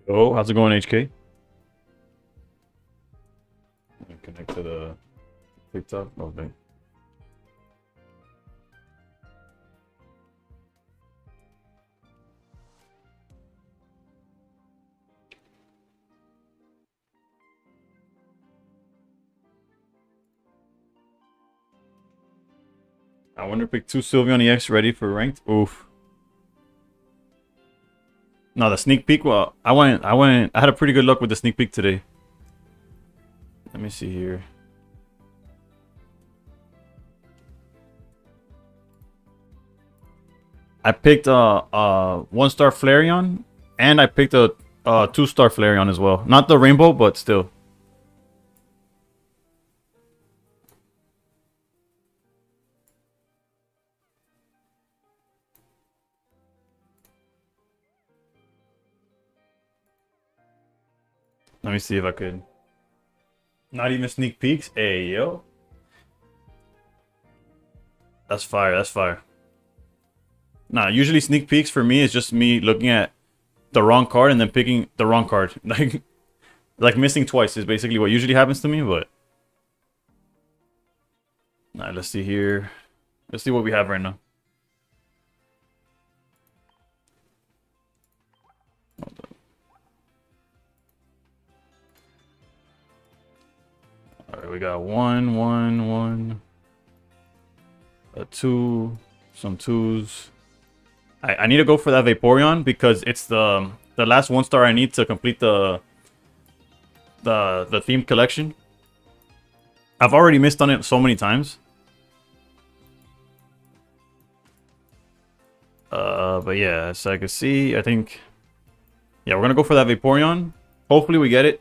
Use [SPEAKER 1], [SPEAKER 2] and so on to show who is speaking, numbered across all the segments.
[SPEAKER 1] Oh, how's it going, HK? Connect to the TikTok. Okay. I wonder pick 2 Sylveon EX ready for ranked. Oof. No, the sneak peek. Well, I had a pretty good luck with the sneak peek today. Let me see here. I picked 1-star Flareon, and I picked a 2-star Flareon as well. Not the rainbow, but still. Let me see if I could. Not even sneak peeks. Hey yo, that's fire. That's fire. Nah, usually sneak peeks for me is just me looking at the wrong card and then picking the wrong card. Like missing twice is basically what usually happens to me, but alright, let's see here. Let's see what we have right now. Alright, we got 1, 1, 1. A 2, some 2s. I need to go for that Vaporeon because it's the last 1-star I need to complete the theme collection. I've already missed on it so many times. But yeah, as I can see, I think, yeah, we're gonna go for that Vaporeon. Hopefully we get it.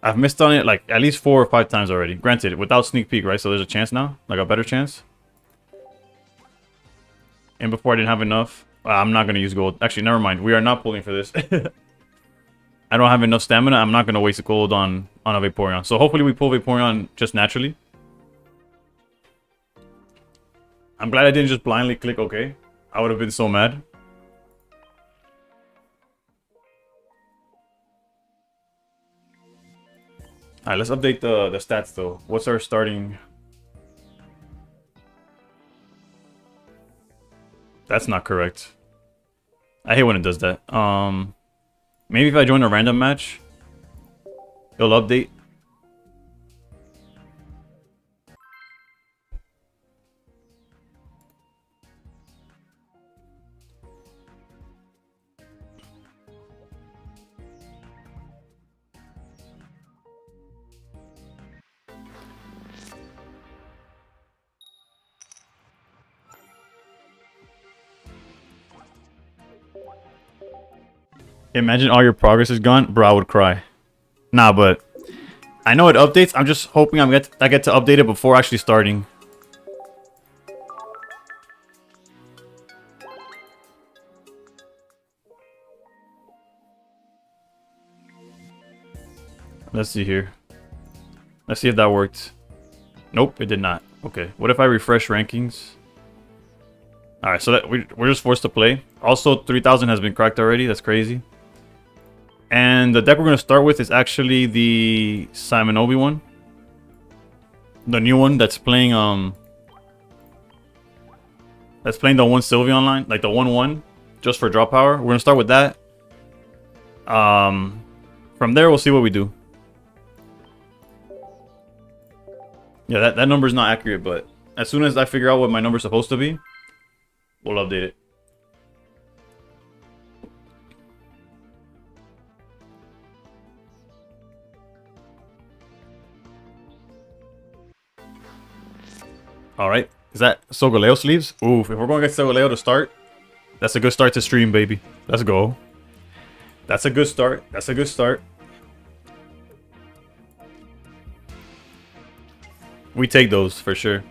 [SPEAKER 1] I've missed on it like at least 4 or 5 times already. Granted, without sneak peek, right? So there's a chance now, like a better chance. And before I didn't have enough. I'm not gonna use gold. Actually, never mind. We are not pulling for this. I don't have enough stamina. I'm not gonna waste gold on a Vaporeon. So hopefully we pull Vaporeon just naturally. I'm glad I didn't just blindly click OK. I would have been so mad. Alright, let's update the stats though. What's our starting? That's not correct. I hate when it does that. Maybe if I join a random match, it'll update. Imagine all your progress is gone. Bro, I would cry. Nah, but I know it updates. I'm just hoping I get to update it before actually starting. Let's see here. Let's see if that worked. Nope, it did not. Okay, what if I refresh rankings? Alright, so that we're just forced to play. Also, 3000 has been cracked already. That's crazy. And the deck we're going to start with is actually the Simonobi one. The new one that's playing the 1 Sylveon line, like the 1-1, just for draw power. We're going to start with that. From there, we'll see what we do. Yeah, that number's not accurate, but as soon as I figure out what my number's supposed to be, we'll update it. Alright, is that Solgaleo sleeves? Oof, if we're going to get Solgaleo to start, that's a good start to stream, baby. Let's go. That's a good start. That's a good start. We take those for sure.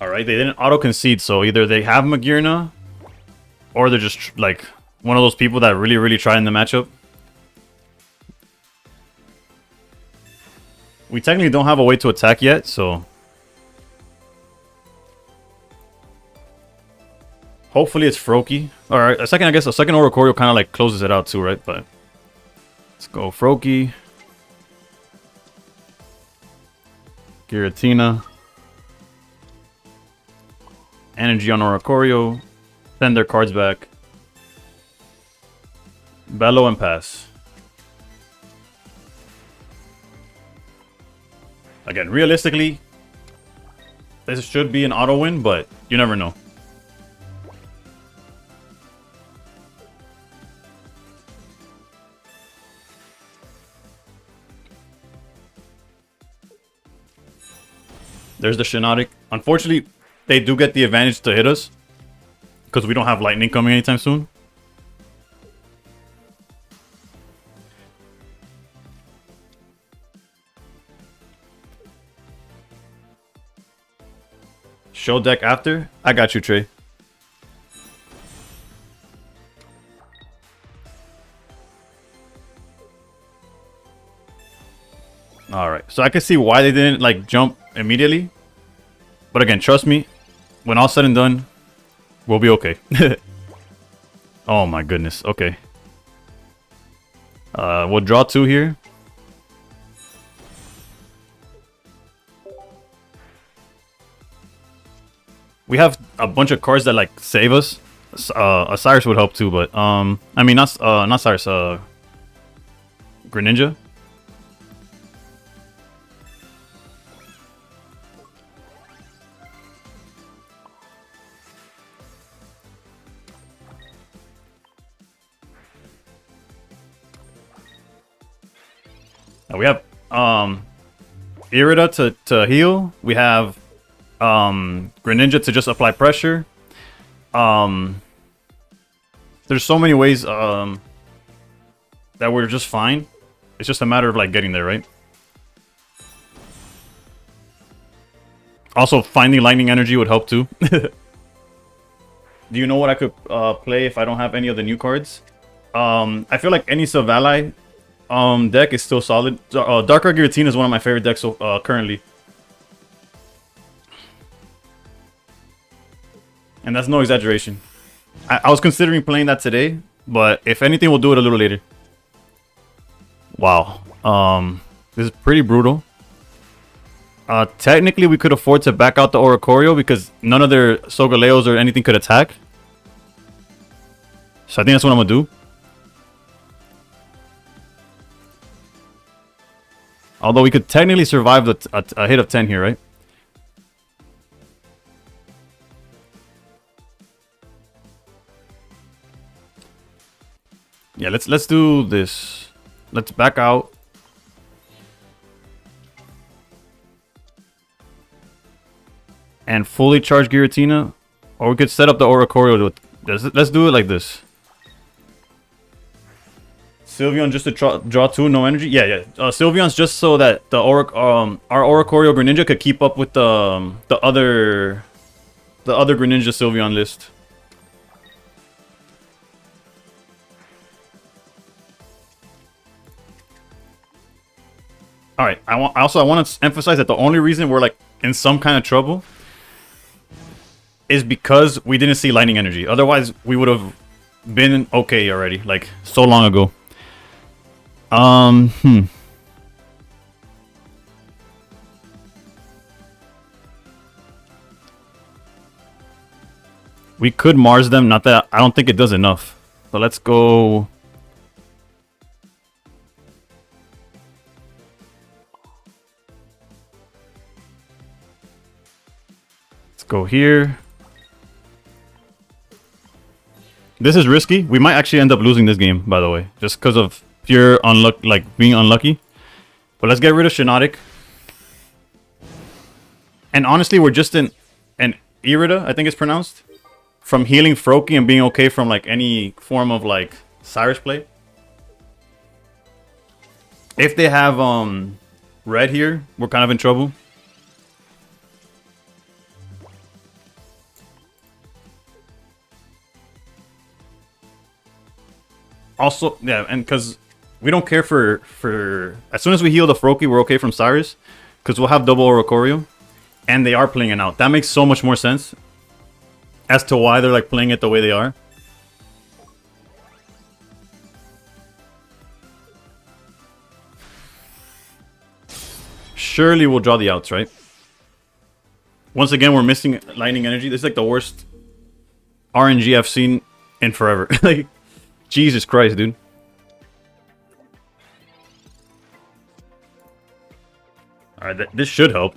[SPEAKER 1] Alright, they didn't auto-concede, so either they have Magearna, or they're just, like, one of those people that really try in the matchup. We technically don't have a way to attack yet, so... hopefully it's Froakie. Alright, I guess a second Oricorio kind of, like, closes it out too, right? But... let's go Froakie. Giratina. Energy on Oricorio. Send their cards back. Bellow and pass. Again, realistically, this should be an auto win, but you never know. There's the Shiinotic. Unfortunately, they do get the advantage to hit us because we don't have lightning coming anytime soon. Show deck after? I got you, Trey. Alright, so I can see why they didn't like jump immediately. But again, trust me, when all said and done, we'll be okay. Oh my goodness, okay. We'll draw 2 here. We have a bunch of cards that like save us. Cyrus would help too, but I mean not Cyrus, Greninja. We have Irida to heal. We have Greninja to just apply pressure. There's so many ways that we're just fine. It's just a matter of like getting there, right? Also, finding lightning energy would help too. Do you know what I could play if I don't have any of the new cards? I feel like any Silvally deck is still solid. Darkrai Giratina is one of my favorite decks currently. And that's no exaggeration. I was considering playing that today, but if anything, we'll do it a little later. Wow. This is pretty brutal. Technically, we could afford to back out the Oricorio because none of their Solgaleos or anything could attack. So I think that's what I'm going to do. Although we could technically survive a hit of 10 here, right? Yeah, let's do this. Let's back out. And fully charge Giratina. Or we could set up the Oricorio. Let's do it like this. Sylveon just to draw 2, no energy. Yeah. Sylveon's just so that the our Oricorio Greninja could keep up with the other Greninja Sylveon list. All right. I want to emphasize that the only reason we're like in some kind of trouble is because we didn't see lightning energy. Otherwise, we would have been okay already, like so long ago. We could Mars them, not that I don't think it does enough. So let's go. Let's go here. This is risky. We might actually end up losing this game, by the way, just because of pure unluck, like being unlucky. But let's get rid of Shiinotic. And honestly, we're just in an Irida, I think it's pronounced, from healing Froakie and being okay from like any form of like Cyrus play. If they have red here, we're kind of in trouble. Also, yeah, and because we don't care for as soon as we heal the Froakie, we're okay from Cyrus, because we'll have double Oricorio, and they are playing it out. That makes so much more sense as to why they're like playing it the way they are. Surely we'll draw the outs, right? Once again, we're missing Lightning Energy. This is like the worst RNG I've seen in forever. Like, Jesus Christ, dude. Alright, this should help.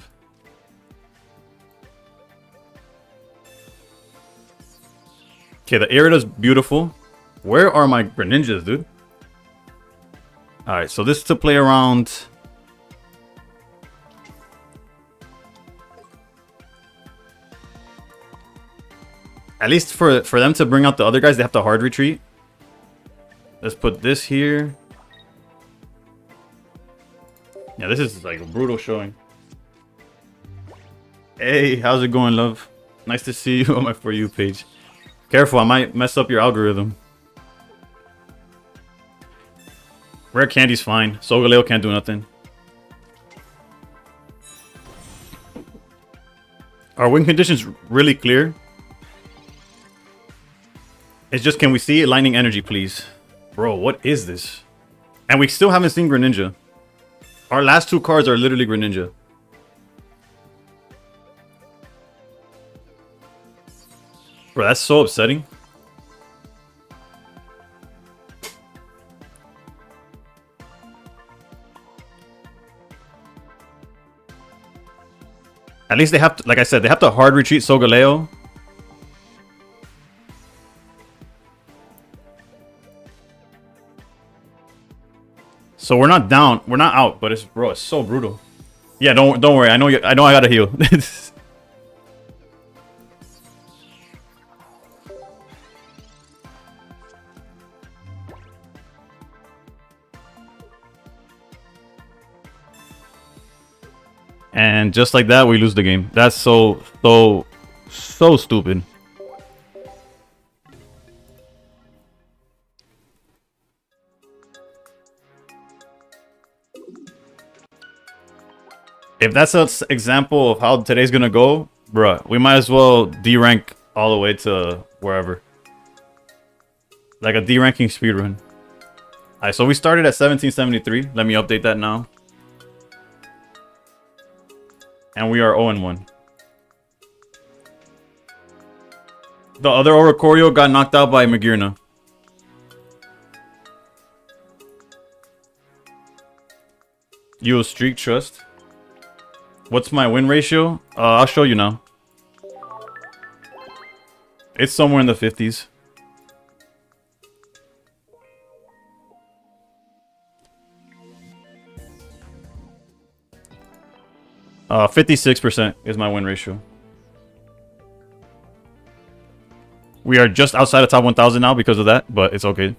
[SPEAKER 1] Okay, the Irida's beautiful. Where are my Greninjas, dude? Alright, so this is to play around. At least for them to bring out the other guys, they have to hard retreat. Let's put this here. Yeah, this is like a brutal showing. Hey, how's it going, love? Nice to see you on my For You page. Careful, I might mess up your algorithm. Rare Candy's fine. Solgaleo can't do nothing. Our win condition's really clear. It's just, can we see Lightning Energy, please? Bro, what is this? And we still haven't seen Greninja. Our last two cards are literally Greninja. Bro, that's so upsetting. At least they have to, like I said, they have to hard retreat Solgaleo. So we're not down, we're not out, but it's, bro, it's so brutal. Yeah, don't worry. I know I gotta heal. And just like that, we lose the game. That's so stupid. If that's an example of how today's gonna go, bruh, we might as well D-rank all the way to wherever. Like a D-ranking speedrun. Alright, so we started at 1773. Let me update that now. And we are 0-1. The other Oricorio got knocked out by Magearna. You will streak trust. What's my win ratio? I'll show you now. It's somewhere in the 50s. Uh, 56% is my win ratio. We are just outside of top 1,000 now because of that, but it's okay.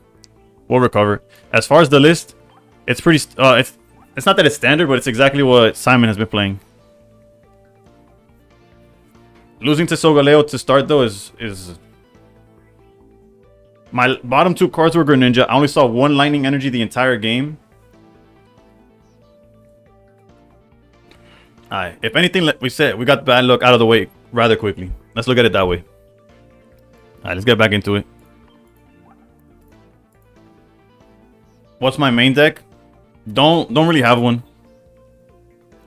[SPEAKER 1] We'll recover. As far as the list, it's pretty. It's not that it's standard, but it's exactly what Simon has been playing. Losing to Solgaleo to start though is my bottom two cards were Greninja. I only saw one Lightning Energy the entire game. Alright, if anything, we said we got bad luck out of the way rather quickly. Let's look at it that way. Alright, let's get back into it. What's my main deck? Don't really have one.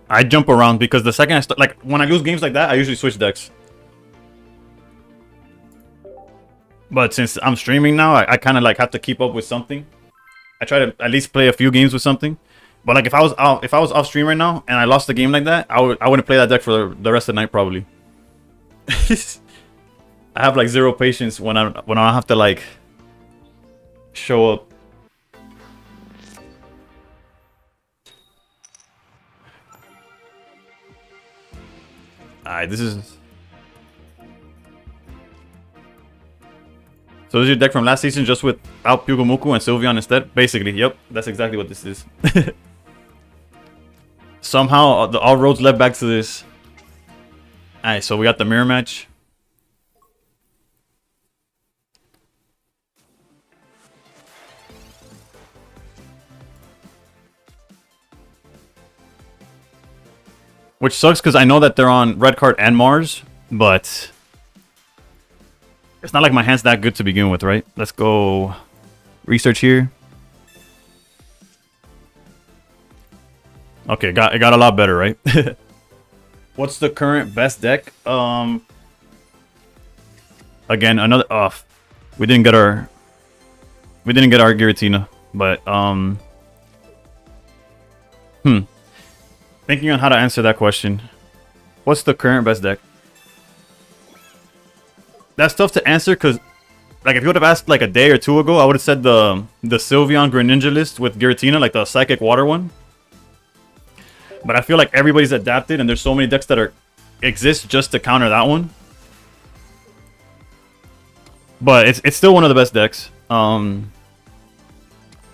[SPEAKER 1] I jump around because the second I start, like when I lose games like that, I usually switch decks. But since I'm streaming now, I kind of like have to keep up with something. I try to at least play a few games with something. But like if I was off stream right now and I lost the game like that, I wouldn't play that deck for the rest of the night probably. I have like zero patience when I have to like show up. Alright, this is. So this is your deck from last season just without Pyugomuku and Sylveon instead? Basically, yep. That's exactly what this is. Somehow, all roads led back to this. Alright, so we got the mirror match. Which sucks because I know that they're on red card and Mars, but it's not like my hand's that good to begin with, right? Let's go research here. Okay, it got a lot better, right? What's the current best deck? Again, another we didn't get our Giratina, but thinking on how to answer that question. What's the current best deck? That's tough to answer because, like, if you would have asked like a day or two ago, I would have said the Sylveon Greninja list with Giratina, like the Psychic Water one. But I feel like everybody's adapted, and there's so many decks that exist just to counter that one. But it's still one of the best decks.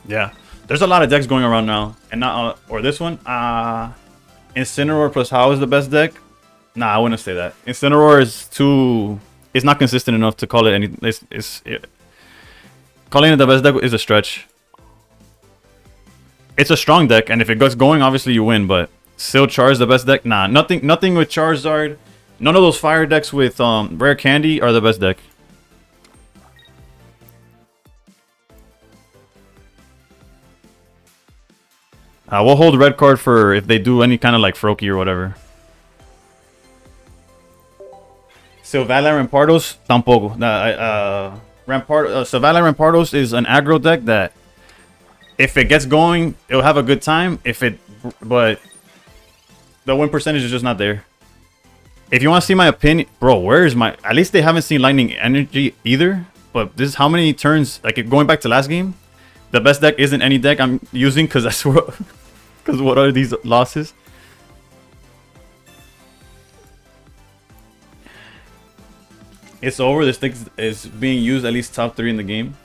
[SPEAKER 1] Yeah, there's a lot of decks going around now, and not or this one. Incineroar plus How is the best deck? Nah, I wouldn't say that. Incineroar is too. It's not consistent enough to call it any. Calling it the best deck is a stretch. It's a strong deck, and if it gets going, obviously you win. But still, Char is the best deck. Nah, nothing with Charizard. None of those fire decks with Rare Candy are the best deck. We'll hold red card for if they do any kind of like Froakie or whatever. Sylvala Rampardos, tampoco. Sylvala Rampardos is an aggro deck that if it gets going, it'll have a good time. But the win percentage is just not there. If you want to see my opinion, bro, where is my? At least they haven't seen Lightning Energy either. But this is how many turns? Like going back to last game, the best deck isn't any deck I'm using because that's what. Because what are these losses? It's over. This thing is being used at least top 3 in the game.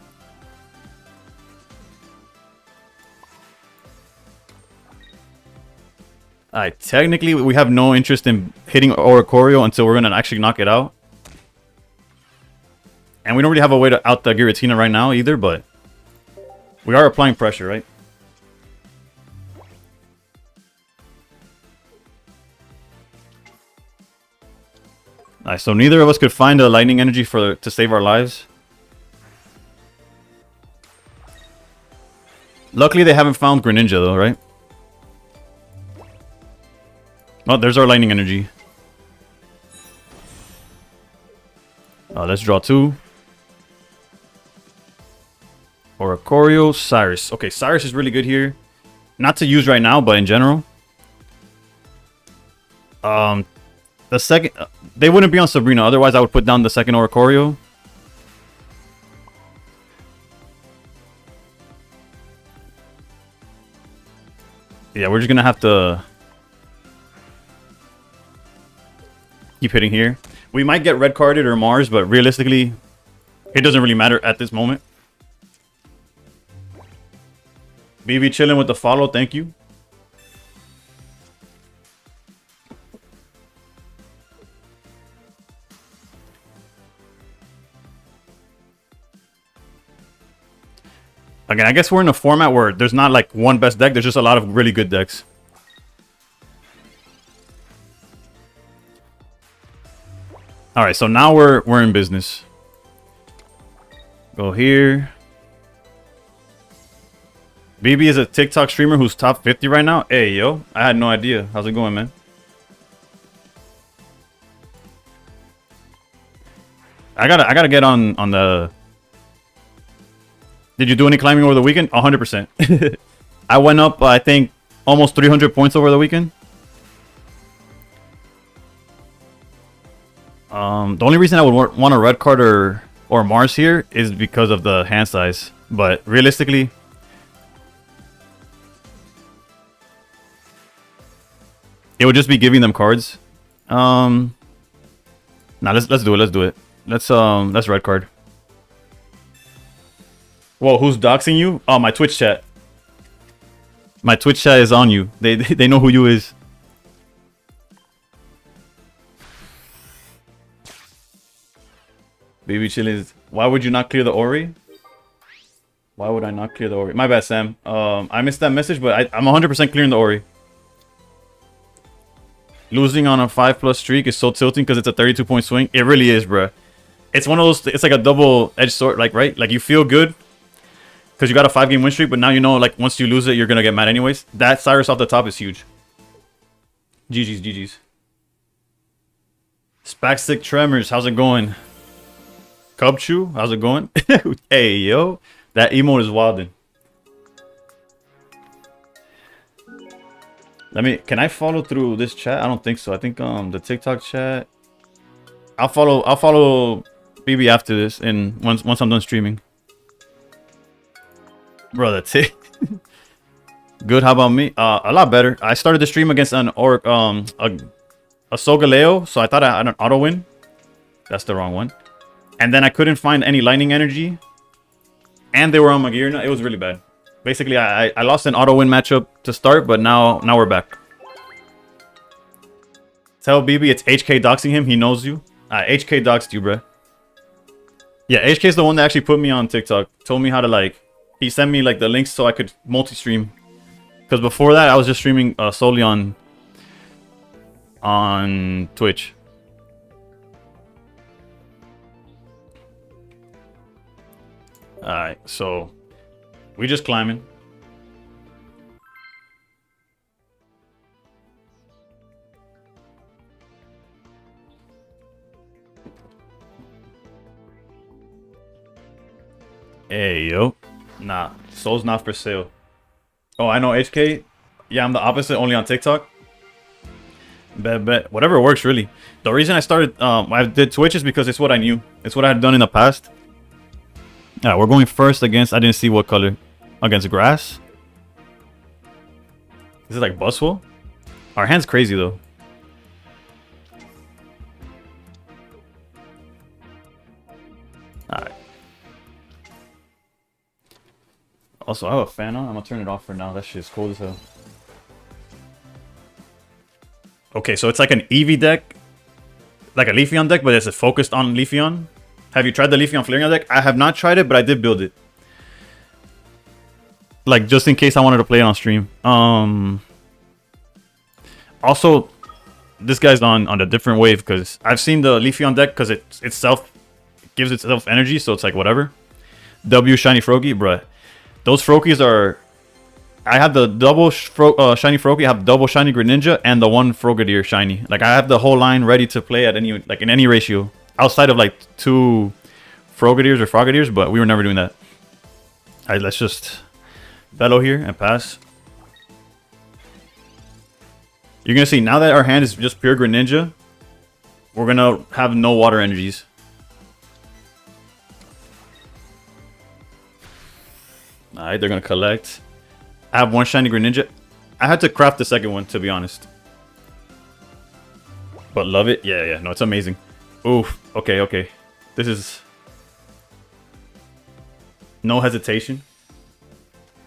[SPEAKER 1] Alright, technically we have no interest in hitting Oricorio until we're going to actually knock it out. And we don't really have a way to out the Giratina right now either, but we are applying pressure, right? Nice, so neither of us could find a Lightning Energy to save our lives. Luckily they haven't found Greninja though, right? Oh, there's our Lightning Energy. Let's draw 2. Oricorio, Cyrus. Okay, Cyrus is really good here. Not to use right now, but in general. The second... they wouldn't be on Sabrina, otherwise I would put down the second Oricorio. Yeah, we're just gonna have to keep hitting here. We might get red carded or Mars, but realistically, it doesn't really matter at this moment. BB chilling with the follow, thank you. Again, I guess we're in a format where there's not like one best deck. There's just a lot of really good decks. All right, so now we're in business. Go here. BB is a TikTok streamer who's top 50 right now. Hey, yo, I had no idea. How's it going, man? I gotta get on the. Did you do any climbing over the weekend? 100%. I went up, I think, almost 300 points over the weekend. The only reason I would want a red card or Mars here is because of the hand size. But realistically, it would just be giving them cards. Nah, let's do it. Let's do it. Let's red card. Whoa, who's doxing you? Oh, my Twitch chat. My Twitch chat is on you. They know who you is. Baby Chili's. Why would you not clear the Ori? Why would I not clear the Ori? My bad, Sam. I missed that message, but I'm 100% clearing the Ori. losing on a 5+ streak is so tilting because it's a 32-point swing. It really is, bruh. It's one of those. It's like a double-edged sword, like, right? Like, you feel good because you got a 5-game win streak, but now you know, like, once you lose it, you're gonna get mad anyways. That Cyrus off the top is huge. GG's, GG's. Spaxtic Tremors, how's it going? Cubchew, how's it going? Hey, yo, that emote is wildin'. Can I follow through this chat? I don't think so. I think the TikTok chat. I'll follow BB after this and once I'm done streaming. Bro, that's it. Good, how about me? A lot better. I started the stream against a Solgaleo, so I thought I had an auto win. That's the wrong one. And then I couldn't find any lightning energy. And they were on Magearna. It was really bad. Basically, I lost an auto win matchup to start, but now we're back. Tell BB it's HK doxing him. He knows you. HK doxed you, bruh. Yeah, HK's the one that actually put me on TikTok. Told me how to, like... He sent me, like, the links so I could multi-stream. Because before that, I was just streaming solely on Twitch. Alright, so... We just climbing. Hey, yo. Nah, Soul's not for sale. Oh, I know HK. Yeah, I'm the opposite, only on TikTok. Bet. Whatever works, really. The reason I started, I did Twitch is because it's what I knew. It's what I had done in the past. Alright, we're going first against, I didn't see what color. Against grass. Is it like Buswell? Our hand's crazy, though. Alright. Also, I have a fan on. I'm gonna turn it off for now. That shit's cold as hell. Okay, so it's like an Eevee deck. Like a Leafeon deck, but it's focused on Leafeon. Have you tried the Leafeon Flareon deck? I have not tried it, but I did build it. Like, just in case I wanted to play it on stream. Also, this guy's on a different wave, because I've seen the Leafeon deck, because it gives itself energy, so it's like, whatever. W Shiny Froakie, bruh. Those Froakies are... I have the double Shiny Froakie, I have double Shiny Greninja, and the one Frogadier Shiny. Like, I have the whole line ready to play at any, like, in any ratio. Outside of, like, 2 Frogadiers or Frogadiers, but we were never doing that. Alright, let's just bellow here and pass. You're gonna see, now that our hand is just pure Greninja, we're gonna have no water energies. Alright, they're gonna collect. I have one Shiny Greninja. I had to craft the second one, to be honest. But love it. Yeah. No, it's amazing. Oof. Okay. This is... No hesitation.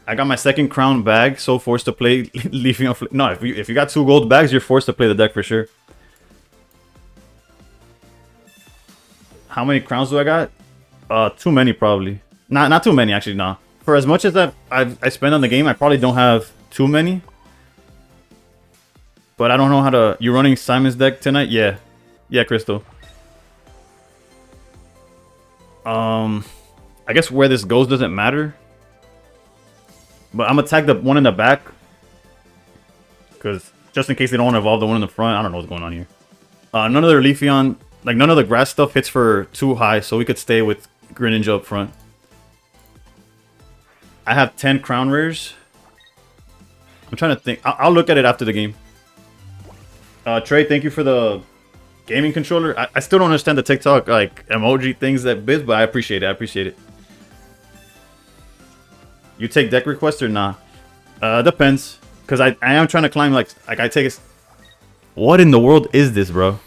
[SPEAKER 1] I got my second crown bag, so forced to play Leafeon. No, if you got 2 gold bags, you're forced to play the deck for sure. How many crowns do I got? Too many, probably. Not too many, actually, nah. For as much as I spend on the game, I probably don't have too many. But I don't know how to... You running Simon's deck tonight? Yeah. Yeah, Crystal. I guess where this goes doesn't matter. But I'm gonna tag the one in the back. Because just in case they don't want to evolve the one in the front. I don't know what's going on here. None of their Leafeon... Like, none of the grass stuff hits for too high. So we could stay with Greninja up front. I have 10 crown rares. I'm trying to think. I'll look at it after the game. Trey, thank you for the gaming controller. I still don't understand the TikTok like emoji things that Biz, but I appreciate it. You take deck requests or nah? Depends. Because I am trying to climb like I take it. What in the world is this, bro?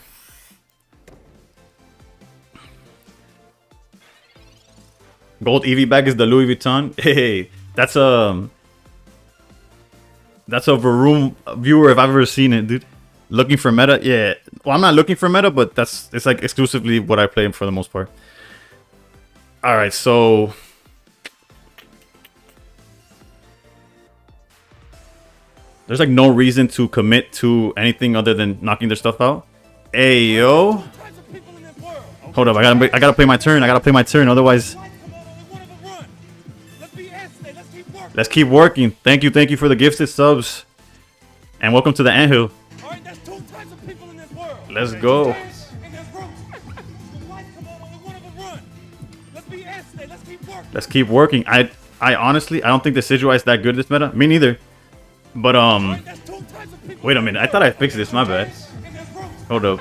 [SPEAKER 1] Gold Eevee bag is the Louis Vuitton. Hey, that's a Varoom viewer if I've ever seen it, dude. Looking for meta? Yeah. Well, I'm not looking for meta, but it's like exclusively what I play for the most part. All right, so There's like no reason to commit to anything other than knocking their stuff out. Hey, yo. Hold up, I gotta play my turn. I gotta play my turn. Otherwise, let's keep working. Thank you for the gifted subs, and welcome to the anthill. Let's go. Let's keep working. I honestly, I don't think the Sigil is that good this meta. Me neither. But wait a minute. I thought I fixed this. My bad. Hold up.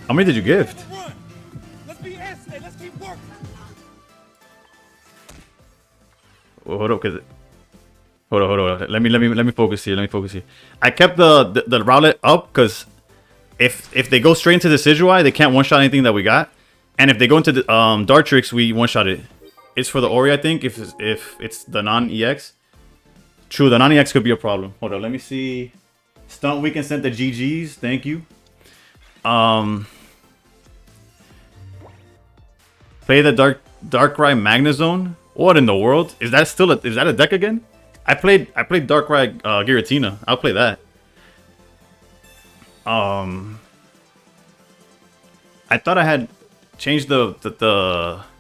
[SPEAKER 1] How many did you gift? Hold up, cause hold on. Let me focus here. I kept the Rowlet up because if they go straight into the Decidueye, they can't one shot anything that we got. And if they go into the Dartrix, we one shot it. It's for the Ori, I think. If it's the non-EX. True, the non-EX could be a problem. Hold on, let me see. Stunt Weekend sent the GGs. Thank you. Play the Darkrai Magnezone. What in the world? Is that still is that a deck again? I played Darkrai Giratina. I'll play that. I thought I had changed the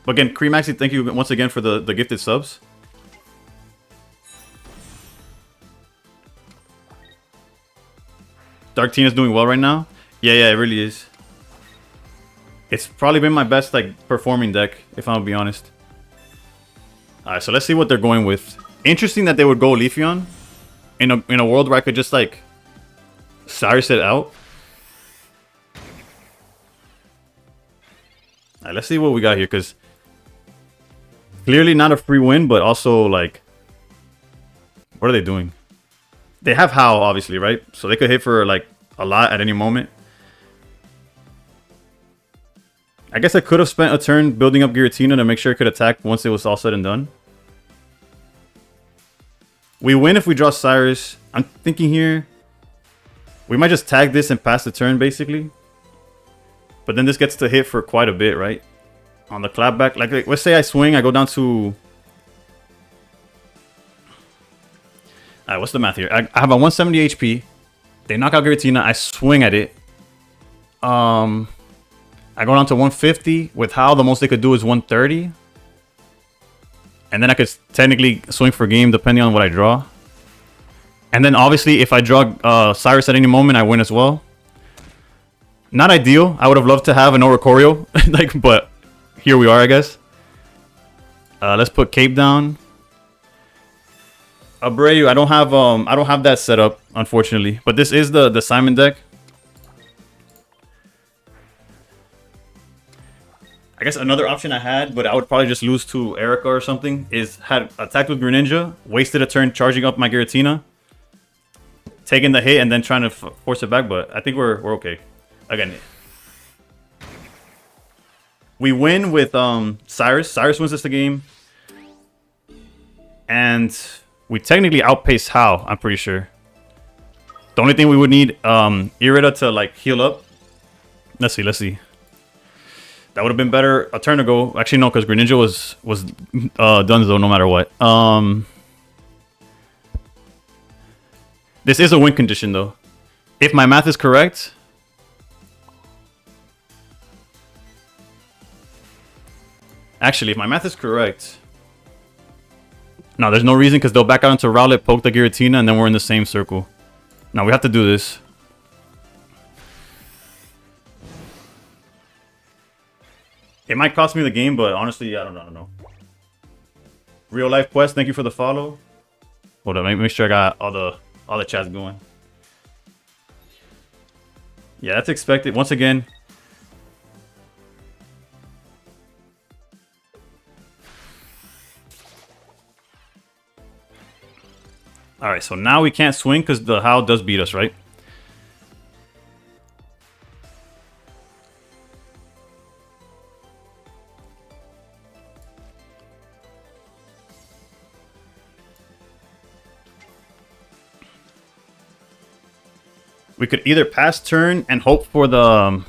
[SPEAKER 1] again, Creamaxi, thank you once again for the gifted subs. Darktina's doing well right now. Yeah, it really is. It's probably been my best like performing deck, if I'm gonna be honest. Alright, so let's see what they're going with. Interesting that they would go Leafeon in a world where I could just like Cyrus it out. Alright, let's see what we got here, because clearly not a free win, but also like, what are they doing? They have Howl, obviously, right? So they could hit for like a lot at any moment. I guess I could have spent a turn building up Giratina to make sure it could attack once it was all said and done. We win if we draw Cyrus. I'm thinking here, we might just tag this and pass the turn, basically. But then this gets to hit for quite a bit, right? On the clapback. Like let's say I swing, I go down to... Alright, what's the math here? I have a 170 HP. They knock out Giratina. I swing at it. I go down to 150. With how the most they could do is 130. And then I could technically swing for game depending on what I draw. And then obviously if I draw Cyrus at any moment, I win as well. Not ideal. I would have loved to have an Oricorio. Like, but here we are, I guess. Let's put Cape down. Abreu, I don't have that set up, unfortunately. But this is the Simon deck. I guess another option I had, but I would probably just lose to Erica or something, is had attacked with Greninja, wasted a turn charging up my Giratina, taking the hit and then trying to force it back, but I think we're okay. Again, we win with Cyrus. Cyrus wins us the game. And we technically outpace Hao, I'm pretty sure. The only thing we would need Irida to like heal up. Let's see. That would have been better a turn ago. Actually, no, because Greninja was done though, no matter what. This is a win condition though. If my math is correct. Actually, if my math is correct. No, there's no reason because they'll back out into Rowlet, poke the Giratina, and then we're in the same circle. Now we have to do this. It might cost me the game, but honestly, I don't know. Real Life Quest, thank you for the follow. Hold on, make sure I got all the chats going. Yeah, that's expected. Once again. Alright, so now we can't swing because the Howl does beat us, right? We could either pass turn and hope for the...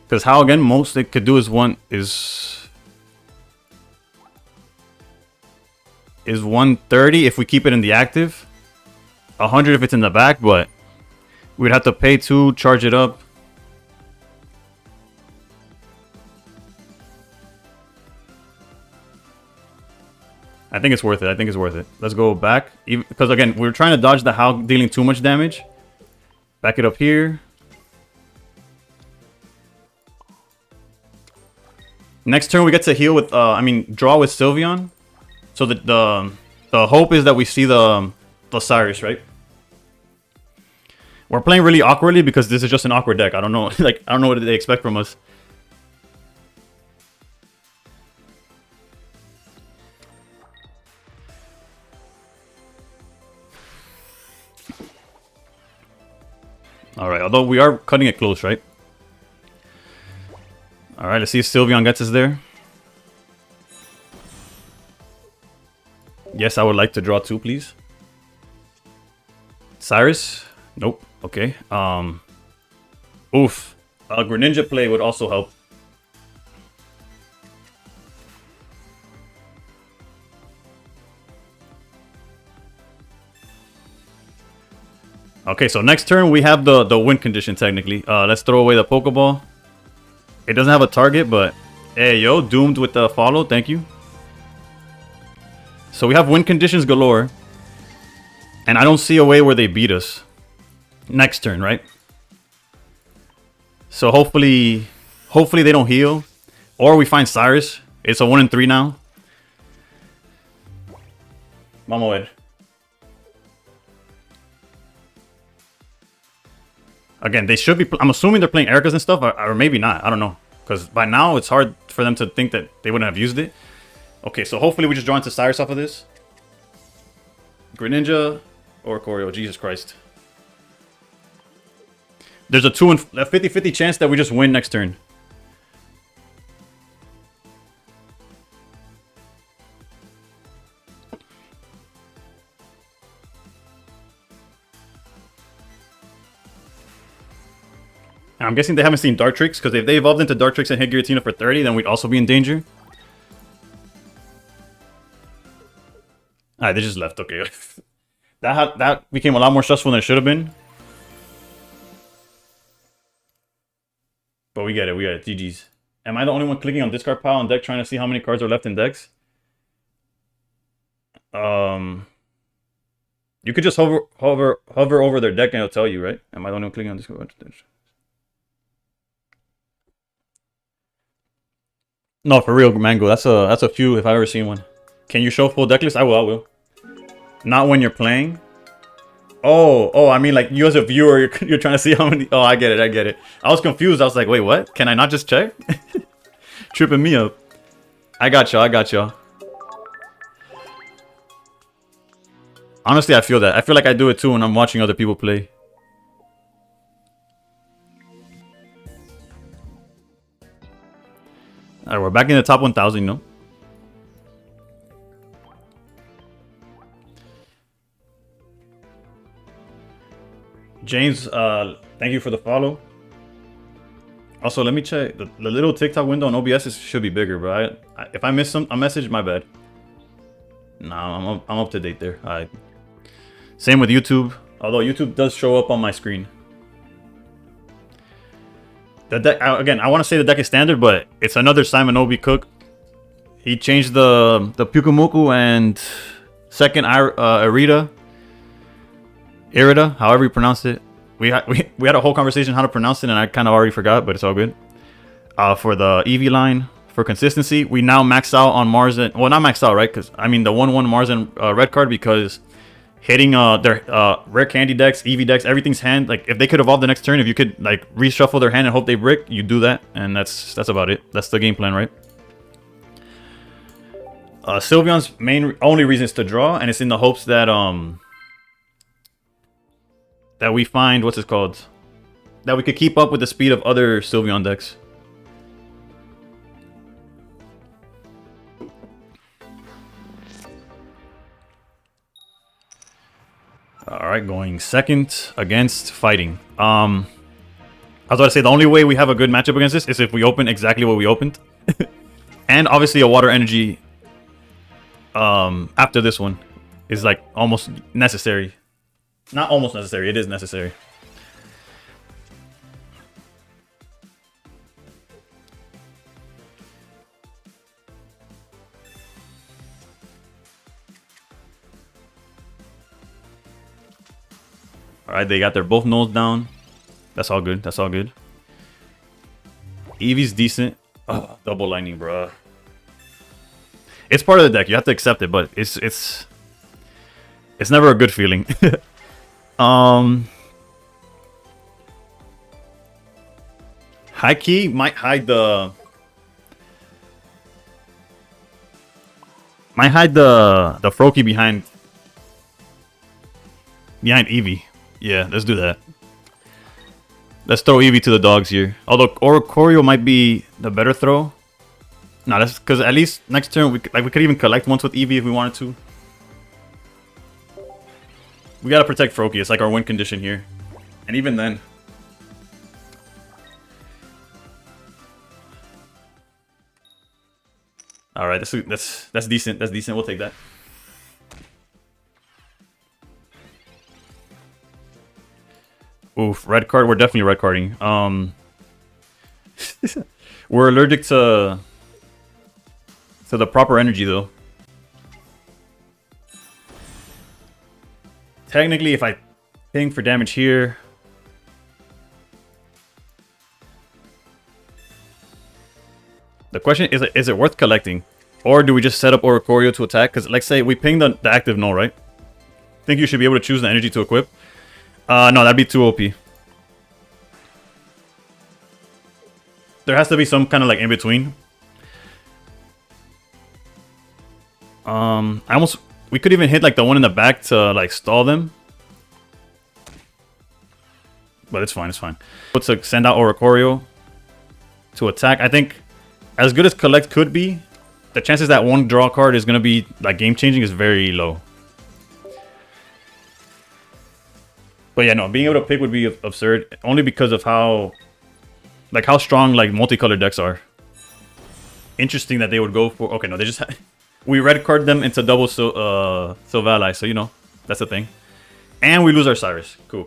[SPEAKER 1] Because Howl, again, most they could do is 130 if we keep it in the active. 100 if it's in the back, but we'd have to pay to charge it up. I think it's worth it. I think it's worth it. Let's go back. Because again, we're trying to dodge the Hao dealing too much damage. Back it up here. Next turn we get to heal with, draw with Sylveon. So the hope is that we see the Cyrus, right? We're playing really awkwardly because this is just an awkward deck. I don't know, I don't know what they expect from us. Alright, although we are cutting it close, right? Alright, let's see if Sylveon gets us there. Yes, I would like to draw 2, please. Cyrus? Nope. Okay. Oof. A Greninja play would also help. Okay, so next turn we have the win condition technically. Let's throw away the Pokeball. It doesn't have a target, but hey, yo, doomed with the follow. Thank you. So we have win conditions galore. And I don't see a way where they beat us. Next turn, right? So hopefully they don't heal. Or we find Cyrus. It's a 1 in 3 now. Vamos a ver. Again, they should be... I'm assuming they're playing Ericas and stuff, or maybe not. I don't know. Because by now, it's hard for them to think that they wouldn't have used it. Okay, so hopefully we just draw into Cyrus off of this. Greninja or Choreo. Jesus Christ. There's a 50-50 chance that we just win next turn. I'm guessing they haven't seen Dartrix, because if they evolved into Dartrix and hit Giratina for 30, then we'd also be in danger. Alright, they just left. Okay. that became a lot more stressful than it should have been. But we get it. We get it. GG's. Am I the only one clicking on discard pile on deck trying to see how many cards are left in decks? You could just hover over their deck and it'll tell you, right? Am I the only one clicking on discard? No, for real, Mango. That's a few if I've ever seen one. Can you show full deck list? I will. Not when you're playing. Oh, I mean like you as a viewer, you're trying to see how many. Oh, I get it. I was confused. I was like, wait, what? Can I not just check? Tripping me up. I got y'all. Honestly, I feel that. I feel like I do it too when I'm watching other people play. Alright, we're back in the top 1,000, you know? James, thank you for the follow. Also, let me check. The little TikTok window on OBS should be bigger, bro. If I miss a message, my bad. Nah, I'm up to date there. Alright. Same with YouTube. Although YouTube does show up on my screen. The deck, again, I want to say the deck is standard, but it's another Simon Obi Cook. He changed the Pyukumuku and second Irida, however you pronounce it. We had a whole conversation how to pronounce it, and I kind of already forgot, but it's all good. For the Eevee line, for consistency, we now max out on Mars and... Well, not max out, right? Because, I mean, the 1/1 Mars and red card, because hitting their rare candy decks, Eevee decks, everything's hand. Like, if they could evolve the next turn, if you could, like, reshuffle their hand and hope they brick, you do that. And that's about it. That's the game plan, right? Sylveon's only reason is to draw, and it's in the hopes that that we find, what's it called? That we could keep up with the speed of other Sylveon decks. Alright, going second against fighting. I was about to say, the only way we have a good matchup against this is if we open exactly what we opened. And obviously a water energy after this one is like almost necessary. Not almost necessary, it is necessary. Alright, they got their both nulls down. That's all good. That's all good. Eevee's decent. Oh, double lightning, bruh. It's part of the deck. You have to accept it, but it's never a good feeling. High key might hide the Froakie behind Eevee. Yeah, let's do that. Let's throw Eevee to the dogs here. Although Oricorio might be the better throw. No, that's because at least next turn we could even collect once with Eevee if we wanted to. We gotta protect Froakie. It's like our win condition here, and even then. All right, that's decent. That's decent. We'll take that. Oof, red card. We're definitely red carding. We're allergic to the proper energy though. Technically, if I ping for damage here, the question is it worth collecting, or do we just set up Oricorio to attack? Because like say we ping the active null, right? Think you should be able to choose the energy to equip. No, that'd be too OP. There has to be some kind of like in between. We could even hit like the one in the back to like stall them. But it's fine, it's fine. Let's send out Oricorio to attack. I think as good as collect could be, the chances that one draw card is gonna be like game changing is very low. But yeah, no, being able to pick would be absurd only because of how strong like multicolored decks are. Interesting that they would go for. Okay, no, they just we red card them into double Sylvali, so you know that's the thing. And we lose our Cyrus. Cool.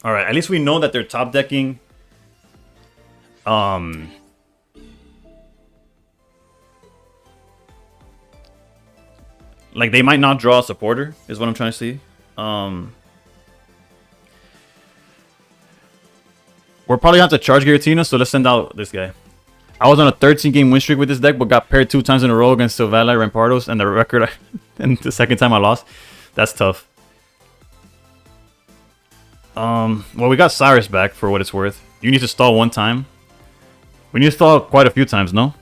[SPEAKER 1] All right, at least we know that they're top decking. Like, they might not draw a supporter, is what I'm trying to see. We're probably going to have to charge Giratina, so let's send out this guy. I was on a 13-game win streak with this deck, but got paired 2 times in a row against Sylvali, Rampardos, and the record, and the second time I lost. That's tough. Well, we got Cyrus back for what it's worth. You need to stall 1 time. We need to stall quite a few times, no?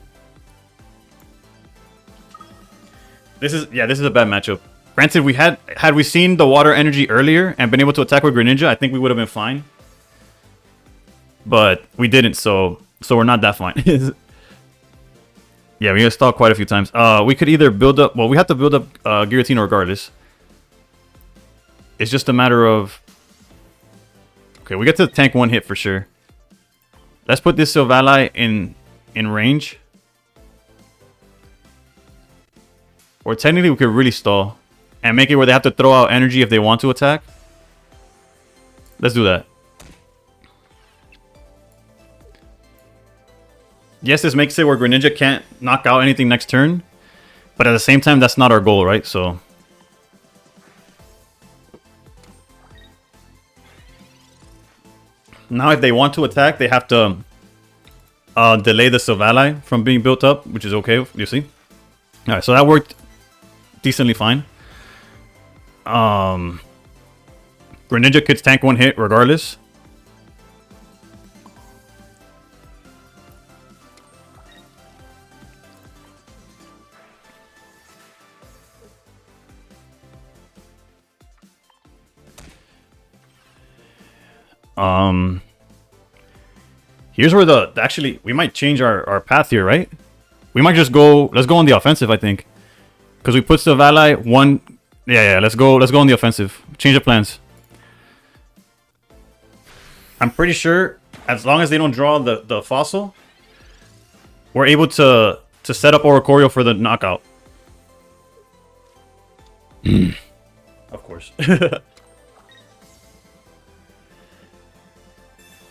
[SPEAKER 1] This is a bad matchup. Granted, had we seen the water energy earlier and been able to attack with Greninja, I think we would have been fine. But we didn't, so we're not that fine. Yeah, we gotta stall quite a few times. We could either build up. Well, we have to build up Giratina regardless. It's just a matter of. Okay, we get to tank 1 hit for sure. Let's put this Sylvali in range. Or technically we could really stall and make it where they have to throw out energy if they want to attack. Let's do that. Yes, this makes it where Greninja can't knock out anything next turn. But at the same time, that's not our goal, right? So now if they want to attack, they have to delay the Sylvali from being built up, which is okay, you see. Alright, so that worked decently fine. Greninja could tank 1 hit regardless. Here's where actually we might change our path here, right? We might just let's go on the offensive, I think. Because we put Sylvali 1. Yeah, let's go on the offensive. Change the plans. I'm pretty sure as long as they don't draw the fossil, we're able to to set up Oricorio for the knockout. Of course.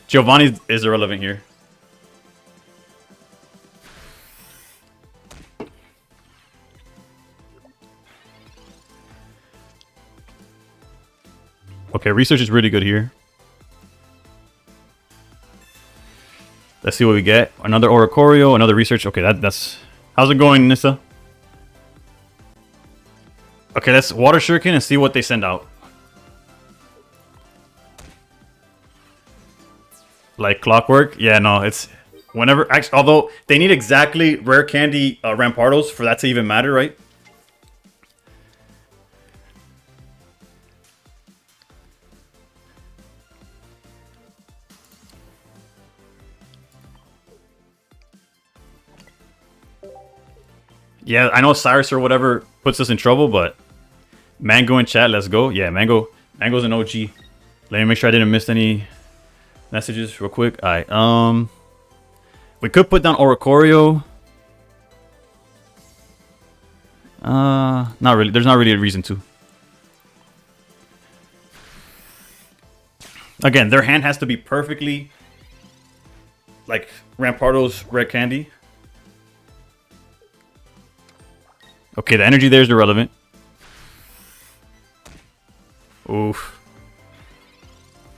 [SPEAKER 1] Giovanni is irrelevant here. Okay, research is really good here. Let's see what we get. Another Oricorio, another research. Okay, that's... How's it going, Nissa? Okay, let's Water Shuriken and see what they send out. Like clockwork? Yeah, no, it's... Whenever... Actually, although, they need exactly rare candy Rampardos for that to even matter, right? Yeah, I know Cyrus or whatever puts us in trouble, but Mango in chat, let's go. Yeah, Mango's an OG. Let me make sure I didn't miss any messages real quick. Alright, we could put down Oricorio. Not really. There's not really a reason to. Again, their hand has to be perfectly like Rampardo's Red Candy. Okay, the energy there is irrelevant. Oof.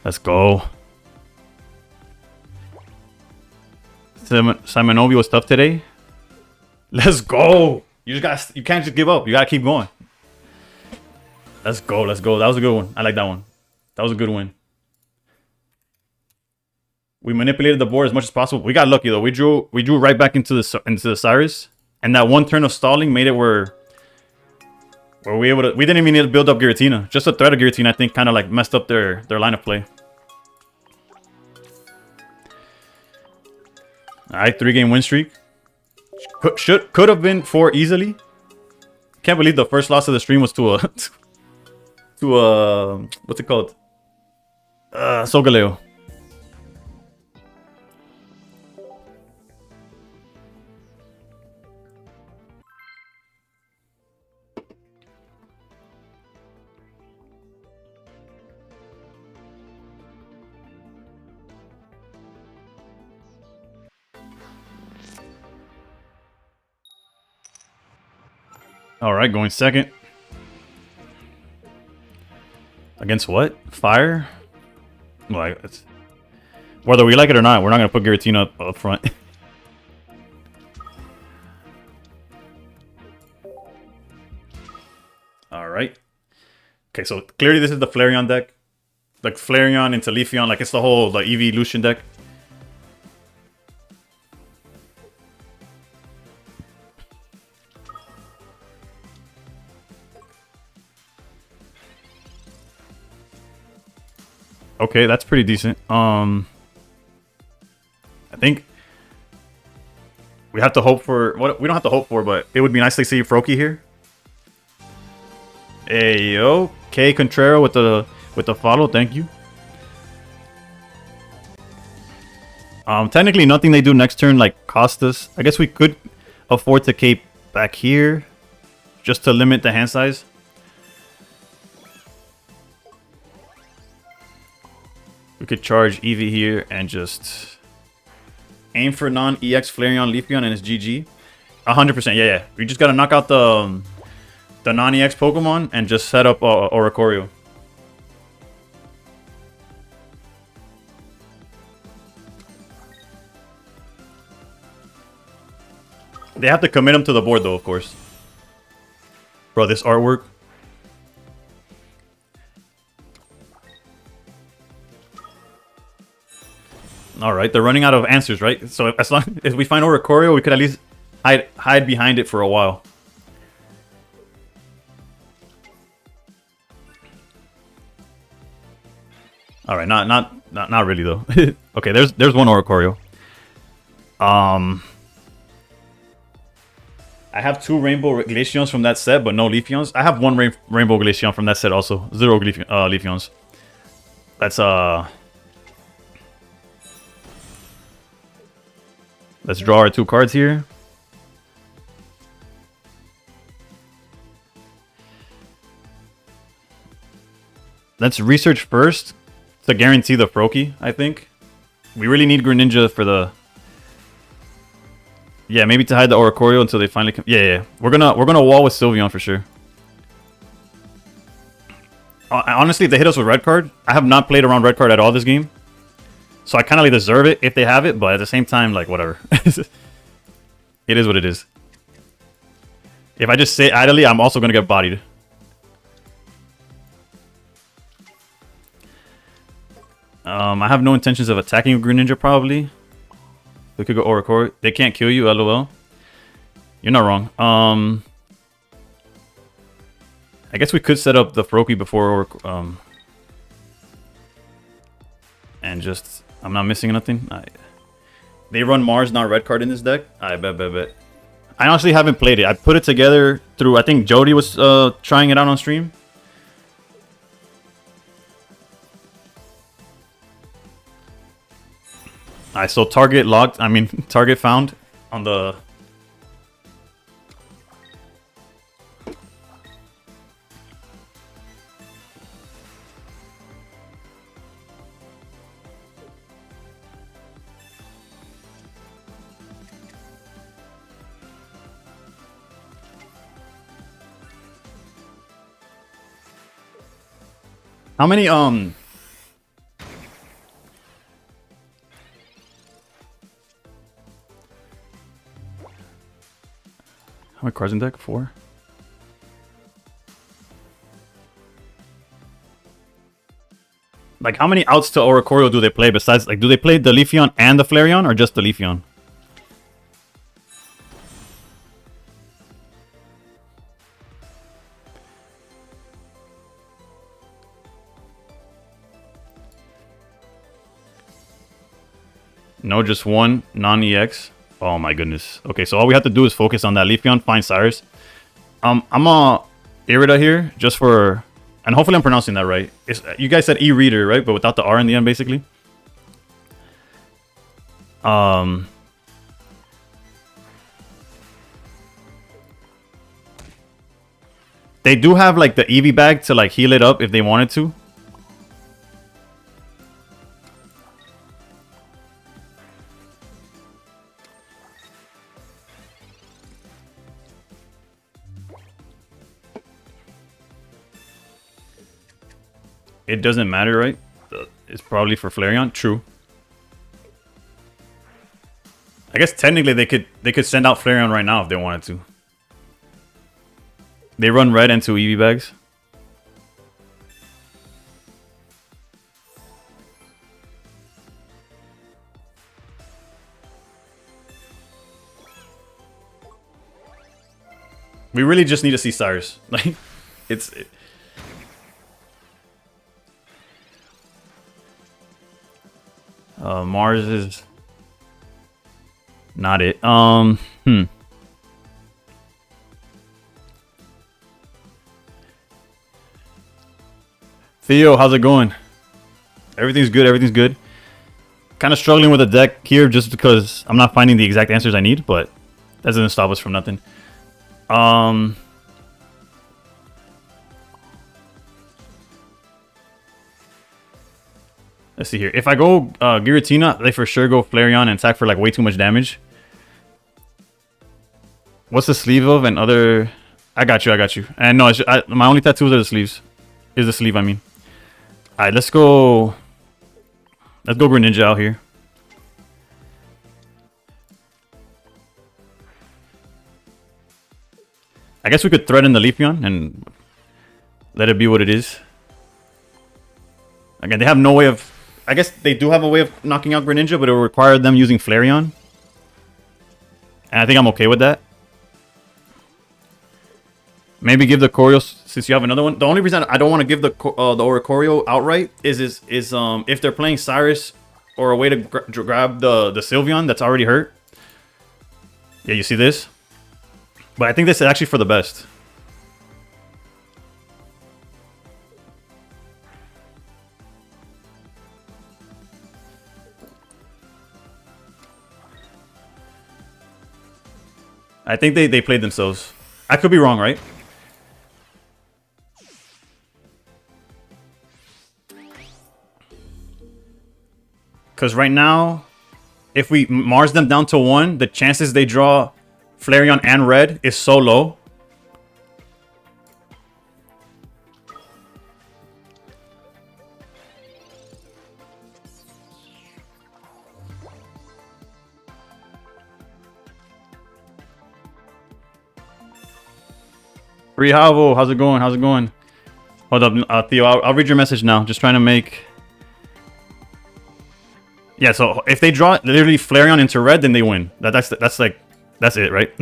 [SPEAKER 1] Let's go. Simonovi was tough today. Let's go. You can't just give up. You gotta keep going. Let's go. Let's go. That was a good one. I like that one. That was a good win. We manipulated the board as much as possible. We got lucky though. We drew right back into the Cyrus. And that one turn of stalling made it where we didn't even need to build up Giratina. Just a threat of Giratina, I think, kind of like messed up their line of play. Alright, 3-game win streak. Could have been 4 easily. Can't believe the first loss of the stream was to a what's it called? Solgaleo. All right, going second. Against what? Fire? Well, it's, whether we like it or not, we're not going to put Giratina up front. All right. Okay, so clearly this is the Flareon deck. Like Flareon into Leafeon, like it's the whole Evolution deck. Okay, that's pretty decent. I think we have to hope for what we don't have to hope for, but it would be nice to see Froakie here. Hey yo, K Contrero with the follow, thank you. Technically nothing they do next turn like cost us. I guess we could afford to cape back here just to limit the hand size. We could charge Eevee here and just aim for non-EX Flareon Leafeon and it's GG. 100%, yeah. We just gotta knock out the non-EX Pokemon and just set up Oricorio. They have to commit him to the board though, of course. Bro, this artwork. Alright, they're running out of answers, right? So as long as we find Oricorio, we could at least hide behind it for a while. Alright, not really though. Okay, there's one Oricorio. I have 2 Rainbow Glaceons from that set, but no Leafeons. I have 1 Rainbow Glaceon from that set also. 0 Leafeons. That's let's draw our 2 cards here. let's research first to guarantee the Froakie, I think. We really need Greninja for the... Yeah, maybe to hide the Oricorio until they finally come. Yeah. We're gonna wall with Sylveon for sure. Honestly, if they hit us with red card, I have not played around red card at all this game. So I kind of like deserve it if they have it, but at the same time, like, whatever. It is what it is. If I just sit idly, I'm also gonna get bodied. I have no intentions of attacking Greninja, probably. We could go Oricorio. They can't kill you, lol. You're not wrong. I guess we could set up the Froakie before and just... I'm not missing nothing. They run Mars, not red card in this deck? I bet. I honestly haven't played it. I put it together through... I think Jody was trying it out on stream. Alright, so target locked. I mean, target found on the... How many, How many cards in deck? 4? Like, how many outs to Oricorio do they play besides... Like, do they play the Leafeon and the Flareon, or just the Leafeon? No, just one non-EX. Oh my goodness. Okay, so all we have to do is focus on that Leafeon, find Cyrus. I'm Irida here, just for... And hopefully I'm pronouncing that right. You guys said E-Reader, right? But without the R in the end, basically. They do have, like, the Eevee bag to, like, heal it up if they wanted to. It doesn't matter, right? It's probably for Flareon. True. I guess technically they could send out Flareon right now if they wanted to. They run red into Eevee bags. We really just need to see Cyrus. Like, Mars is not it. Theo, how's it going? Everything's good, everything's good. Kind of struggling with the deck here just because I'm not finding the exact answers I need, but that doesn't stop us from nothing. Let's see here. If I go Giratina, they for sure go Flareon and attack for like way too much damage. What's the sleeve of and other... I got you. And no, my only tattoos are the sleeves. Is the sleeve, I mean. Alright, let's go... Let's go Greninja out here. I guess we could threaten the Leafeon and let it be what it is. Again, they have no way of... I guess they do have a way of knocking out Greninja, but it will require them using Flareon. And I think I'm okay with that. Maybe give the Corio, since you have another one. The only reason I don't want to give the Oricorio outright is if they're playing Cyrus or a way to grab the Sylveon that's already hurt. Yeah, you see this? But I think this is actually for the best. I think they played themselves. I could be wrong, right? Because right now, if we Mars them down to 1, the chances they draw Flareon and red is so low. Free Havo, how's it going? How's it going? Hold up, Theo, I'll read your message now. Just trying to make... Yeah, so if they draw literally Flareon into red, then they win. That's it, right?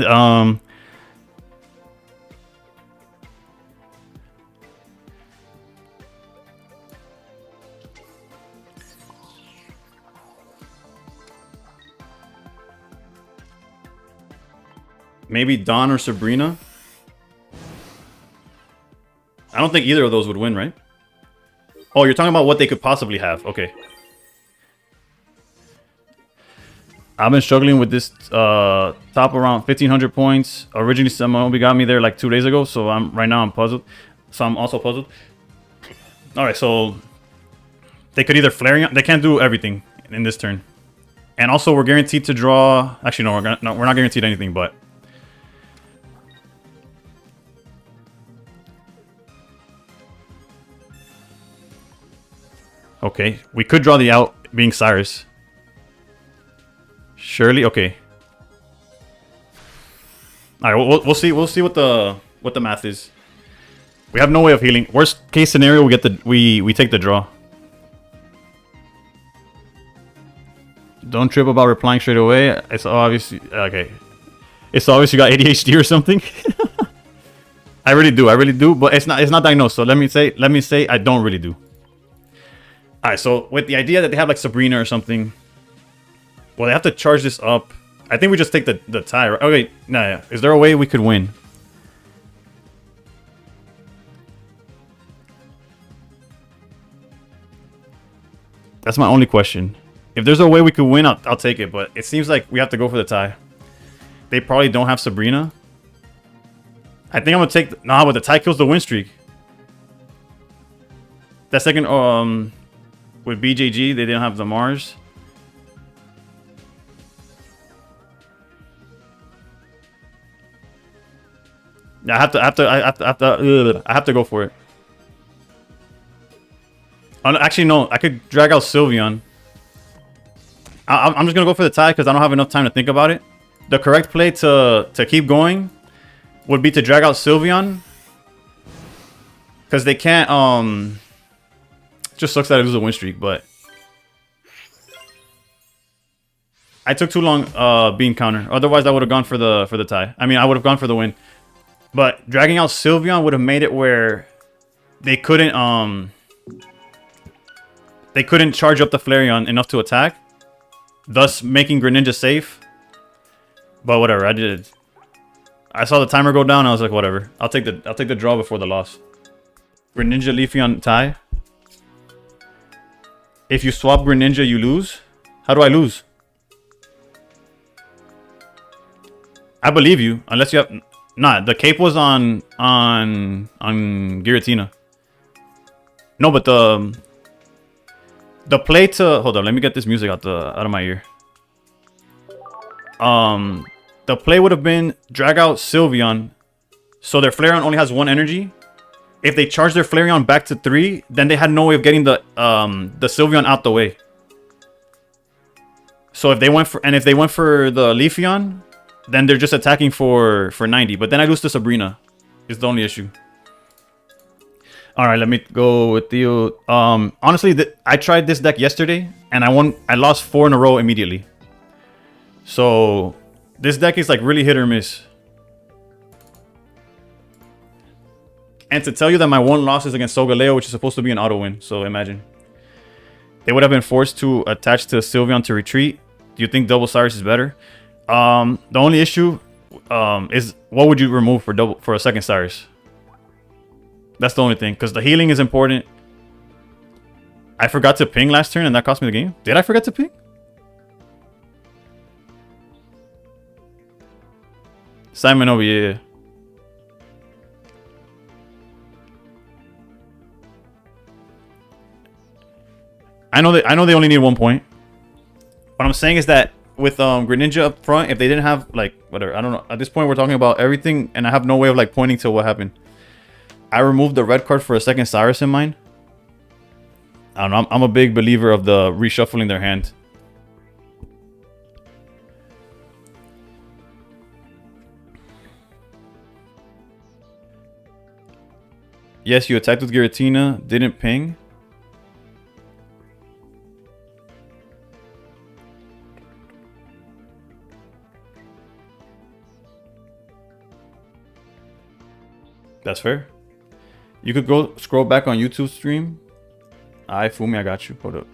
[SPEAKER 1] Maybe Dawn or Sabrina. I don't think either of those would win, right? Oh, you're talking about what they could possibly have. Okay. I've been struggling with this top around 1,500 points. Originally, Samobi got me there like 2 days ago, so right now I'm puzzled. So I'm also puzzled. All right, so they could either Flareon. They can't do everything in this turn, and also we're guaranteed to draw. Actually, no, we're not guaranteed anything, but. Okay, we could draw the out being Cyrus. Surely, okay. All right, we'll see. We'll see what the math is. We have no way of healing. Worst case scenario, we get the we take the draw. Don't trip about replying straight away. It's obviously okay. It's obvious you got ADHD or something. I really do, but it's not diagnosed. So let me say I don't really do. Alright, so with the idea that they have like Sabrina or something, well, they have to charge this up. I think we just take the tie, right? Okay, no, yeah. Is there a way we could win? That's my only question. If there's a way we could win, I'll take it, but it seems like we have to go for the tie. They probably don't have Sabrina. I think I'm gonna take... Nah, but the tie kills the win streak. That second, with BJG, they didn't have the Mars. I have to go for it. Actually, no. I could drag out Sylveon. I'm just gonna go for the tie because I don't have enough time to think about it. The correct play to keep going would be to drag out Sylveon, because they can't. Just sucks that I lose a win streak, but I took too long being counter. Otherwise, I would have gone for the tie. I mean, I would have gone for the win. But dragging out Sylveon would have made it where they couldn't charge up the Flareon enough to attack, thus making Greninja safe. But whatever, I did. I saw the timer go down. I was like, whatever. I'll take the draw before the loss. Greninja Leafeon tie. If you swap Greninja, you lose. How do I lose? I believe you, unless you have. Nah, the cape was on Giratina. No, but the play to hold on. Let me get this music out of my ear. The play would have been drag out Sylveon, so their Flareon only has 1 energy. If they charge their Flareon back to 3, then they had no way of getting the Sylveon out the way. So if they went for the Leafeon, then they're just attacking for 90. But then I lose to Sabrina. Is the only issue. All right, let me go with Theo. Honestly, I tried this deck yesterday and I lost 4 in a row immediately. So this deck is like really hit or miss. And to tell you that my 1 loss is against Solgaleo, which is supposed to be an auto win. So imagine. They would have been forced to attach to Sylveon to retreat. Do you think double Cyrus is better? The only issue is what would you remove for a second Cyrus? That's the only thing. Because the healing is important. I forgot to ping last turn and that cost me the game. Did I forget to ping? Simon over here. I know they only need 1 point. What I'm saying is that with Greninja up front, if they didn't have like whatever, I don't know. At this point, we're talking about everything, and I have no way of like pointing to what happened. I removed the red card for a second Cyrus in mine. I don't know. I'm a big believer of the reshuffling their hand. Yes, you attacked with Giratina, didn't ping. That's fair. You could go scroll back on YouTube stream. Alright, Fumi, I got you. Hold up.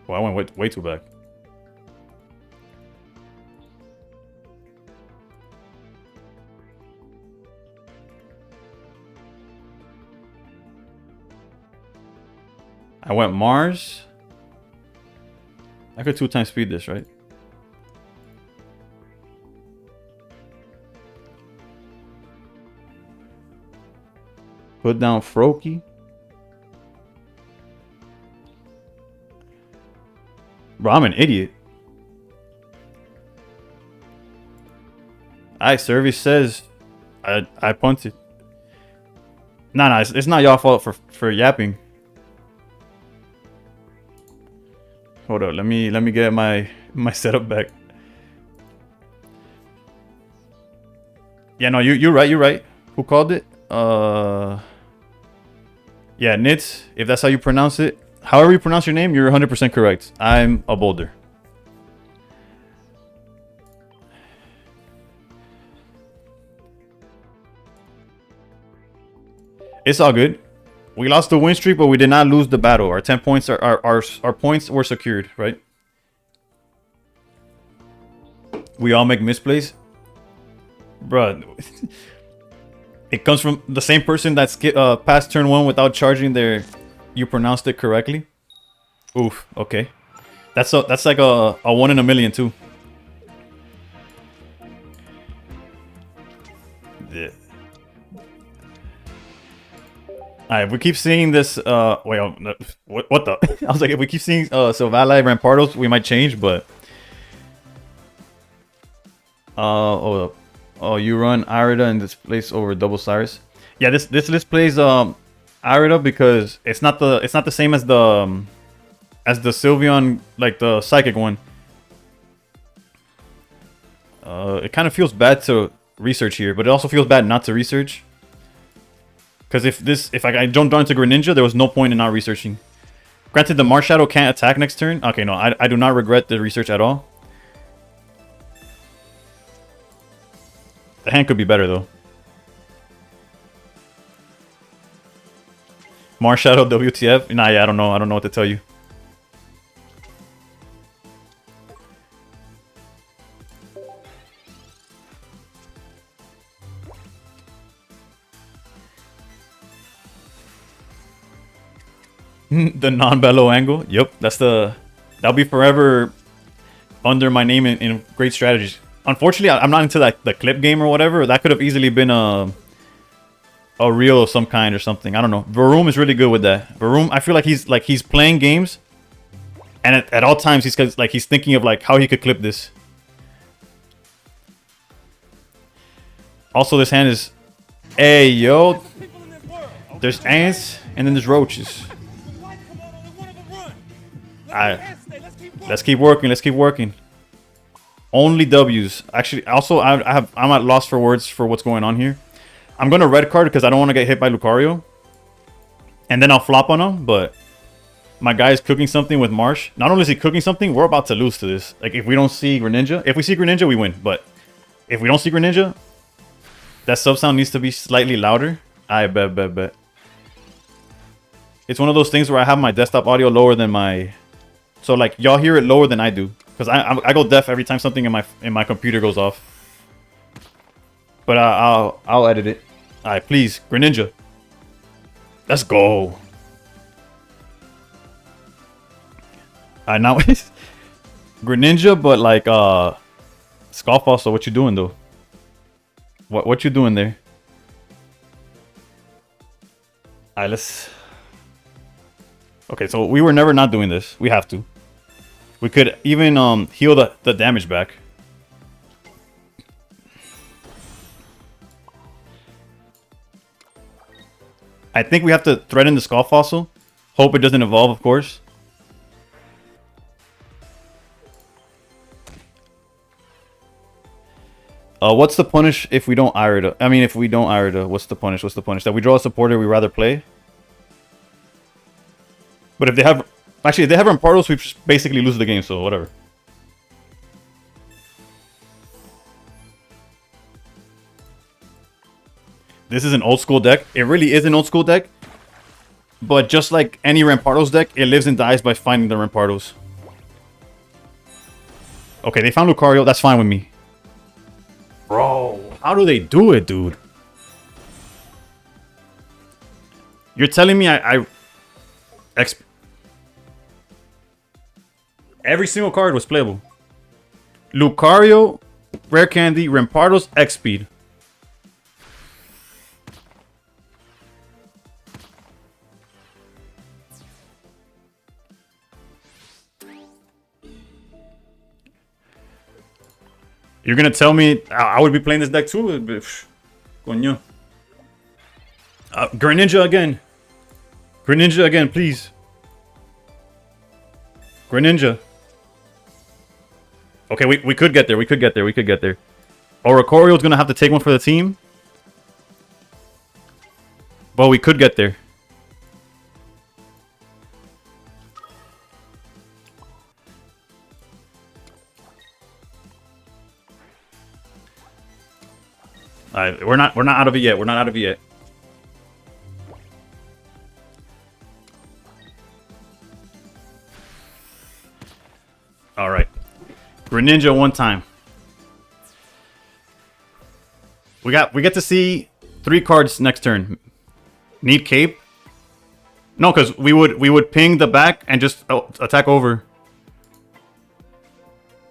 [SPEAKER 1] Well, I went way too back. I went Mars. I could 2x speed this, right? Put down Froakie. Bro, I'm an idiot. Alright, service says I punted. Nah, it's not y'all fault for yapping. Hold up, let me get my setup back. Yeah, no, you're right. Who called it? Yeah, Nitz, if that's how you pronounce it. However you pronounce your name, you're 100% correct. I'm a boulder. It's all good. We lost the win streak, but we did not lose the battle. Our 10 points our points were secured, right? We all make misplays. Bruh. It comes from the same person that's passed turn 1 without charging their... You pronounced it correctly? Oof, okay. That's like a 1 in a million too. Yeah. Alright, if we keep seeing this, wait, what the? I was like, if we keep seeing Silvally, Rampardos, we might change, but... Oh, you run Irida in this place over double Cyrus. Yeah, this list plays Irida because it's not the same as the Sylveon, like the psychic one. It kind of feels bad to research here, but it also feels bad not to research. Because if I jumped down to Greninja, there was no point in not researching. Granted, the Marshadow can't attack next turn. Okay, no, I do not regret the research at all. The hand could be better though. Marshadow WTF? Nah, yeah, I don't know. I don't know what to tell you. The non-bellow angle. Yep, that'll be forever under my name in great strategies. Unfortunately, I'm not into the clip game or whatever. That could have easily been a reel of some kind or something. I don't know. Varoom is really good with that. Varoom, I feel like he's playing games, and at all times he's thinking of like how he could clip this. Also, this hand is, hey yo, there's ants and then there's roaches. Let's keep working. Let's keep working. Only W's. Actually, also I'm at loss for words for what's going on here. I'm gonna red card because I don't want to get hit by Lucario, and then I'll flop on him. But my guy is cooking something with Marsh. Not only is he cooking something, we're about to lose to this. Like if we don't see Greninja, if we see Greninja, we win. But if we don't see Greninja, that sub sound needs to be slightly louder. I bet. It's one of those things where I have my desktop audio lower than my, so like y'all hear it lower than I do. Because I go deaf every time something in my computer goes off. But I'll edit it. Alright, please, Greninja. Let's go. Alright, now it's Greninja, but like Scoffball. So what you doing though? What you doing there? Alright, let's. Okay, so we were never not doing this. We have to. We could even heal the damage back. I think we have to threaten the Skull Fossil. Hope it doesn't evolve, of course. What's the punish if we don't Irida? I mean, if we don't Irida, what's the punish? What's the punish? That we draw a supporter we rather play? But if they have... Actually, if they have Rampardos, we just basically lose the game, so whatever. This is an old school deck. It really is an old school deck. But just like any Rampardos deck, it lives and dies by finding the Rampardos. Okay, they found Lucario. That's fine with me. Bro, how do they do it, dude? You're telling me every single card was playable. Lucario, Rare Candy, Rampardos, X-Speed. You're gonna tell me I would be playing this deck too? Coño. Greninja again. Greninja again, please. Greninja. Okay, we could get there. We could get there. We could get there. Oricorio's gonna have to take one for the team. But we could get there. We're not out of it yet. We're not out of it yet. All right. Greninja one time. We get to see 3 cards next turn. Need Cape? No, because we would ping the back and just attack over.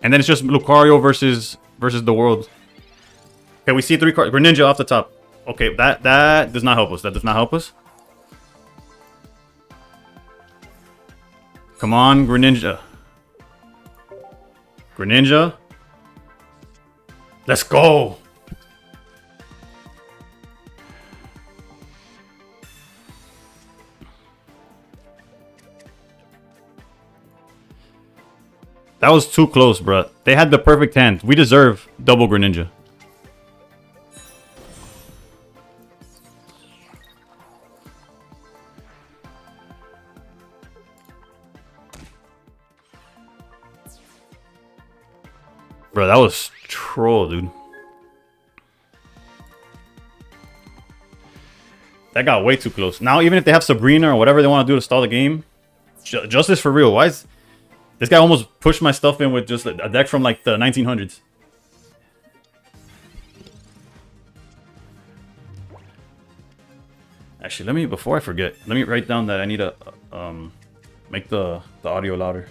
[SPEAKER 1] And then it's just Lucario versus the world. Okay, we see 3 cards. Greninja off the top. Okay, that does not help us. That does not help us. Come on, Greninja. Greninja. Let's go. That was too close, bruh. They had the perfect hand. We deserve double Greninja. Bro, that was troll, dude. That got way too close. Now, even if they have Sabrina or whatever they want to do to stall the game, justice for real. Why is... This guy almost pushed my stuff in with just a deck from like the 1900s. Actually, let me, before I forget, let me write down that I need to make the audio louder.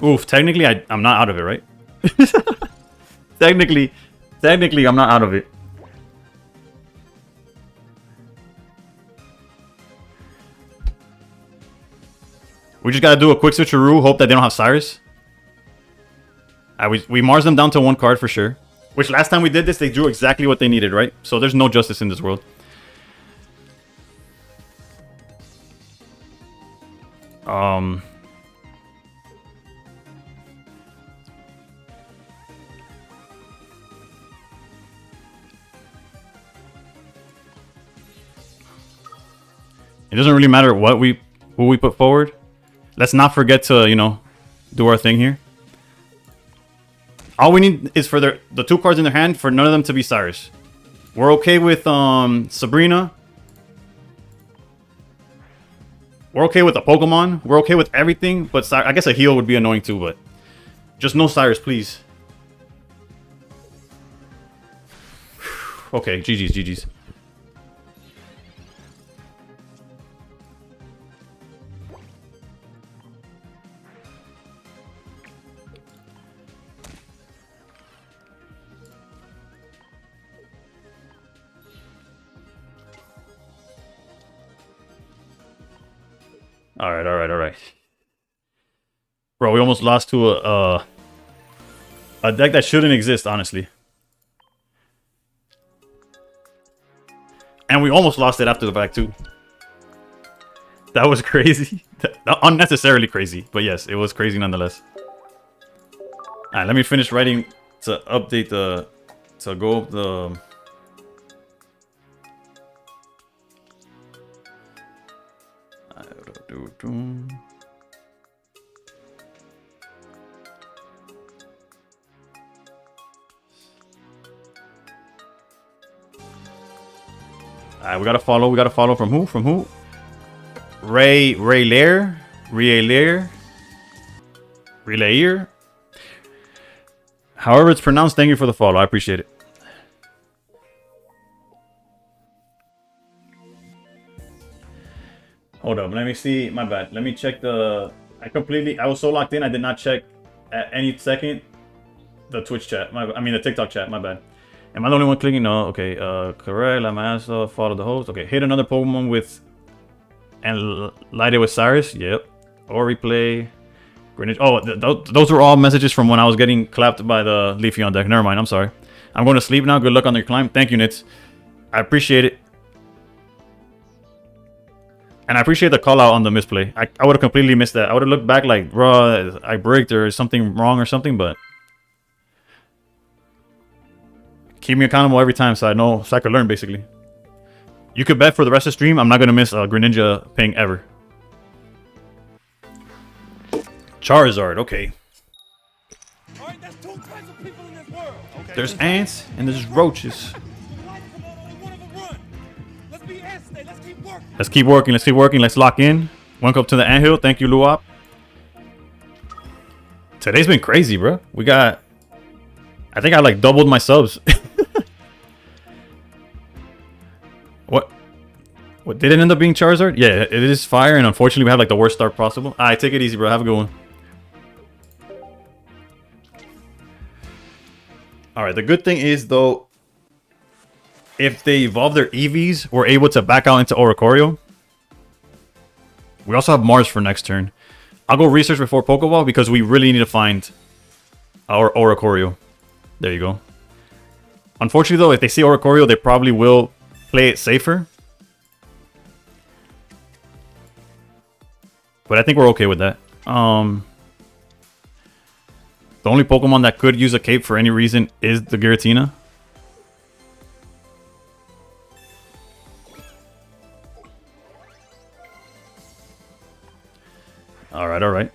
[SPEAKER 1] Oof, technically I'm not out of it, right? Technically I'm not out of it. We just gotta do a quick switcheroo, hope that they don't have Cyrus. We Mars them down to 1 card for sure. Which last time we did this, they drew exactly what they needed, right? So there's no justice in this world. It doesn't really matter who we put forward. Let's not forget to, you know, do our thing here. All we need is for the 2 cards in their hand for none of them to be Cyrus. We're okay with Sabrina. We're okay with the Pokemon. We're okay with everything, but I guess a heal would be annoying too, but just no Cyrus, please. Okay, GG's, GG's. All right, all right, all right. Bro, we almost lost to a deck that shouldn't exist, honestly. And we almost lost it after the fact, too. That was crazy. Unnecessarily crazy. But yes, it was crazy nonetheless. Alright, let me finish writing to update the... To go up the... Alright, we gotta follow. We gotta follow from who? From who? Relayer? However it's pronounced, thank you for the follow. I appreciate it. Hold up, let me see. My bad. Let me check the... I was so locked in, I did not check at any second the Twitch chat. I mean the TikTok chat, my bad. Am I the only one clicking? No, okay. Correct, Lamasa, follow the host. Okay, hit another Pokemon with... And light it with Cyrus? Yep. Or replay... Greninja. Oh, those were all messages from when I was getting clapped by the Leafeon deck. Never mind, I'm sorry. I'm going to sleep now. Good luck on your climb. Thank you, Nits. I appreciate it. And I appreciate the call out on the misplay. I would have completely missed that. I would have looked back like, bro, I bricked or something wrong or something, but... Keep me accountable every time so I know, so I could learn, basically. You could bet for the rest of the stream, I'm not going to miss a Greninja ping ever. Charizard, okay.
[SPEAKER 2] Alright, that's 2 types of people in this world. Okay.
[SPEAKER 1] There's ants and there's roaches. Let's keep working, let's keep working, let's lock in. Welcome to the anthill, thank you, Luop. Today's been crazy, bro. We got... I think I like doubled my subs. What did it end up being Charizard? Yeah, it is fire, and unfortunately we have like the worst start possible. Alright, take it easy, bro. Have a good one. Alright, the good thing is though, if they evolve their EVs, we're able to back out into Oricorio. We also have Mars for next turn. I'll go research before Pokeball because we really need to find our Oricorio. There you go. Unfortunately though, if they see Oricorio, they probably will play it safer. But I think we're okay with that. The only Pokemon that could use a cape for any reason is the Giratina. Alright, alright.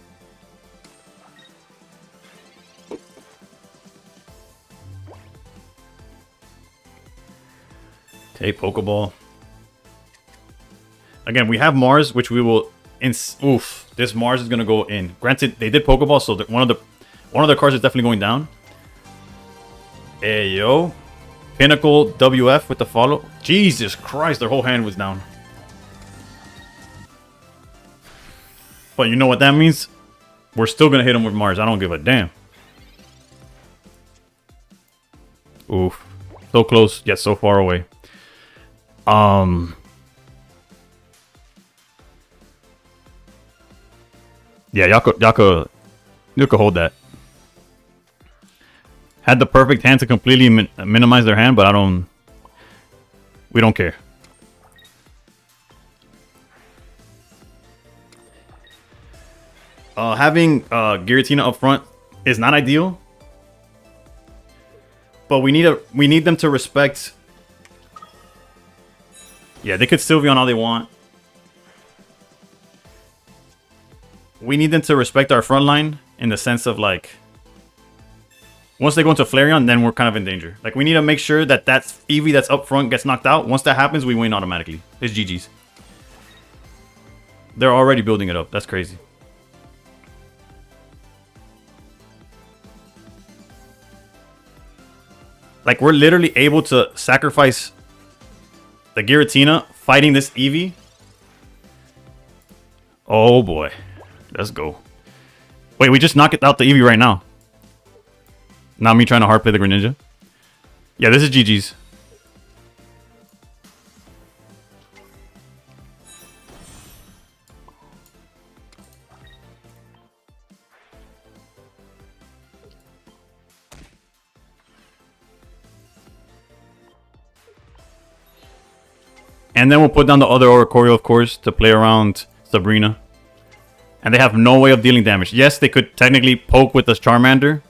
[SPEAKER 1] Okay, Pokeball. Again, we have Mars, which we will... Oof, this Mars is gonna go in. Granted, they did Pokeball, so one of the cards is definitely going down. Hey yo, Pinnacle WF with the follow. Jesus Christ, their whole hand was down. But you know what that means? We're still gonna hit him with Mars. I don't give a damn. Oof, so close yet so far away. Yeah, y'all could hold that. Had the perfect hand to completely minimize their hand, but we don't care. Having Giratina up front is not ideal, but we need them to respect. Yeah, they could Sylveon all they want. We need them to respect our front line in the sense of like, once they go into Flareon, then we're kind of in danger. Like we need to make sure that Eevee that's up front gets knocked out. Once that happens, we win automatically. It's GG's. They're already building it up. That's crazy. Like we're literally able to sacrifice the Giratina fighting this Eevee. Oh boy. Let's go. Wait, we just knocked out the Eevee right now. Not me trying to hard play the Greninja. Yeah, this is GG's. And then we'll put down the other Oricorio, of course, to play around Sabrina. And they have no way of dealing damage. Yes, they could technically poke with the Charmander,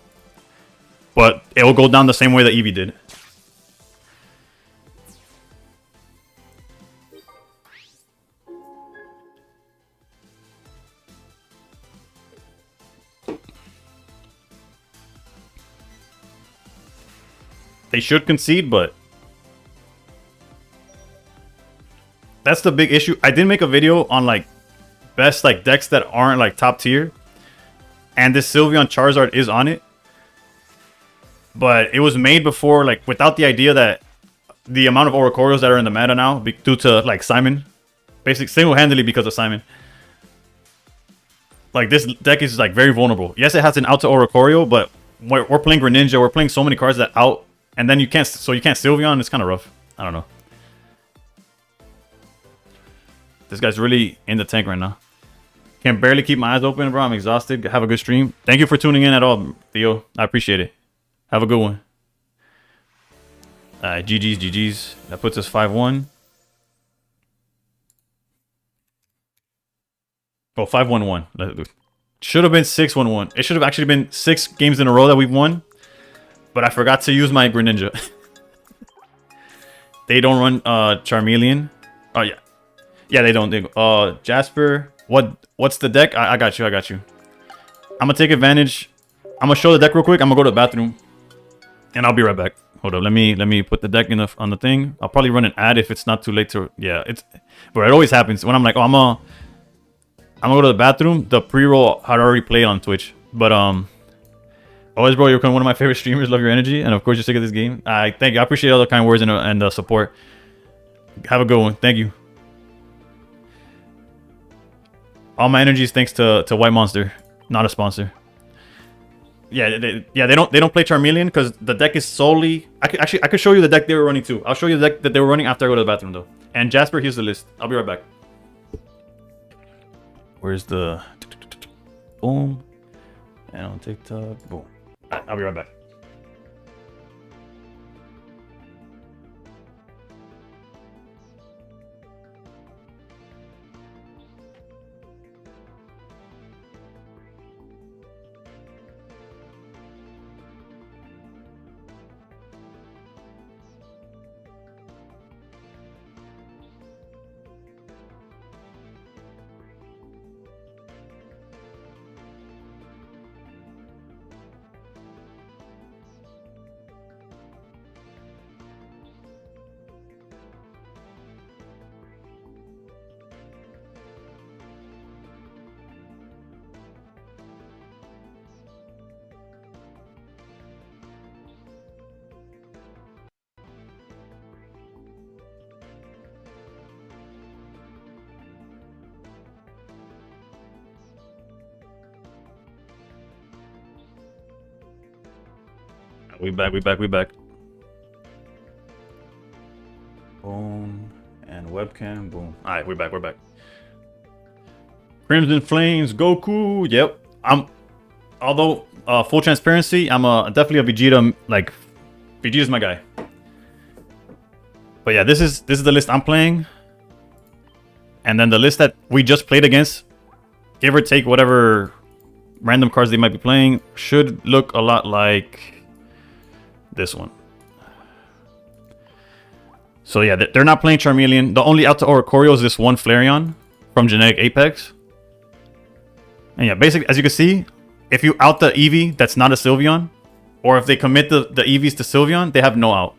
[SPEAKER 1] but it will go down the same way that Eevee did. They should concede, but that's the big issue. I did make a video on like best like decks that aren't like top tier, and this Sylveon Charizard is on it, but it was made before, like without the idea that the amount of Oricorios that are in the meta now due to like Simon, basically single-handedly because of Simon. Like this deck is like very vulnerable. Yes, it has an out to Oricorio, but we're playing Greninja, we're playing so many cards that out, and then you can't Sylveon. It's kind of rough. I don't know. This guy's really in the tank right now. Can barely keep my eyes open, bro. I'm exhausted. Have a good stream. Thank you for tuning in at all, Theo. I appreciate it. Have a good one. Alright, GG's. That puts us 5-1. Oh, 5-1-1. Should have been 6-1-1. It should have actually been 6 games in a row that we've won. But I forgot to use my Greninja. They don't run Charmeleon. Oh, yeah. Yeah, they don't. Jasper, what's the deck? I got you. I'm gonna take advantage. I'm gonna show the deck real quick. I'm gonna go to the bathroom, and I'll be right back. Hold up. Let me put the deck on the thing. I'll probably run an ad if it's not too late to. Yeah, but it always happens when I'm like, oh, I'm gonna go to the bathroom. The pre-roll had already played on Twitch, but always, bro, you're one of my favorite streamers. Love your energy, and of course, you're sick of this game. I thank you. I appreciate all the kind words and the support. Have a good one. Thank you. All my energies thanks to White Monster, not a sponsor. Yeah, they don't play Charmeleon because the deck is solely. I could show you the deck they were running too. I'll show you the deck that they were running after I go to the bathroom though. And Jasper, here's the list. I'll be right back. Where's the boom? And on TikTok, boom. Right, I'll be right back. We back. Boom. And webcam, boom. Alright, we're back. Crimson Flames, Goku. Yep. Although full transparency, I'm definitely a Vegeta, like Vegeta's my guy. But yeah, this is the list I'm playing. And then the list that we just played against, give or take whatever random cards they might be playing, should look a lot like this one. So yeah, they're not playing Charmeleon. The only out to Oricorio is this one Flareon from Genetic Apex. And yeah, basically, as you can see, if you out the Eevee that's not a Sylveon, or if they commit the Eevees to Sylveon, they have no out.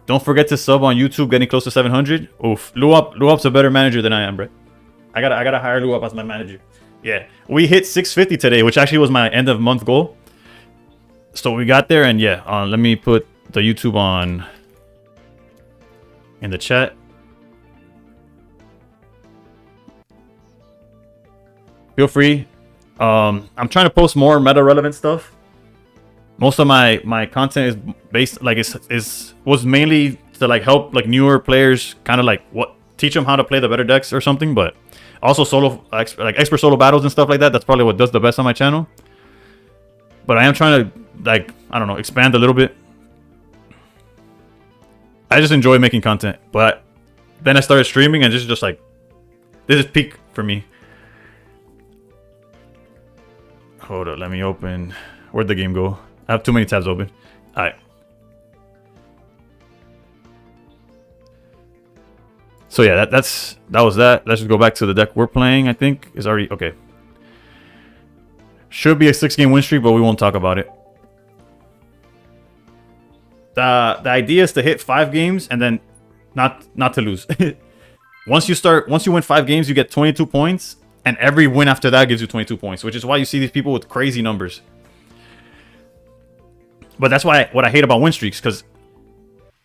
[SPEAKER 1] Don't forget to sub on YouTube, getting close to 700. Oof, Luop's a better manager than I am, bro. I gotta hire Luop as my manager. Yeah, we hit 650 today, which actually was my end of month goal. So we got there, and yeah, let me put the YouTube on in the chat. Feel free. I'm trying to post more meta relevant stuff. Most of my content is based like was mainly to like help like newer players, kind of like teach them how to play the better decks or something. But also solo like expert solo battles and stuff like that. That's probably what does the best on my channel. But I am trying to, like, I don't know, expand a little bit. I just enjoy making content. But then I started streaming and just like, this is peak for me. Hold up, let me open. Where'd the game go? I have too many tabs open. Alright. So yeah, that was that. Let's just go back to the deck we're playing. I think is already okay. Should be a 6-game win streak, but we won't talk about it. The idea is to hit 5 games and then not to lose. Once you win 5 games, you get 22 points, and every win after that gives you 22 points, which is why you see these people with crazy numbers. But that's why what I hate about win streaks, because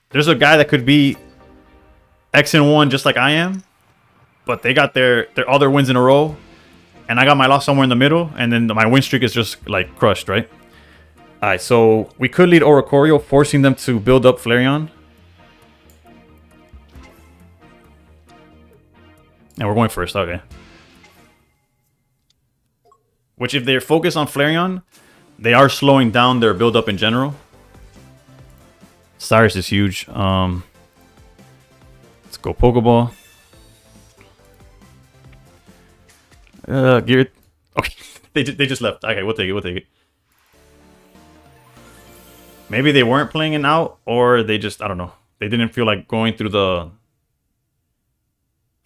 [SPEAKER 1] there's a guy that could be X and 1 just like I am, but they got their all their wins in a row, and I got my loss somewhere in the middle, and then my win streak is just like crushed, right? Alright, so we could lead Oricorio, forcing them to build up Flareon. And we're going first, okay. Which if they're focused on Flareon, they are slowing down their build up in general. Cyrus is huge. Let's go Pokeball. Geared. Okay, they just left. Okay, we'll take it. Maybe they weren't playing it out, or they just, I don't know. They didn't feel like going through the...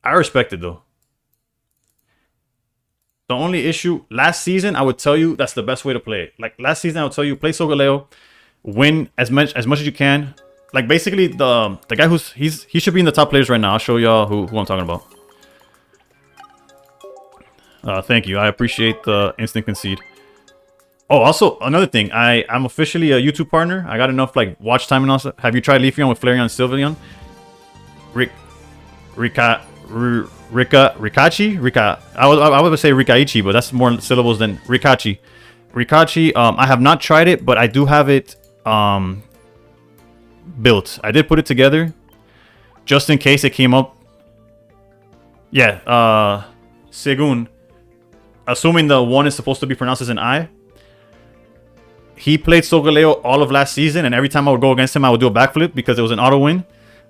[SPEAKER 1] I respect it, though. The only issue, last season, I would tell you that's the best way to play it. Like, last season, I would tell you, play Solgaleo, win as much as you can. Like, basically, the guy he should be in the top players right now. I'll show y'all who I'm talking about. Thank you. I appreciate the instant concede. Oh, also, another thing. I'm officially a YouTube partner. I got enough, like, watch time and all that. Have you tried Leafeon with Flareon and Sylveon? Rikachi? I would say Rikaichi, but that's more syllables than Rikachi. Rikachi, I have not tried it, but I do have it built. I did put it together just in case it came up. Yeah, Segun. Assuming the one is supposed to be pronounced as an I. He played Solgaleo all of last season, and every time I would go against him, I would do a backflip because it was an auto win.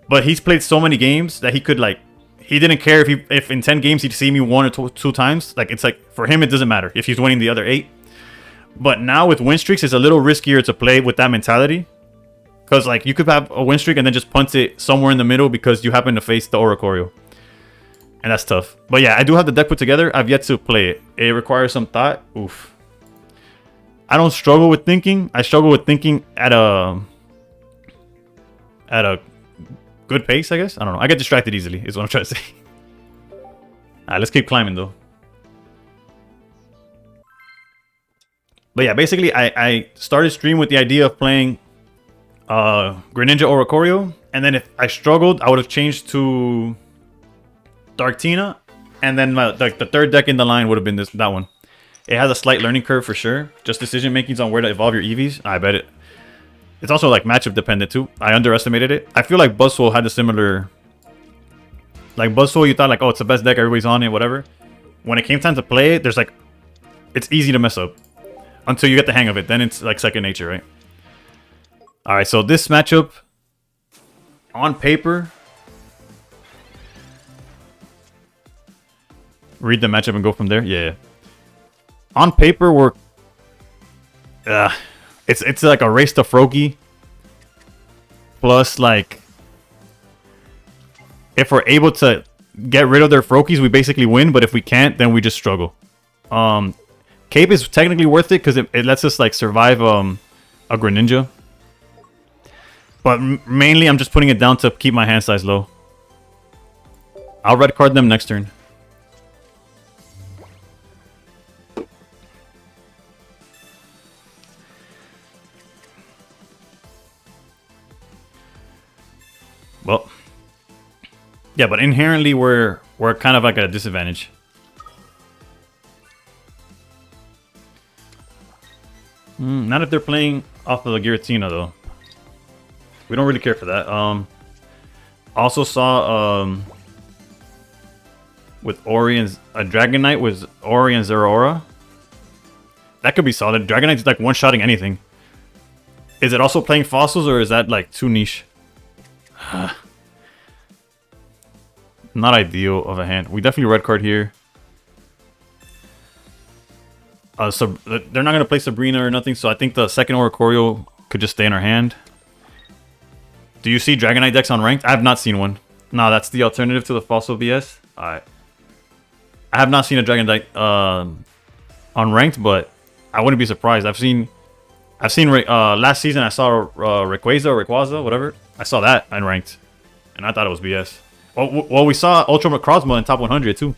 [SPEAKER 1] But he's played so many games that he could, like, he didn't care if in 10 games he'd see me 1 or 2 times. Like, it's like, for him, it doesn't matter if he's winning the other 8. But now with win streaks, it's a little riskier to play with that mentality. Because, like, you could have a win streak and then just punt it somewhere in the middle because you happen to face the Oricorio. And that's tough. But yeah, I do have the deck put together. I've yet to play it. It requires some thought. Oof. I don't struggle with thinking. I struggle with thinking at a good pace, I guess. I don't know. I get distracted easily, is what I'm trying to say. Alright, let's keep climbing, though. But yeah, basically, I started stream with the idea of playing Greninja Oricorio. And then if I struggled, I would have changed to Darktina. And then like the third deck in the line would have been that one. It has a slight learning curve for sure. Just decision makings on where to evolve your EVs. I bet it. It's also like matchup dependent too. I underestimated it. I feel like Buzzwole had a similar... Like Buzzwole, you thought like, oh, it's the best deck, everybody's on it, whatever. When it came time to play it, there's like... It's easy to mess up. Until you get the hang of it. Then it's like second nature, right? Alright, so this matchup... On paper... Read the matchup and go from there? Yeah. On paper, we're... It's like a race to Froakie. Plus, like... If we're able to get rid of their Froakies, we basically win. But if we can't, then we just struggle. Cape is technically worth it because it lets us, like, survive a Greninja. But mainly, I'm just putting it down to keep my hand size low. I'll red card them next turn. Well, yeah, but inherently we're kind of like at a disadvantage. Not if they're playing off of the Giratina though. We don't really care for that. Also saw with Ori and a Dragonite with Ori and Zeraora. That could be solid. Dragonite's like one-shotting anything. Is it also playing fossils or is that like too niche? Not ideal of a hand. We definitely red card here. So they're not going to play Sabrina or nothing, so I think the second Oricorio could just stay in our hand. Do you see Dragonite decks on ranked? I have not seen one. No, that's the alternative to the Fossil BS. I have not seen a Dragon deck on ranked, but I wouldn't be surprised. I've seen last season I saw Rayquaza, whatever. I saw that on ranked, and I thought it was BS. Well, we saw Ultra Macrozma in top 100 too.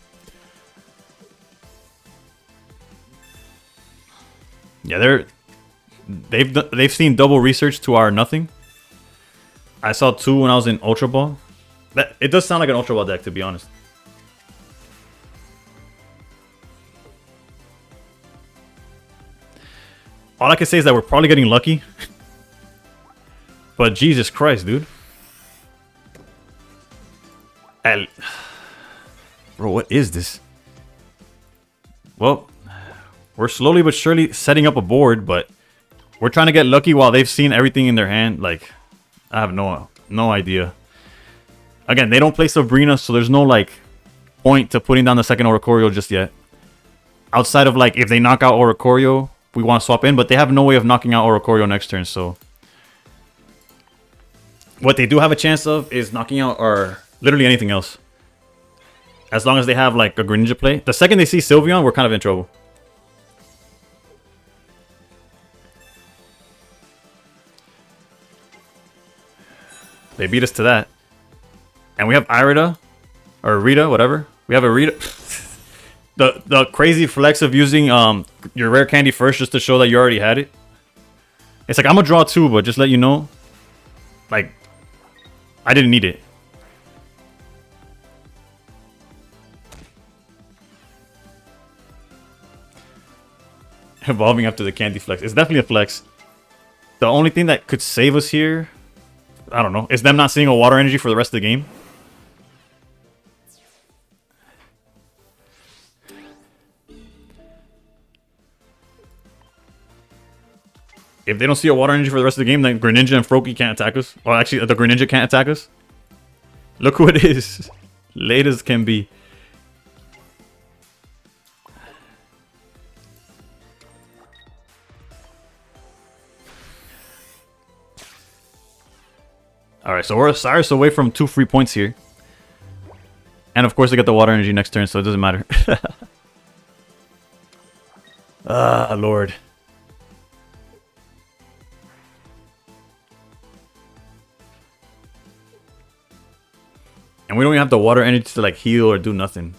[SPEAKER 1] Yeah, they've seen double research to our nothing. I saw 2 when I was in Ultra Ball. It does sound like an Ultra Ball deck, to be honest. All I can say is that we're probably getting lucky. But Jesus Christ, dude. Bro, what is this? Well, we're slowly but surely setting up a board, but we're trying to get lucky while they've seen everything in their hand. Like, I have no idea. Again, they don't play Sabrina, so there's no, like, point to putting down the second Oricorio just yet. Outside of, like, if they knock out Oricorio, we want to swap in, but they have no way of knocking out Oricorio next turn, so... What they do have a chance of is knocking out or literally anything else. As long as they have, like, a Greninja play. The second they see Sylveon, we're kind of in trouble. They beat us to that. And we have Irida. Or Rita, whatever. We have a Rita. the crazy flex of using your rare candy first just to show that you already had it. It's like, I'm going to draw 2, but just let you know. Like, I didn't need it. Evolving after the candy flex. It's definitely a flex. The only thing that could save us here, I don't know, is them not seeing a water energy for the rest of the game. If they don't see a water energy for the rest of the game, then Greninja and Froakie can't attack us. Well, actually, the Greninja can't attack us. Look who it is. Late as can be. Alright, so we're a Cyrus away from 2 free points here. And of course they get the water energy next turn, so it doesn't matter. Ah, Lord. And we don't even have the water energy to like heal or do nothing.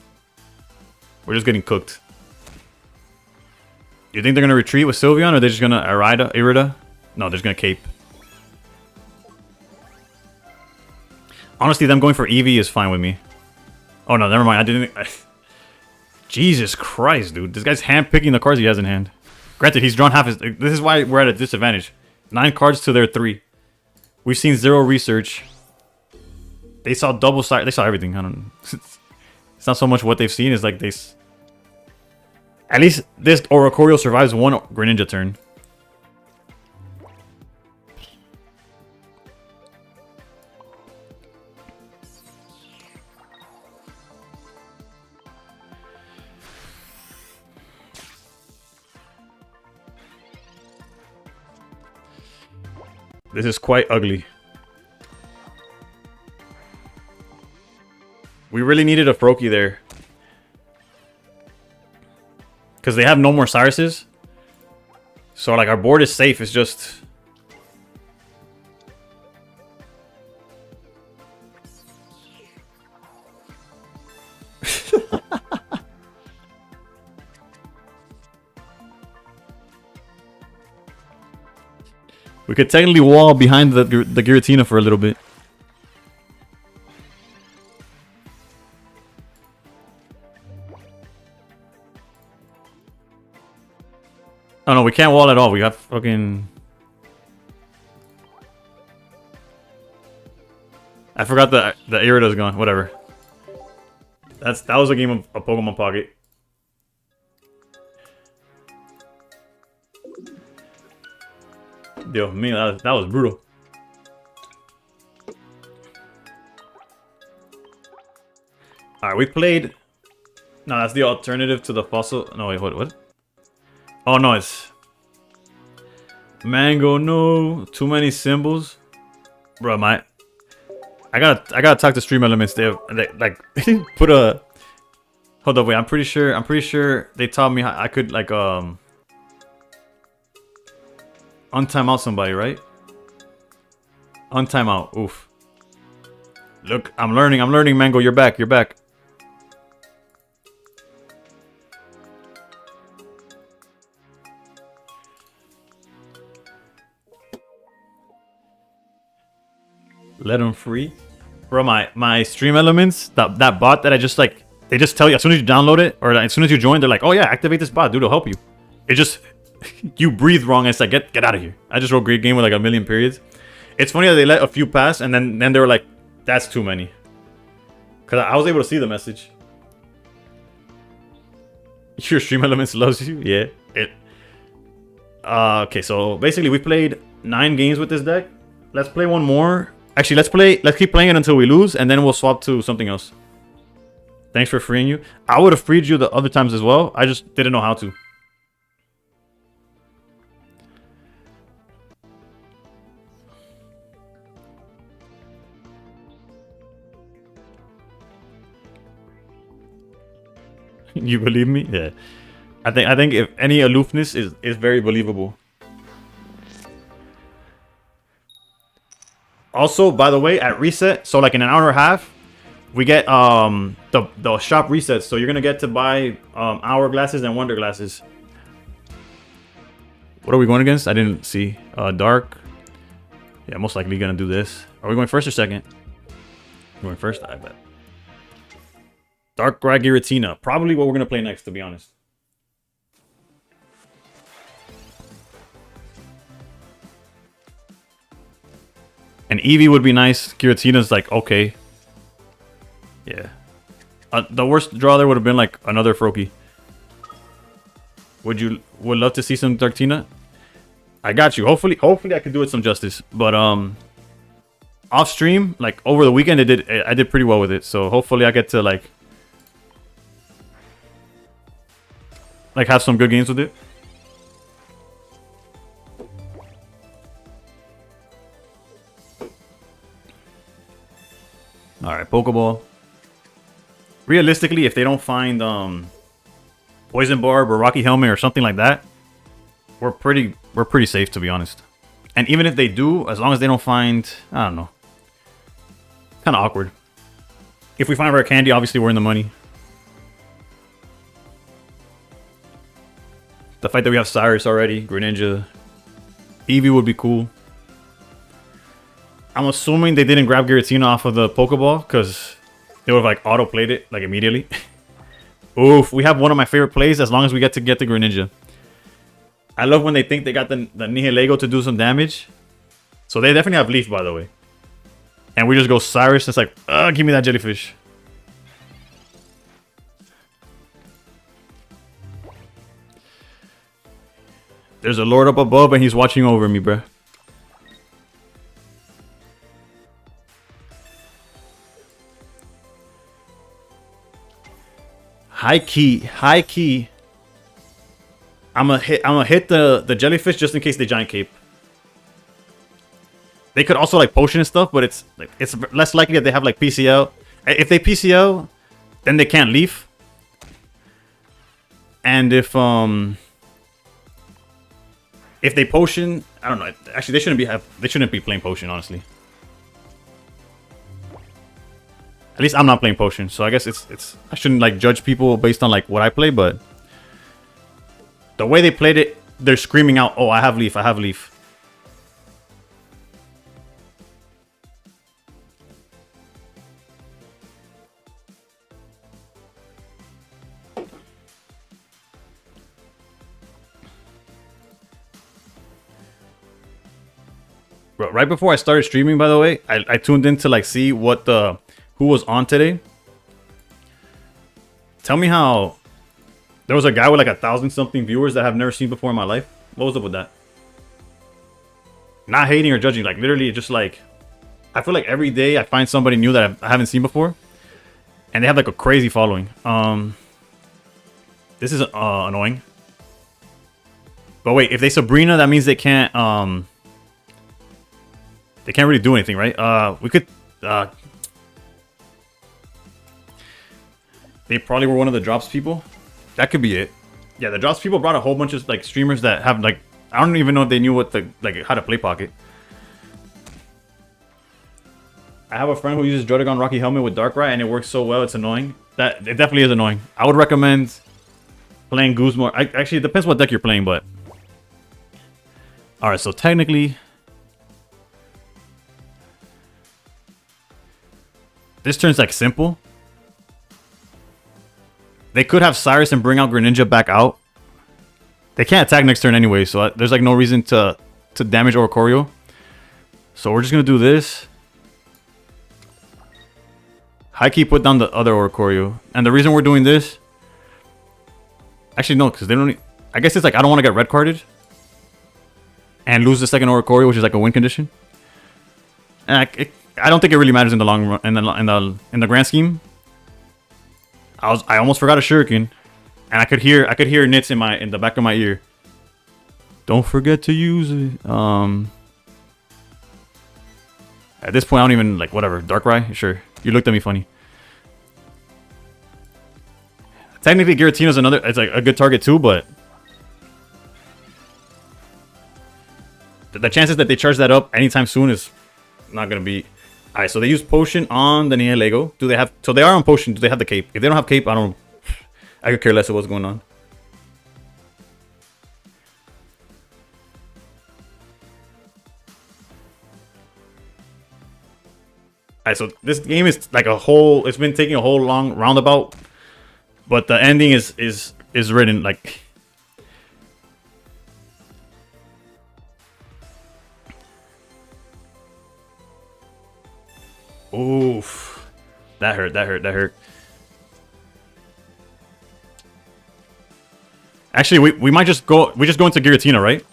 [SPEAKER 1] We're just getting cooked. You think they're gonna retreat with Sylveon, or they're just gonna Irida? No, they're just gonna cape. Honestly, them going for Eevee is fine with me. Oh no, never mind. I didn't. Jesus Christ, dude! This guy's hand picking the cards he has in hand. Granted, he's drawn half his. This is why we're at a disadvantage. 9 cards to their 3. We've seen 0 research. They saw double side. They saw everything. I don't know. It's not so much what they've seen. It's like they. At least this Oricorio survives 1 Greninja turn. This is quite ugly. We really needed a Froakie there. Because they have no more Cyruses. So, like, our board is safe. It's just... We could technically wall behind the Giratina for a little bit. Oh no, we can't wall at all. We got fucking... I forgot the Irida's gone. Whatever. That was a game of a Pokemon Pocket. Yo, man, that was brutal. All right, we played. No, that's the alternative to the fossil. No, wait, what? Oh no, it's mango. No, too many symbols, bro. I gotta talk to Stream Elements. They like put a. Hold up, wait. I'm pretty sure they taught me how I could like untime out somebody, right? Untime out. Oof. Look, I'm learning, Mango. You're back. Let them free. Bro, my Stream Elements, that bot that I just like, they just tell you as soon as you download it, or as soon as you join, they're like, oh yeah, activate this bot, dude, it'll help you. It just, you breathe wrong, and it's like, get out of here. I just wrote great game with like a million periods. It's funny that they let a few pass, and then they were like, that's too many. Because I was able to see the message. Your Stream Elements loves you? Yeah. Okay, so basically we played 9 games with this deck. Let's play one more. Actually, let's keep playing it until we lose, and then we'll swap to something else. Thanks for freeing you. I would have freed you the other times as well. I just didn't know how to. You believe me? Yeah. I think if any aloofness is very believable. Also, by the way, at reset, so like in an hour and a half, we get the shop resets. So you're gonna get to buy hourglasses and wonder glasses. What are we going against? I didn't see. Dark. Yeah, most likely gonna do this. Are we going first or second? We're going first, I bet. Dark Giratina. Probably what we're gonna play next, to be honest. And Eevee would be nice. Giratina's like, okay. Yeah. The worst draw there would have been like another Froakie. Would love to see some Darktina? I got you. Hopefully I could do it some justice. But off stream, like over the weekend, I did pretty well with it. So hopefully I get to like have some good games with it. Alright, Pokeball. Realistically, if they don't find Poison Barb or Rocky Helmet or something like that, we're pretty safe, to be honest. And even if they do, as long as they don't find, I don't know, kind of awkward. If we find Rare Candy, obviously we're in the money. The fact that we have Cyrus already, Greninja, Eevee would be cool. I'm assuming they didn't grab Giratina off of the Pokeball because they would have like auto-played it like immediately. Oof, we have one of my favorite plays as long as we get the Greninja. I love when they think they got the Nihilego to do some damage. So they definitely have Leaf, by the way. And we just go Cyrus. It's like, give me that jellyfish. There's a Lord up above and he's watching over me, bruh. High key. I'm gonna hit the jellyfish just in case they giant cape. They could also like potion and stuff, but it's less likely that they have like PCL. If they PCL, then they can't leave. And if they potion, I don't know. Actually, they shouldn't be playing potion, honestly. At least I'm not playing potion, so I guess I shouldn't like judge people based on like what I play, but the way they played it, they're screaming out, "Oh, I have Leaf, I have Leaf." Right before I started streaming, by the way, I tuned in to like see who was on today. Tell me how there was a guy with like 1,000-something viewers that I've never seen before in my life. What was up with that? Not hating or judging, like literally just like I feel like every day I find somebody new that I haven't seen before. And they have like a crazy following. This is annoying. But wait, if they Sabrina, that means they can't really do anything, right? We could they probably were one of the drops people. That could be it. Yeah, the drops people brought a whole bunch of like streamers that have like, I don't even know if they knew what the how to play Pocket. I have a friend who uses Drodagon Rocky Helmet with Darkrai and it works so well, it's annoying. That it definitely is annoying. I would recommend playing Guzma. Actually, it depends what deck you're playing, but alright, so technically this turn's like simple. They could have Cyrus and bring out Greninja back out. They can't attack next turn anyway, so there's like no reason to damage Oricorio. So we're just gonna do this. High-key put down the other Oricorio. And the reason we're doing this... Actually, no, because they don't... I guess it's like, I don't want to get red carded. And lose the second Oricorio, which is like a win condition. And I don't think it really matters in the long run, in the grand scheme. I almost forgot a Shuriken. And I could hear Nits in the back of my ear. Don't forget to use it. At this point, I don't even, like, whatever. Darkrai? Sure. You looked at me funny. Technically, Giratina's it's like a good target too, but the chances that they charge that up anytime soon is not gonna be. Alright, so they use Potion on the Nihilego. Do they have... So they are on Potion. Do they have the Cape? If they don't have Cape, I don't... I could care less of what's going on. Alright, so this game is like a whole... It's been taking a whole long roundabout. But the ending is written like... Oof. That hurt. Actually, we might just go... We just go into Giratina, right?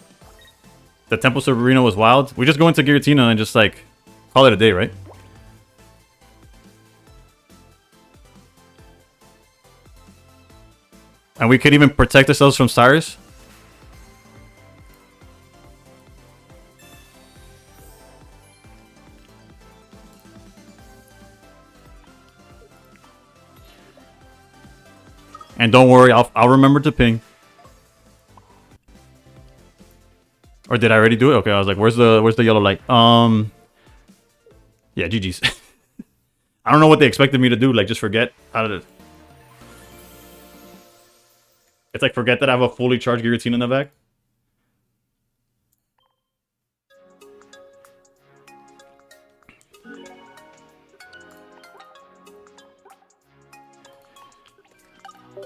[SPEAKER 1] The Temple Sabrina was wild. We just go into Giratina and just like... Call it a day, right? And we could even protect ourselves from Cyrus. And don't worry, I'll remember to ping. Or did I already do it? Okay, I was like, where's the yellow light? Yeah, GG's. I don't know what they expected me to do, like just forget how to... It's like, forget that I have a fully charged Giratina in the back.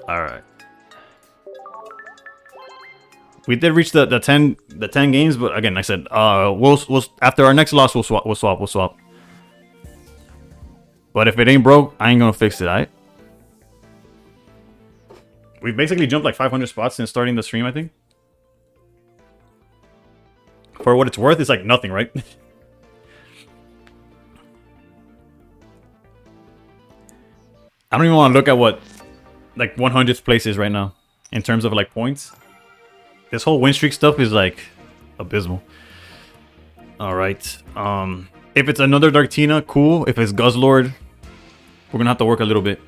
[SPEAKER 1] Alright. We did reach the 10 games, but again, like I said, we'll after our next loss we'll swap. But if it ain't broke, I ain't gonna fix it, alright? We've basically jumped like 500 spots since starting the stream, I think. For what it's worth, it's like nothing, right? I don't even want to look at what like 100th place is right now in terms of like points. This whole win streak stuff is like abysmal. All right. If it's another Darktina, cool. If it's Guzzlord, we're gonna have to work a little bit.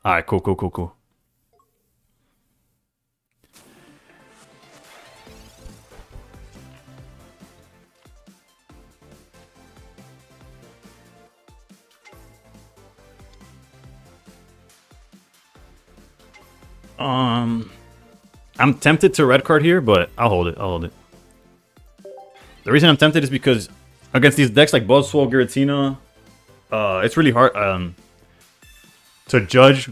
[SPEAKER 1] All right, cool. I'm tempted to red card here, but I'll hold it. The reason I'm tempted is because against these decks like Buzzwole, Giratina, it's really hard to judge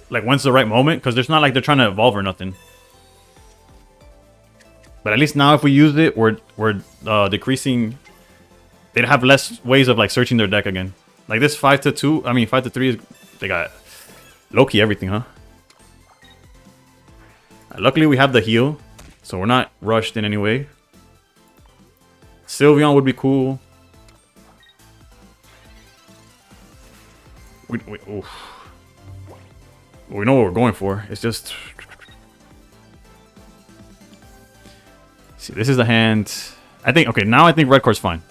[SPEAKER 1] like when's the right moment, because there's not like they're trying to evolve or nothing. But at least now if we use it, we're decreasing. They'd have less ways of like searching their deck again. Like this 5-2, I mean 5-3 is, they got low-key everything, huh? Luckily we have the heal, so we're not rushed in any way. Sylveon would be cool. Oof. We know what we're going for. It's just... See, this is the hand. I think... Okay, now I think red card's fine.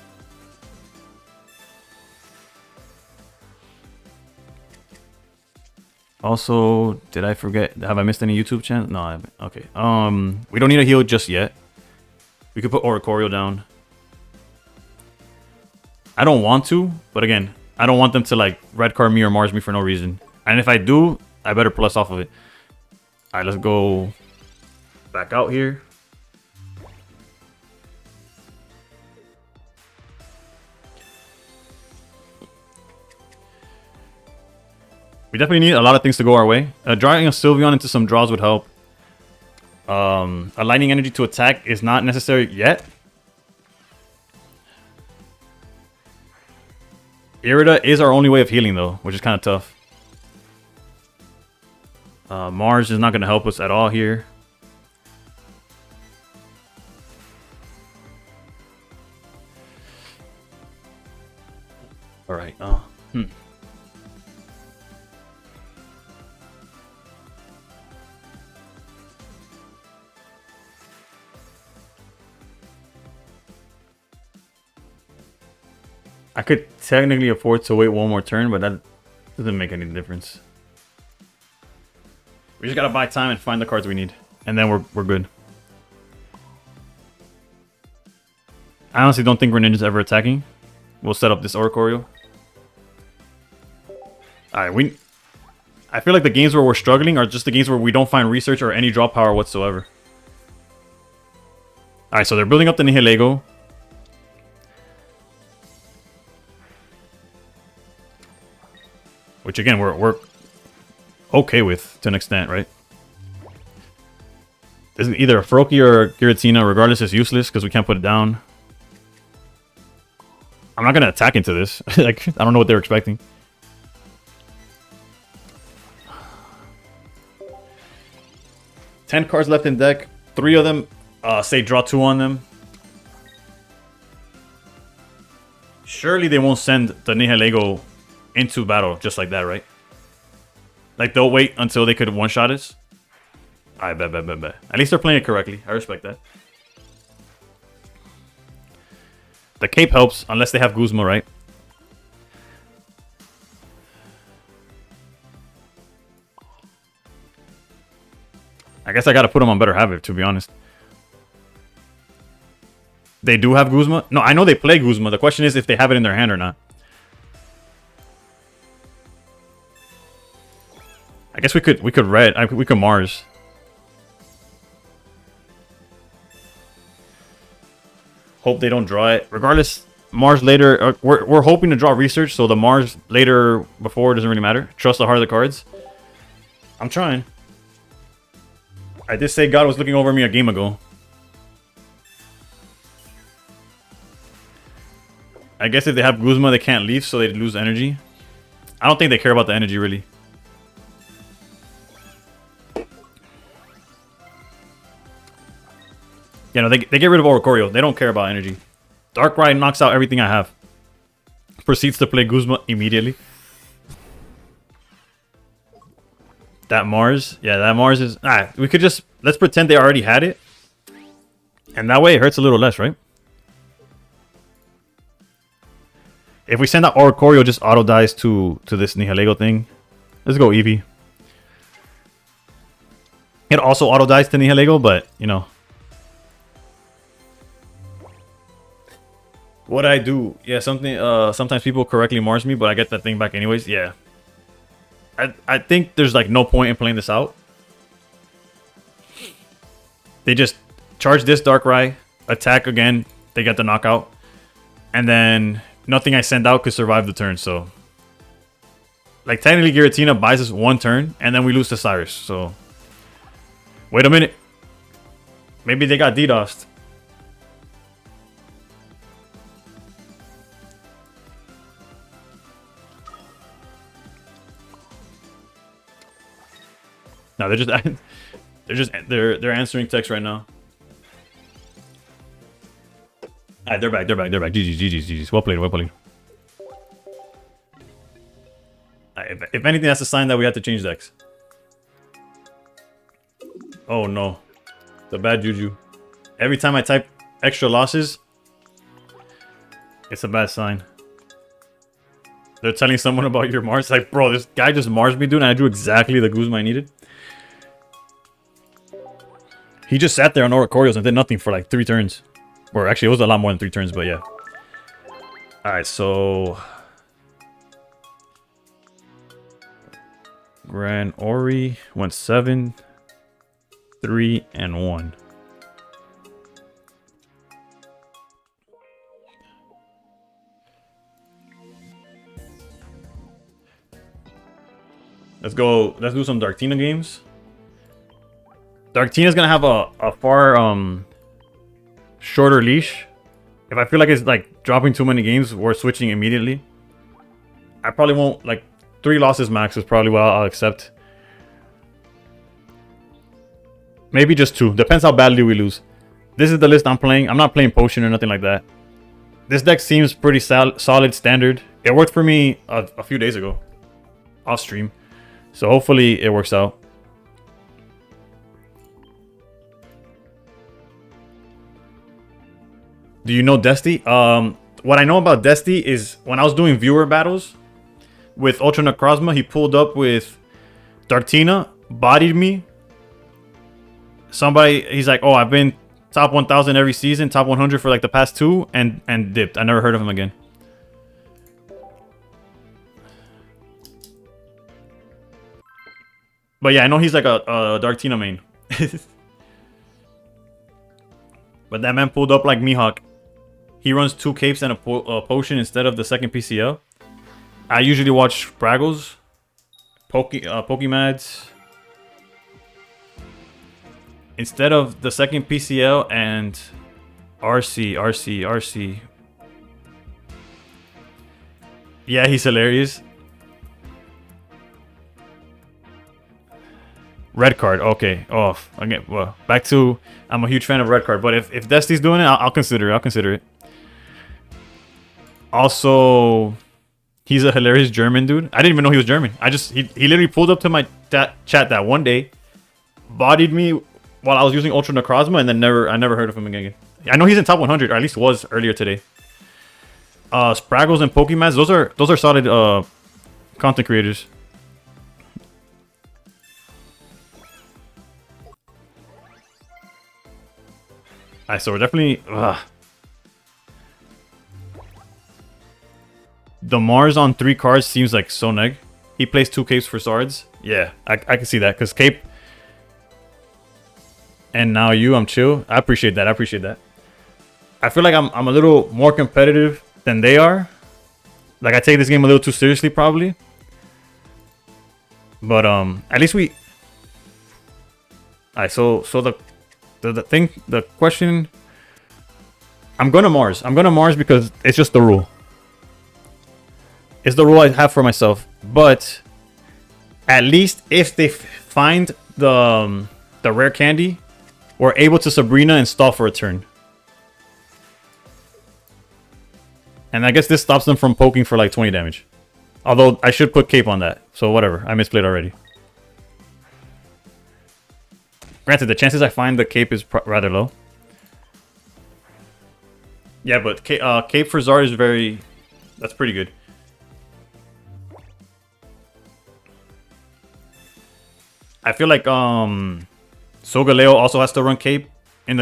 [SPEAKER 1] Also, did I forget? Have I missed any YouTube channel? No, I haven't. Okay. We don't need a heal just yet. We could put Oricorio down. I don't want to, but again, I don't want them to like red card me or Mars me for no reason. And if I do, I better plus off of it. Alright, let's go back out here. We definitely need a lot of things to go our way. Drawing a Sylveon into some draws would help. Aligning energy to attack is not necessary yet. Irida is our only way of healing though, which is kind of tough. Mars is not going to help us at all here. Alright. I could technically afford to wait one more turn, but that doesn't make any difference. We just gotta buy time and find the cards we need, and then we're good. I honestly don't think Greninja's ever attacking. We'll set up this Oricorio. Alright, I feel like the games where we're struggling are just the games where we don't find research or any draw power whatsoever. Alright, so they're building up the Nihilego. Which again, we're okay with to an extent, right? This is either a Froakie or a Giratina. Regardless, it's useless because we can't put it down. I'm not gonna attack into this. Like, I don't know what they're expecting. $10 cards left in deck. 3 of them say draw 2 on them. Surely they won't send the Nihilego into battle just like that, right? Like, they'll wait until they could one-shot us. I bet. At least they're playing it correctly. I respect that. The cape helps, unless they have Guzma, right? I guess I gotta put them on better habit, to be honest. They do have Guzma? No, I know they play Guzma. The question is if they have it in their hand or not. I guess we could red. We could Mars. Hope they don't draw it. Regardless, Mars later. We're hoping to draw research, so the Mars later before doesn't really matter. Trust the heart of the cards. I'm trying. I did say God was looking over me a game ago. I guess if they have Guzma, they can't leave, so they lose energy. I don't think they care about the energy really. You know, they get rid of Oricorio. They don't care about energy. Darkrai knocks out everything I have. Proceeds to play Guzma immediately. That Mars. Yeah, that Mars is... we could just... Let's pretend they already had it. And that way it hurts a little less, right? If we send out Oricorio, just auto dies to this Nihilego thing. Let's go Eevee. It also auto dies to Nihilego, but, you know... What I do? Yeah, something. Sometimes people correctly Mars me, but I get that thing back anyways. Yeah. I think there's like no point in playing this out. They just charge this Darkrai, attack again. They get the knockout, and then nothing I send out could survive the turn. So, like technically, Giratina buys us 1 turn, and then we lose to Cyrus. So, wait a minute. Maybe they got DDoSed. No, they're answering text right now. Alright, they're back. GG's. Well played. Alright, If anything, that's a sign that we have to change decks. Oh no. The bad juju. Every time I type extra losses, it's a bad sign. They're telling someone about your Mars. Like, bro, this guy just Mars me, dude, and I drew exactly the Guzma I needed. He just sat there on Oricorios and did nothing for like 3 turns. Or actually, it was a lot more than 3 turns, but yeah. Alright, so... Grand Ori went 7, 3, and 1. Let's go. Let's do some Darktina games. Darktina's gonna have a far shorter leash. If I feel like it's like dropping too many games, we're switching immediately. I probably won't, like 3 losses max is probably what I'll accept. Maybe just 2. Depends how badly we lose. This is the list I'm playing. I'm not playing potion or nothing like that. This deck seems pretty solid standard. It worked for me a few days ago off stream. So hopefully it works out. Do you know Dusty? What I know about Dusty is when I was doing viewer battles with Ultra Necrozma, he pulled up with Darktina, bodied me. He's like, oh, I've been top 1,000 every season, top 100 for like the past 2, and dipped. I never heard of him again. But yeah, I know he's like a Darktina main. But that man pulled up like Mihawk. He runs 2 capes and a potion instead of the second PCL. I usually watch Spraggles, Pokemads, instead of the second PCL and RC. Yeah, he's hilarious. Red card, okay. Oh, again, well, back to I'm a huge fan of red card, but if Dusty's doing it, I'll consider it. I'll consider it. Also, he's a hilarious German dude. I didn't even know he was German. He literally pulled up to my chat that one day, bodied me while I was using Ultra Necrozma, and then I never heard of him again. I know he's in top 100, or at least was earlier today. Spraggles and Pokemads, those are solid content creators. Alright, so we're definitely... The Mars on 3 cards seems like so neg. He plays 2 capes for swords. Yeah, I can see that, because cape... And now I'm chill. I appreciate that, I feel like I'm a little more competitive than they are. Like, I take this game a little too seriously, probably. But, at least we... Alright, so the question... I'm gonna Mars because it's just the rule. It's the rule I have for myself. But at least if they find the rare candy, we're able to Sabrina and stall for a turn. And I guess this stops them from poking for like 20 damage. Although I should put cape on that. So whatever, I misplayed already. Granted, the chances I find the cape is rather low. Yeah, but cape for Zard is that's pretty good. I feel like Solgaleo also has to run cape for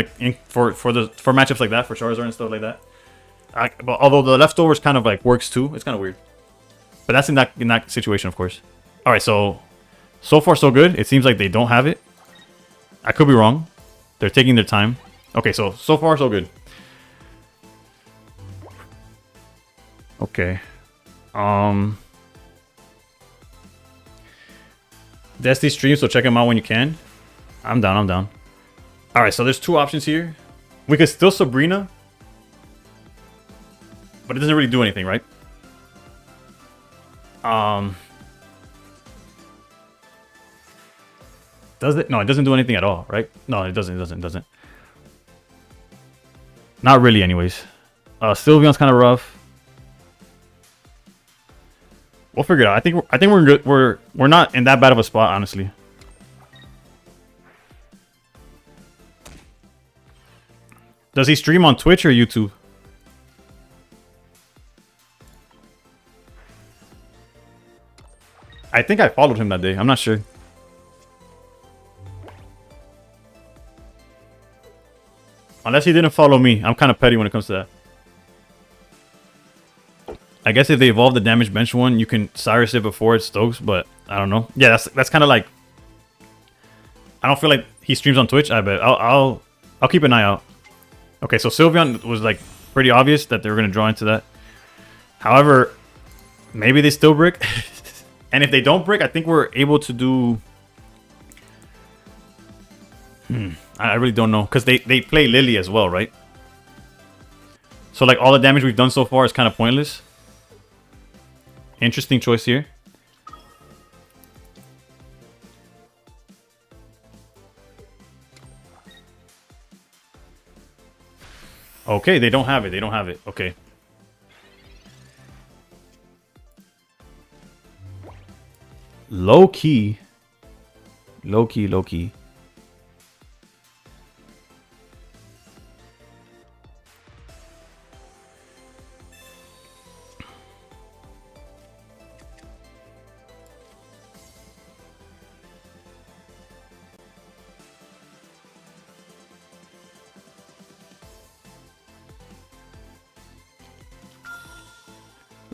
[SPEAKER 1] matchups like that, for Charizard and stuff like that. But although the leftovers kind of like works too, it's kind of weird. But that's in that situation, of course. All right, so far so good. It seems like they don't have it. I could be wrong. They're taking their time. Okay, so far so good. Okay. Dusty streams, so check him out when you can. I'm down. All right, so there's 2 options here. We could still Sabrina, but it doesn't really do anything, right? Does it? No, it doesn't do anything at all, right? No, it doesn't. Not really, anyways. Sylveon's kind of rough. We'll figure it out. I think we're good. We're not in that bad of a spot, honestly. Does he stream on Twitch or YouTube? I think I followed him that day. I'm not sure. Unless he didn't follow me. I'm kind of petty when it comes to that. I guess if they evolve the damage bench one, you can Cyrus it before it stokes, but I don't know. Yeah, that's kind of like... I don't feel like he streams on Twitch. I bet. I'll keep an eye out. Okay, so Sylveon was like pretty obvious that they were going to draw into that. However, maybe they still brick. And if they don't brick, I think we're able to do... I really don't know. Because they play Lily as well, right? So like all the damage we've done so far is kind of pointless. Interesting choice here. Okay, they don't have it. They don't have it. Okay. Low key. Low key, low key.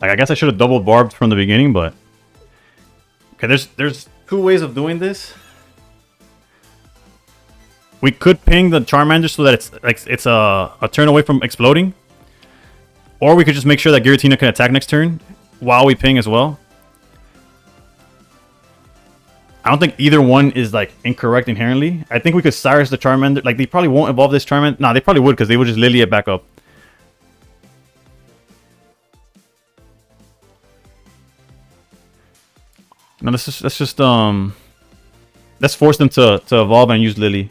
[SPEAKER 1] Like, I guess I should have double barbed from the beginning, but... Okay, there's two ways of doing this. We could ping the Charmander so that it's a turn away from exploding. Or we could just make sure that Giratina can attack next turn while we ping as well. I don't think either one is, like, incorrect inherently. I think we could Cyrus the Charmander. Like, they probably won't evolve this Charmander. Nah, they probably would because they would just Lily it back up. No, let's just let's force them to evolve and use Lily.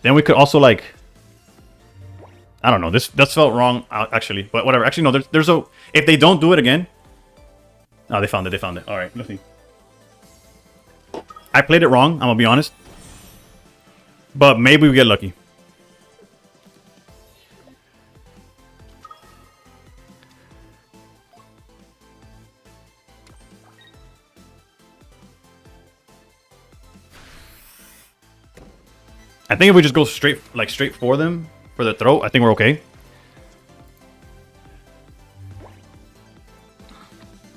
[SPEAKER 1] Then we could also, like, I don't know, this felt wrong actually, but whatever. Actually no, there's a, if they don't do it again. Oh, they found it. All right, let's see. I played it wrong, I'm gonna be honest. But maybe we get lucky. I think if we just go straight for them, for the throat, I think we're okay.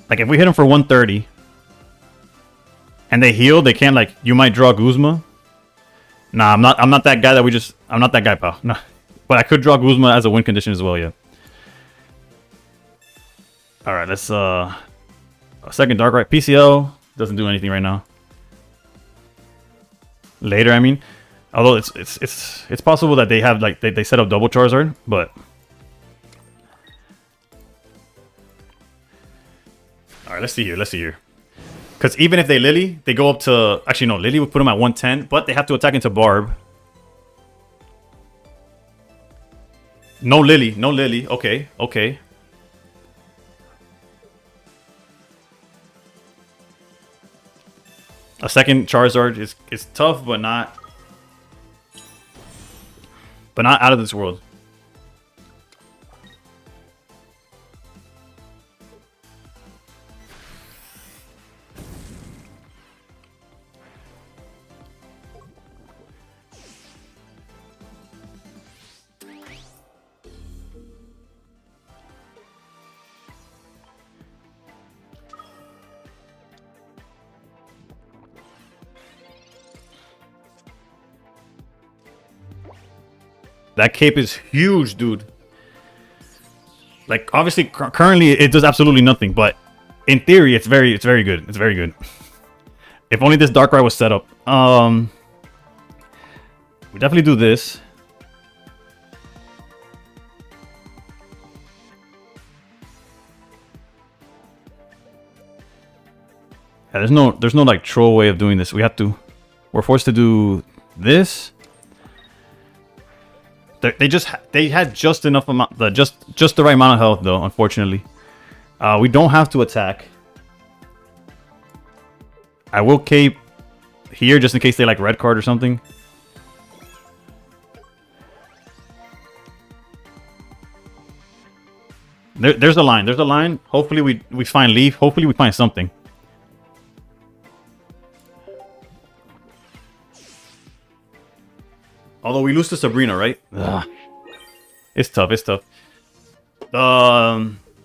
[SPEAKER 1] Like, if we hit them for 130 and they heal, they can't, like, you might draw Guzma. Nah, I'm not that guy that we just... I'm not that guy, pal. Nah. But I could draw Guzma as a win condition as well, yeah. Alright, let's... A second Darkrai. PCL doesn't do anything right now. Later, I mean. Although it's possible that they have, like, they set up double Charizard, but... Alright, let's see here. Because even if they Lily, they go up to... Actually, no, Lily would put them at 110, but they have to attack into Barb. No Lily. Okay. A second Charizard is tough, but not out of this world. That cape is huge, dude. Like, obviously, currently it does absolutely nothing, but in theory, it's very good. It's very good. If only this Darkrai was set up. We definitely do this. Yeah, there's no like troll way of doing this. We're forced to do this. They had just enough amount, just the right amount of health though. Unfortunately, we don't have to attack. I will cape here just in case they like red card or something. There's a line. There's a line. Hopefully we find Leaf. Hopefully we find something. Although we lose to Sabrina, right? Ugh. It's tough. It's tough.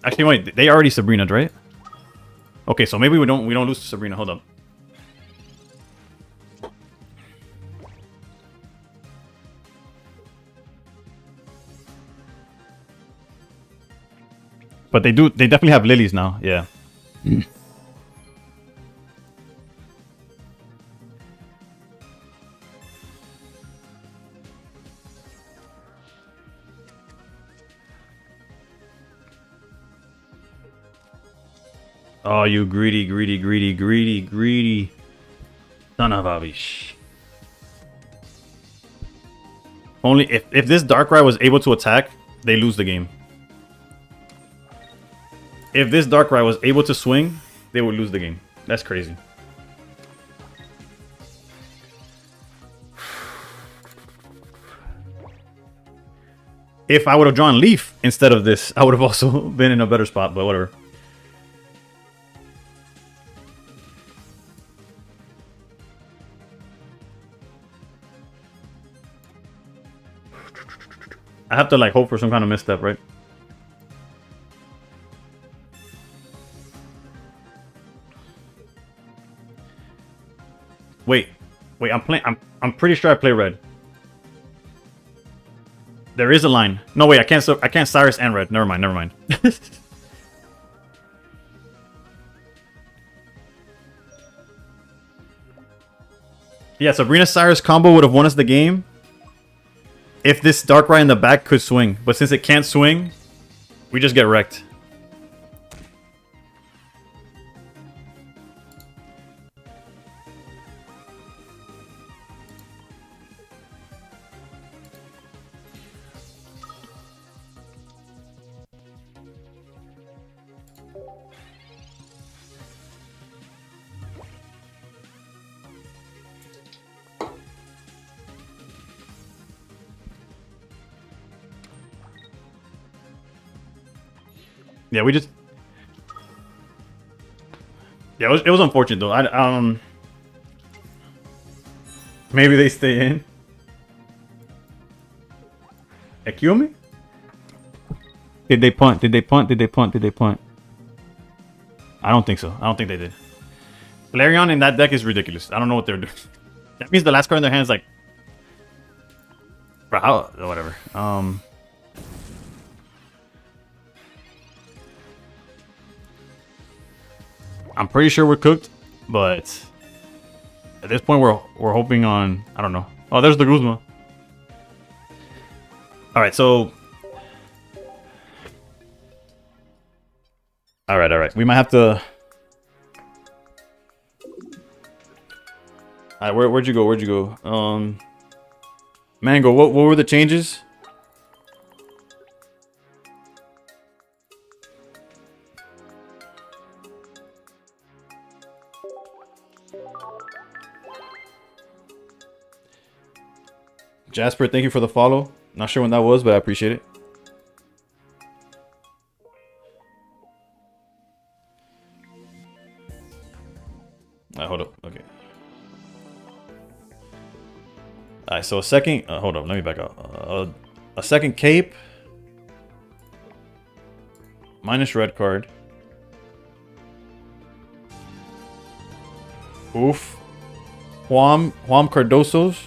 [SPEAKER 1] Actually, wait. They already Sabrina'd, right? Okay, so maybe we don't lose to Sabrina. Hold up. But they definitely have lilies now. Yeah. Oh, you greedy son of a bitch. Only if this Darkrai was able to attack, they lose the game. If this Darkrai was able to swing, they would lose the game. That's crazy. If I would have drawn Leaf instead of this, I would have also been in a better spot, but whatever. I have to like hope for some kind of misstep, right? Wait, I'm pretty sure I play red. There is a line. No, wait, I can't Cyrus and red. Never mind. Yeah, Sabrina Cyrus combo would have won us the game if this Darkrai in the back could swing. But since it can't swing, we just get wrecked. Yeah, we just... Yeah, it was unfortunate though. Maybe they stay in. Akiyome? Did they punt? Did they punt? Did they punt? Did they punt? I don't think so. I don't think they did. Flareon in that deck is ridiculous. I don't know what they're doing. That means the last card in their hand is like... Bro, how... Whatever. I'm pretty sure we're cooked, but at this point we're hoping on, I don't know. Oh, there's the Guzma. All right, so all right. We might have to. All right, where'd you go? Mango, what were the changes? Jasper, thank you for the follow. Not sure when that was, but I appreciate it. Hold up. Okay. Alright, so a second... hold up, let me back up. A second cape. Minus red card. Oof. Juan Cardoso's,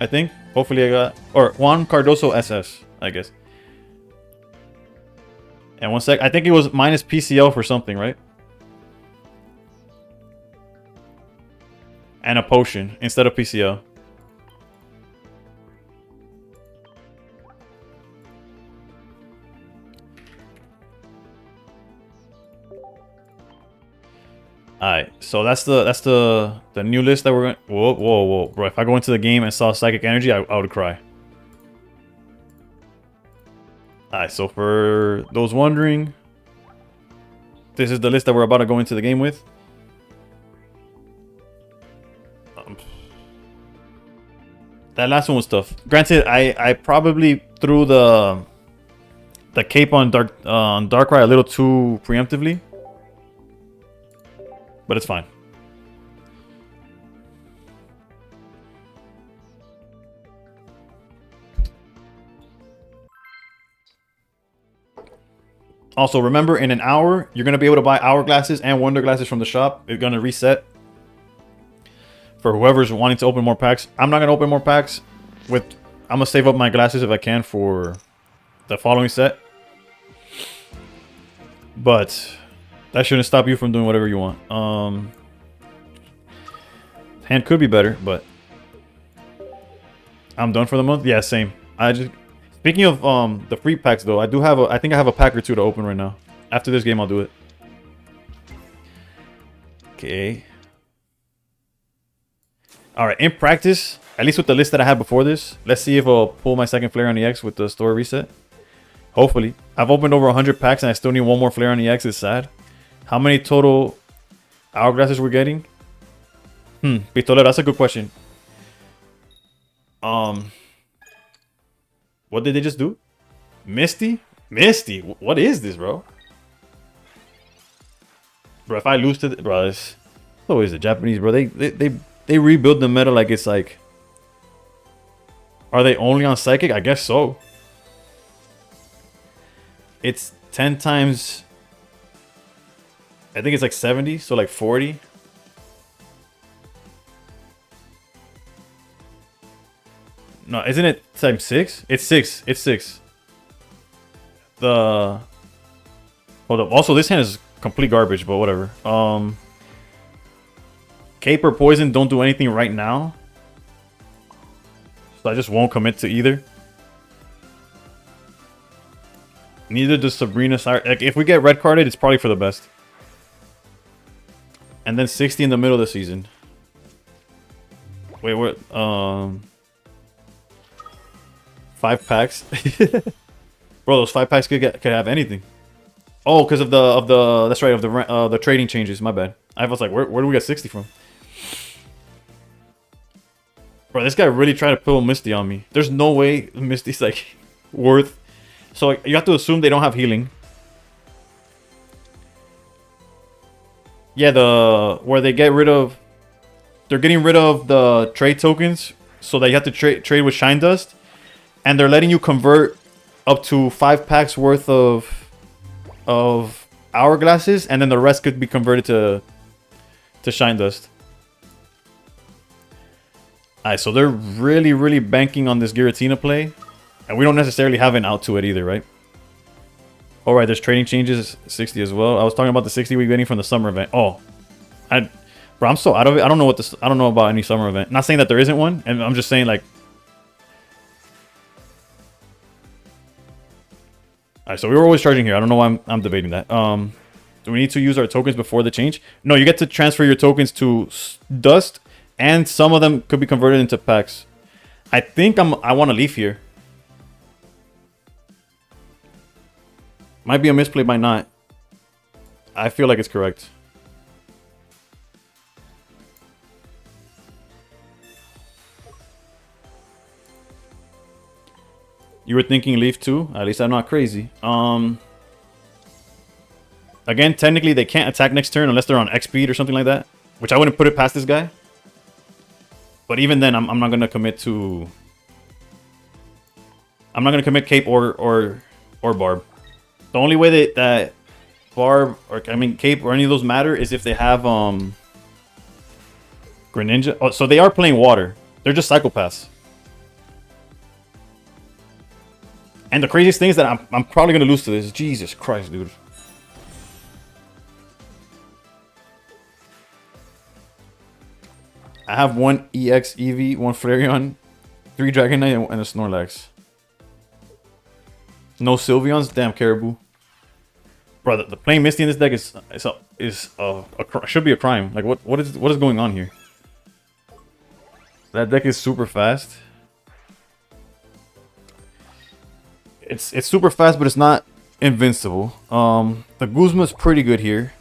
[SPEAKER 1] I think. Hopefully I got... Or Juan Cardoso SS, I guess. And one sec. I think it was minus PCL for something, right? And a potion instead of PCL. Alright, so that's the new list that we're going. Whoa, bro! If I go into the game and saw Psychic Energy, I would cry. Alright, so for those wondering, this is the list that we're about to go into the game with. That last one was tough. Granted, I probably threw the cape on Darkrai a little too preemptively, but it's fine. Also, remember, in an hour, you're going to be able to buy hourglasses and wonder glasses from the shop. It's going to reset for whoever's wanting to open more packs. I'm not going to open more packs. I'm going to save up my glasses if I can for the following set. But that shouldn't stop you from doing whatever you want. Hand could be better, but I'm done for the month. Yeah, same. Speaking of the free packs though, I think I have a pack or two to open right now. After this game, I'll do it. Okay. All right, in practice, at least with the list that I had before this, let's see if I'll pull my second Flareon EX with the store reset. Hopefully. I've opened over 100 packs and I still need one more Flareon EX. It's sad. How many total hourglasses we're getting? Pistolero, that's a good question. What did they just do? Misty? Misty? What is this, bro? Bro, if I lose to... Bro, it's always the Japanese, bro. They rebuild the meta like it's like... Are they only on Psychic? I guess so. It's 10 times... I think it's like 70, so like 40. No, isn't it times 6? It's 6. It's 6. Hold up. Also, this hand is complete garbage, but whatever. Cape or Poison don't do anything right now. So I just won't commit to either. Neither does Sabrina. Like, if we get red carded, it's probably for the best. And then 60 in the middle of the season. Wait, what? 5 packs. Bro, those 5 packs could have anything. Oh, because of the that's right, of the trading changes. My bad. I was like, where do we get 60 from? Bro, this guy really tried to pull Misty on me. There's no way Misty's like worth. So you have to assume they don't have healing. Yeah, where they get rid of, they're getting rid of the trade tokens, so that you have to trade with Shine Dust, and they're letting you convert up to 5 packs worth of hourglasses, and then the rest could be converted to Shine Dust. Alright, so they're really banking on this Giratina play, and we don't necessarily have an out to it either, right? Alright, there's trading changes, 60 as well. I was talking about the 60 we're getting from the summer event. Oh, bro, I'm so out of it. I don't know about any summer event. Not saying that there isn't one, and I'm just saying like. Alright, so we were always charging here. I don't know why I'm debating that. Do we need to use our tokens before the change? No, you get to transfer your tokens to Dust, and some of them could be converted into packs. I think I want to leave here. Might be a misplay, might not. I feel like it's correct. You were thinking leave too? At least I'm not crazy. Again, technically they can't attack next turn unless they're on X speed or something like that, which I wouldn't put it past this guy. But even then, I'm not gonna commit to. I'm not gonna commit Cape or Barb. The only way that Barb or Cape or any of those matter is if they have Greninja. Oh, so they are playing water. They're just psychopaths. And the craziest thing is that I'm probably gonna lose to this. Jesus Christ, dude. I have 1 EX Eevee, 1 Flareon, 3 Dragonite, and a Snorlax. No Sylveons? Damn, Caribou. Bro, the playing Misty in this deck should be a crime. Like, what is going on here? That deck is super fast. It's super fast, but it's not invincible. The Guzma's pretty good here.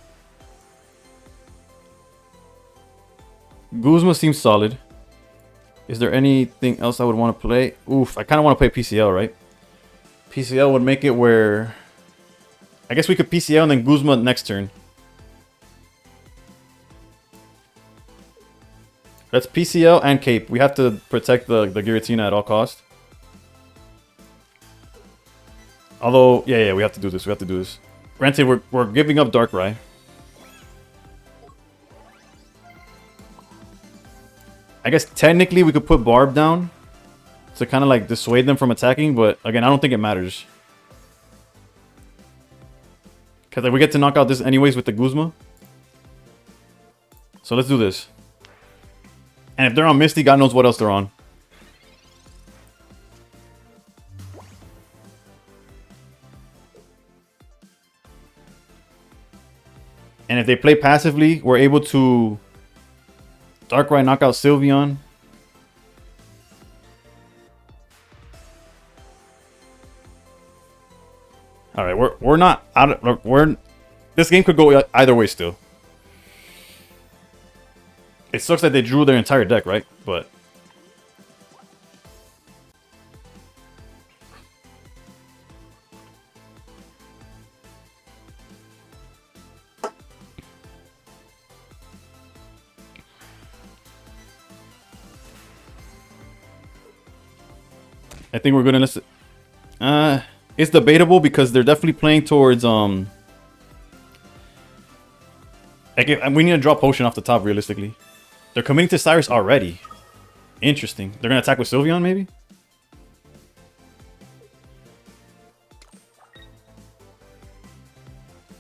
[SPEAKER 1] Guzma seems solid. Is there anything else I would want to play? Oof, I kind of want to play PCL, right? PCL would make it where... I guess we could PCL and then Guzma next turn. That's PCL and Cape. We have to protect the Giratina at all costs. Although, yeah, we have to do this. We have to do this. Granted, we're giving up Darkrai. I guess technically we could put Barb down to kind of like dissuade them from attacking, but again, I don't think it matters. Because like, we get to knock out this anyways with the Guzma. So let's do this. And if they're on Misty, God knows what else they're on. And if they play passively, we're able to Darkrai knock out Sylveon. All right, we're not out of, this game could go either way still. It sucks that they drew their entire deck, right? But I think we're gonna listen. It's debatable because they're definitely playing towards like we need to draw Potion off the top realistically. They're committing to Cyrus already. Interesting. They're gonna attack with Sylveon maybe?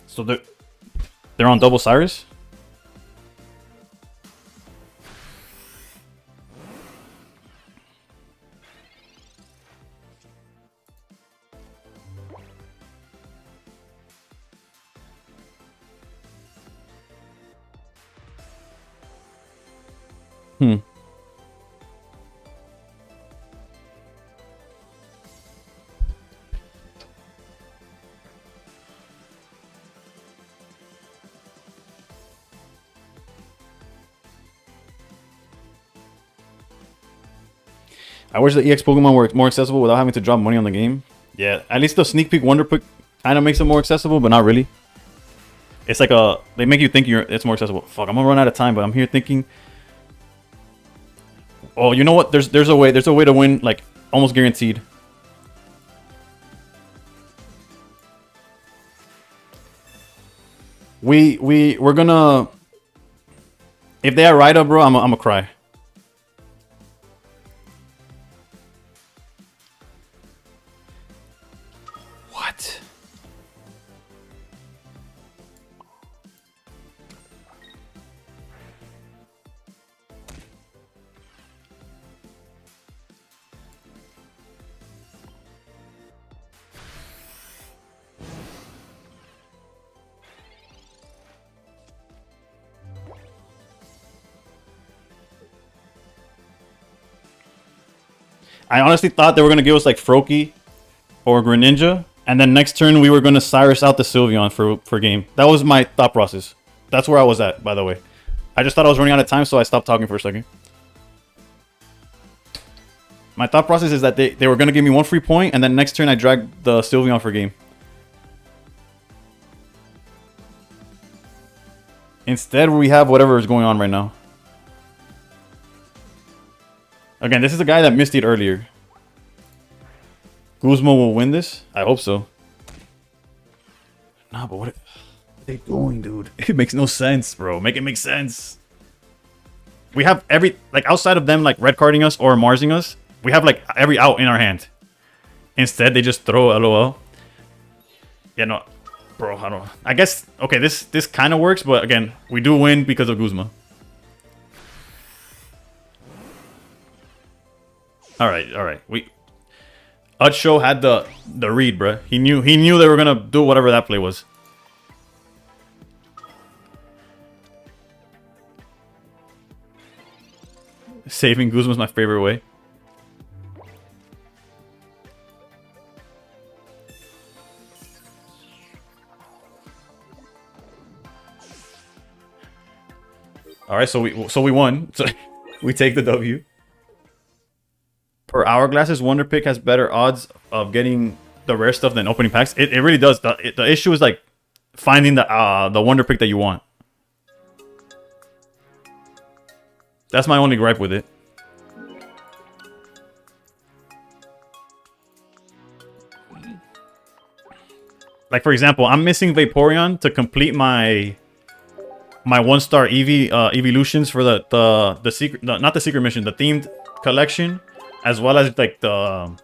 [SPEAKER 1] So they're on double Cyrus? I wish the EX Pokemon were more accessible without having to drop money on the game. Yeah, at least the Sneak Peek Wonder Pick kind of makes it more accessible, but not really. It's like they make you think it's more accessible. Fuck, I'm gonna run out of time, but I'm here thinking. Oh, you know what? There's a way to win, like almost guaranteed. We're gonna. If they are right up, bro, I'm gonna cry. What? I honestly thought they were gonna give us like Froakie or Greninja, and then next turn we were gonna Cyrus out the Sylveon for game. That was my thought process. That's where I was at, by the way. I just thought I was running out of time, so I stopped talking for a second. My thought process is that they were gonna give me one free point, and then next turn I dragged the Sylveon for game. Instead, we have whatever is going on right now. Again, this is a guy that missed it earlier. Guzma will win this? I hope so. Nah, but what are they doing, dude? It makes no sense, bro. Make it make sense. We have like outside of them like red carding us or Marsing us, we have like every out in our hand. Instead, they just throw LOL. Yeah, no. Bro, I don't know. I guess, okay, this kind of works, but again, we do win because of Guzma. Alright. Utshow had the read, bruh. He knew they were gonna do whatever that play was. Saving Guzma's my favorite way. All right, so we won. So we take the W. Per Hourglass's Wonder Pick has better odds of getting the rare stuff than opening packs. It really does. The issue is like finding the Wonder Pick that you want. That's my only gripe with it. Like, for example, I'm missing Vaporeon to complete my 1-star evolutions for the secret, not the secret mission, the themed collection, as well as like the,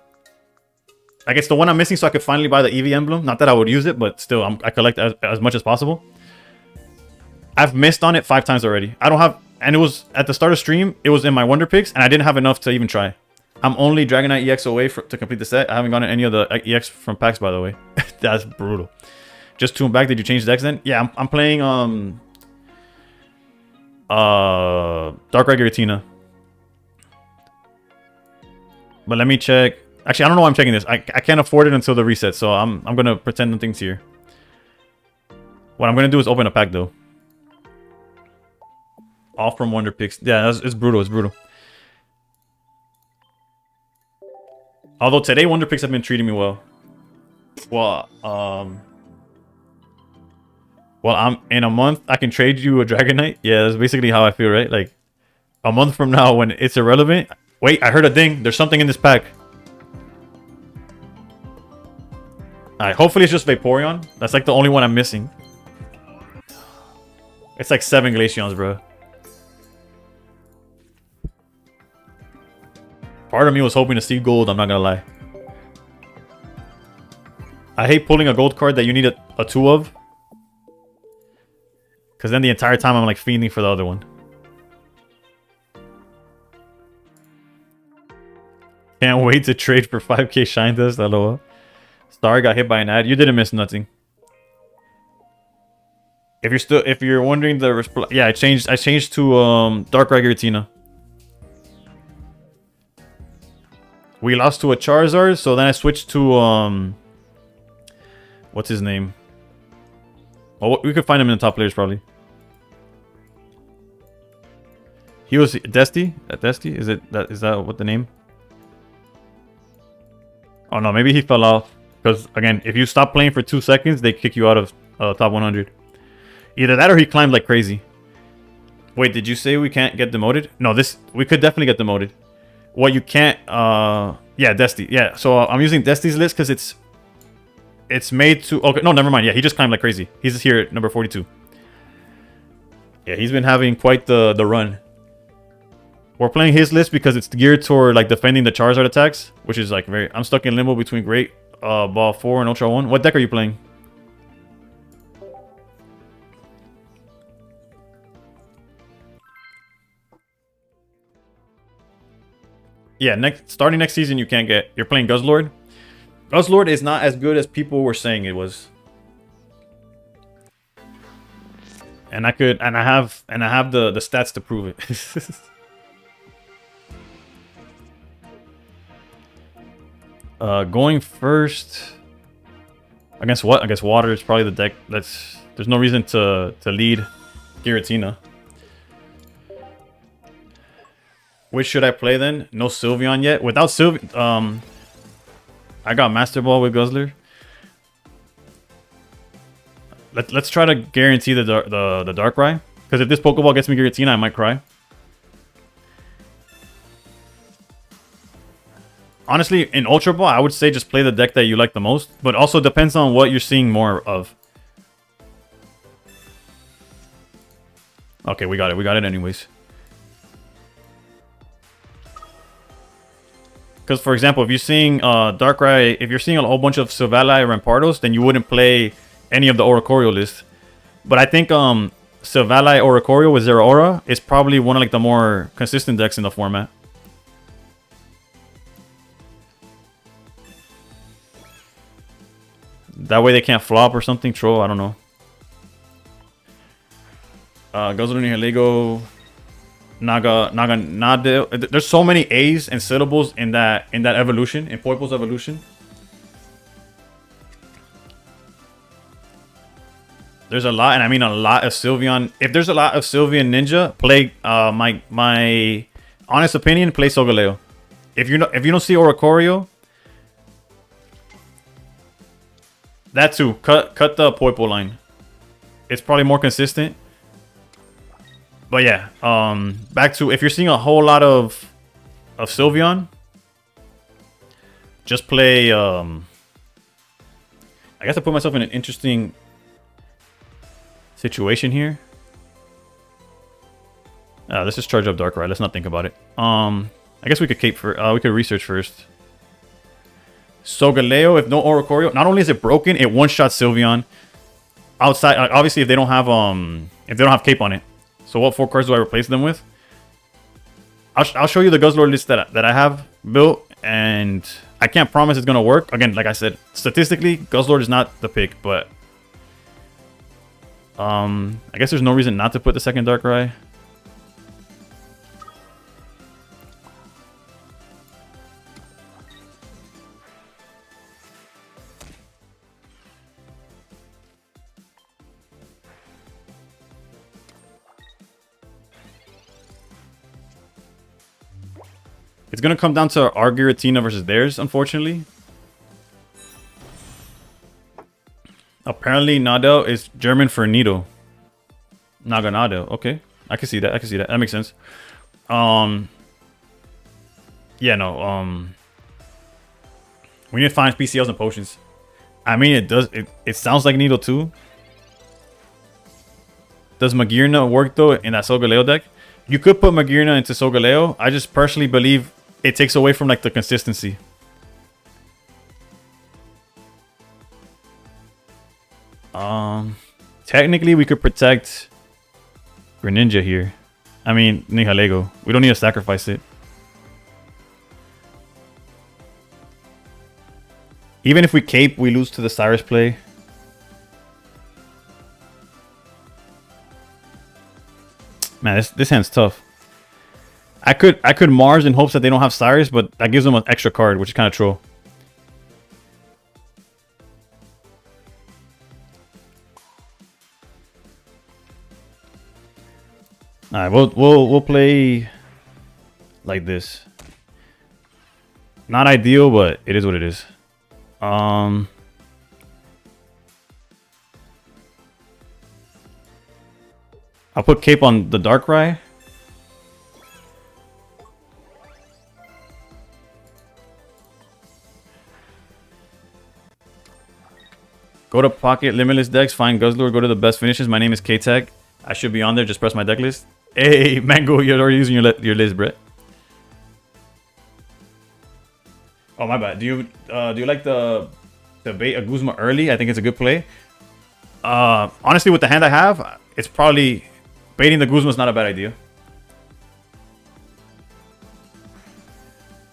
[SPEAKER 1] I guess the one I'm missing so I could finally buy the Eevee emblem. Not that I would use it, but still, I collect as much as possible. I've missed on it 5 times already. I don't have, and it was at the start of stream, it was in my Wonder Picks, and I didn't have enough to even try. I'm only Dragonite EX away to complete the set. I haven't gotten any of the EX from packs, by the way. That's brutal. Just 2 back. Did you change decks then? Yeah, I'm playing Darkrai Giratina. But let me check. Actually, I don't know why I'm checking this. I can't afford it until the reset, so I'm gonna pretend nothing's here. What I'm gonna do is open a pack though. All from Wonder Picks. Yeah, it's brutal. It's brutal. Although today Wonder Picks have been treating me well. Well, I'm in a month I can trade you a Dragonite. Yeah, that's basically how I feel, right? Like a month from now when it's irrelevant. Wait, I heard a ding. There's something in this pack. Alright, hopefully it's just Vaporeon. That's like the only one I'm missing. It's like 7 Glaceons, bro. Part of me was hoping to see gold, I'm not gonna lie. I hate pulling a gold card that you need a 2 of. Because then the entire time I'm like fiending for the other one. Can't wait to trade for 5k Shine Dust, lol. Star got hit by an ad. You didn't miss nothing. If you're wondering the reply, yeah, I changed to Darkrai Giratina. We lost to a Charizard, so then I switched to what's his name? Well, we could find him in the top players probably. He was Dusty. Dusty? Is that what the name? Oh no, maybe he fell off. Because again, if you stop playing for 2 seconds, they kick you out of top 100. Either that or he climbed like crazy. Wait, did you say we can't get demoted? No, we could definitely get demoted. What you can't, yeah, Dusty. Yeah, so I'm using Dusty's list because it's made to, okay, no, never mind. Yeah, he just climbed like crazy. He's here at number 42. Yeah, he's been having quite the run. We're playing his list because it's geared toward like defending the Charizard attacks, which is like I'm stuck in limbo between Great Ball 4 and Ultra 1. What deck are you playing? Yeah, starting next season you can't get. You're playing Guzzlord. Guzzlord is not as good as people were saying it was. And I have the stats to prove it. Going first against what? Against water is probably the deck there's no reason to lead Giratina. Which should I play then? No Sylveon yet. Without Sylveon, I got Master Ball with Guzzler. Let's try to guarantee the Darkrai. Because if this Pokeball gets me Giratina, I might cry. Honestly, in Ultra Ball, I would say just play the deck that you like the most. But also depends on what you're seeing more of. Okay, we got it. We got it anyways. Because, for example, if you're seeing Darkrai, if you're seeing a whole bunch of Silvally or Rampardos, then you wouldn't play any of the Oricorio list. But I think Silvally Oricorio with Zero Aura is probably one of like the more consistent decks in the format. That way they can't flop or something. Troll, I don't know. Guzzler Nihilego. Nada. There's so many A's and syllables in that evolution, in Poipol's evolution. There's a lot, and I mean a lot of Sylveon. If there's a lot of Sylveon Ninja, play my honest opinion, play Solgaleo. If you don't see Oricorio, that too. Cut the Poipo line. It's probably more consistent. But yeah, back to if you're seeing a whole lot of Sylveon, just play. I guess I put myself in an interesting situation here. Let's just charge up Darkrai. Let's not think about it. I guess we could we could research first. Solgaleo, if no Oricorio, not only is it broken, it one-shot Sylveon. Outside, obviously, if they don't have Cape on it. So what 4 cards do I replace them with? I'll show you the Guzzlord list that I have built, and I can't promise it's gonna work. Again, like I said, statistically, Guzzlord is not the pick, but I guess there's no reason not to put the second Darkrai. It's going to come down to our Giratina versus theirs, unfortunately. Apparently, Nadel is German for needle. Naganadel. Okay. I can see that. I can see that. That makes sense. Yeah, no. We need to find PCLs and potions. I mean, it does. It sounds like needle too. Does Magearna work though in that Solgaleo deck? You could put Magearna into Solgaleo. I just personally believe it takes away from like the consistency. Technically we could protect Greninja here. I mean Nihilego. We don't need to sacrifice it. Even if we cape, we lose to the Cyrus play. Man, this hand's tough. I could Mars in hopes that they don't have Cyrus, but that gives them an extra card, which is kind of troll. All right, we'll play like this. Not ideal, but it is what it is. I'll put Cape on the Darkrai. Go to Pocket Limitless decks, find Guzzlord, go to the best finishes. My name is K-Tag. I should be on there. Just press my deck list. Hey, Mango, you're already using your list, Brett. Oh, my bad. Do you like the bait a Guzma early? I think it's a good play. Honestly, with the hand I have, it's probably baiting the Guzma is not a bad idea.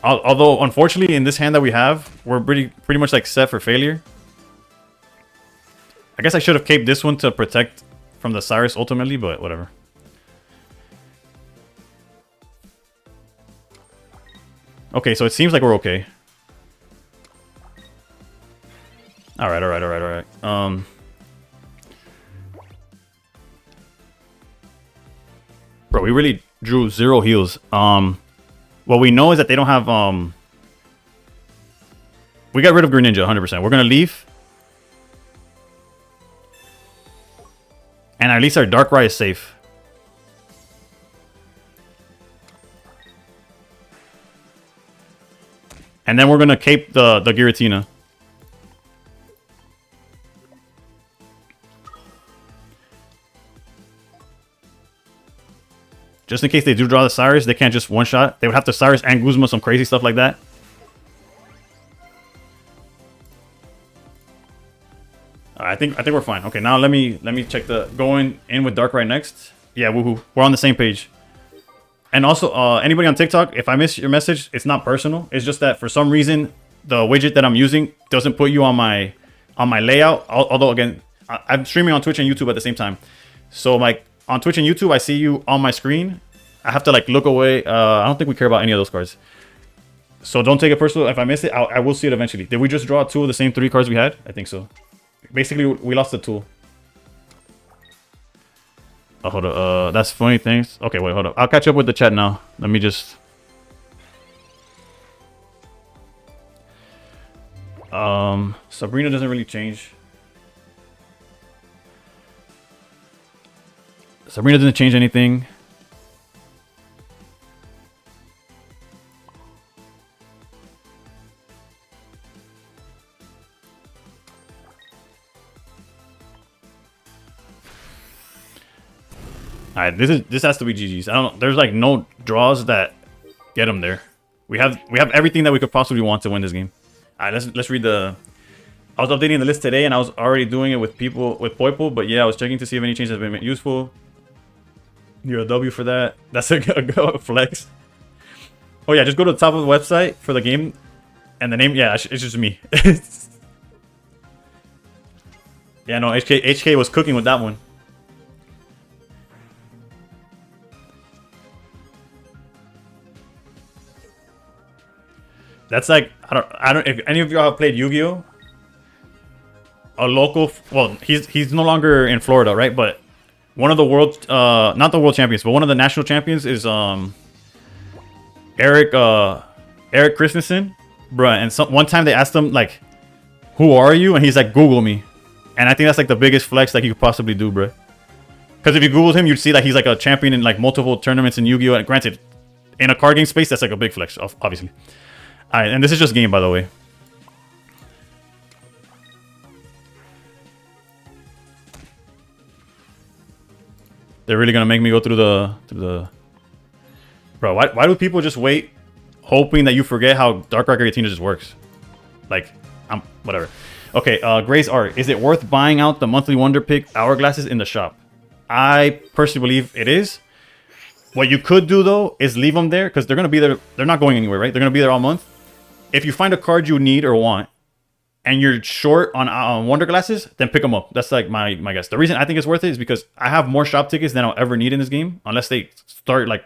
[SPEAKER 1] Although, unfortunately, in this hand that we have, we're pretty much like set for failure. I guess I should have caped this one to protect from the Cyrus ultimately, but whatever. Okay, so it seems like we're okay. Alright. Bro, we really drew 0 heals. What we know is that they don't have we got rid of Greninja 100%. We're gonna leave. And at least our Darkrai is safe. And then we're gonna cape the Giratina. Just in case they do draw the Cyrus, they can't just one-shot. They would have to Cyrus and Guzma, some crazy stuff like that. I think we're fine. Okay, now let me check the going in with Darkrai next. Yeah, woohoo. We're on the same page. And also, anybody on TikTok, if I miss your message, it's not personal. It's just that for some reason, the widget that I'm using doesn't put you on my layout. Although again, I'm streaming on Twitch and YouTube at the same time. So like on Twitch and YouTube, I see you on my screen. I have to like look away. I don't think we care about any of those cards. So don't take it personal. If I miss it, I will see it eventually. Did we just draw 2 of the same 3 cards we had? I think so. Basically, we lost the tool. Oh, hold up. That's funny things. Okay, wait, hold up. I'll catch up with the chat now. Let me just. Sabrina doesn't really change. Sabrina doesn't change anything. All right, this has to be GG's. I don't. There's like no draws that get them there. We have everything that we could possibly want to win this game. All right, let's read the. I was updating the list today, and I was already doing it with people with Poipo. But yeah, I was checking to see if any changes have been made useful. You're a W for that. That's a flex. Oh yeah, just go to the top of the website for the game, and the name. Yeah, it's just me. Yeah, no, HK was cooking with that one. That's like I don't if any of y'all have played Yu-Gi-Oh. A local, well, he's no longer in Florida, right? But one of the world, not the world champions, but one of the national champions is Eric Christensen, bruh. And one time they asked him like, "Who are you?" And he's like, "Google me." And I think that's like the biggest flex like you could possibly do, bruh. Because if you Google him, you'd see that he's like a champion in like multiple tournaments in Yu-Gi-Oh. And granted, in a card game space, that's like a big flex, obviously. All right, and this is just game, by the way. They're really gonna make me go through the. Bro, why do people just wait, hoping that you forget how Dark Rocket 18 just works? Like, whatever. Okay, Gray's Art. Is it worth buying out the monthly Wonder Pick hourglasses in the shop? I personally believe it is. What you could do though is leave them there because they're gonna be there. They're not going anywhere, right? They're gonna be there all month. If you find a card you need or want, and you're short on Wonder Glasses, then pick them up. That's like my guess. The reason I think it's worth it is because I have more shop tickets than I'll ever need in this game, unless they start like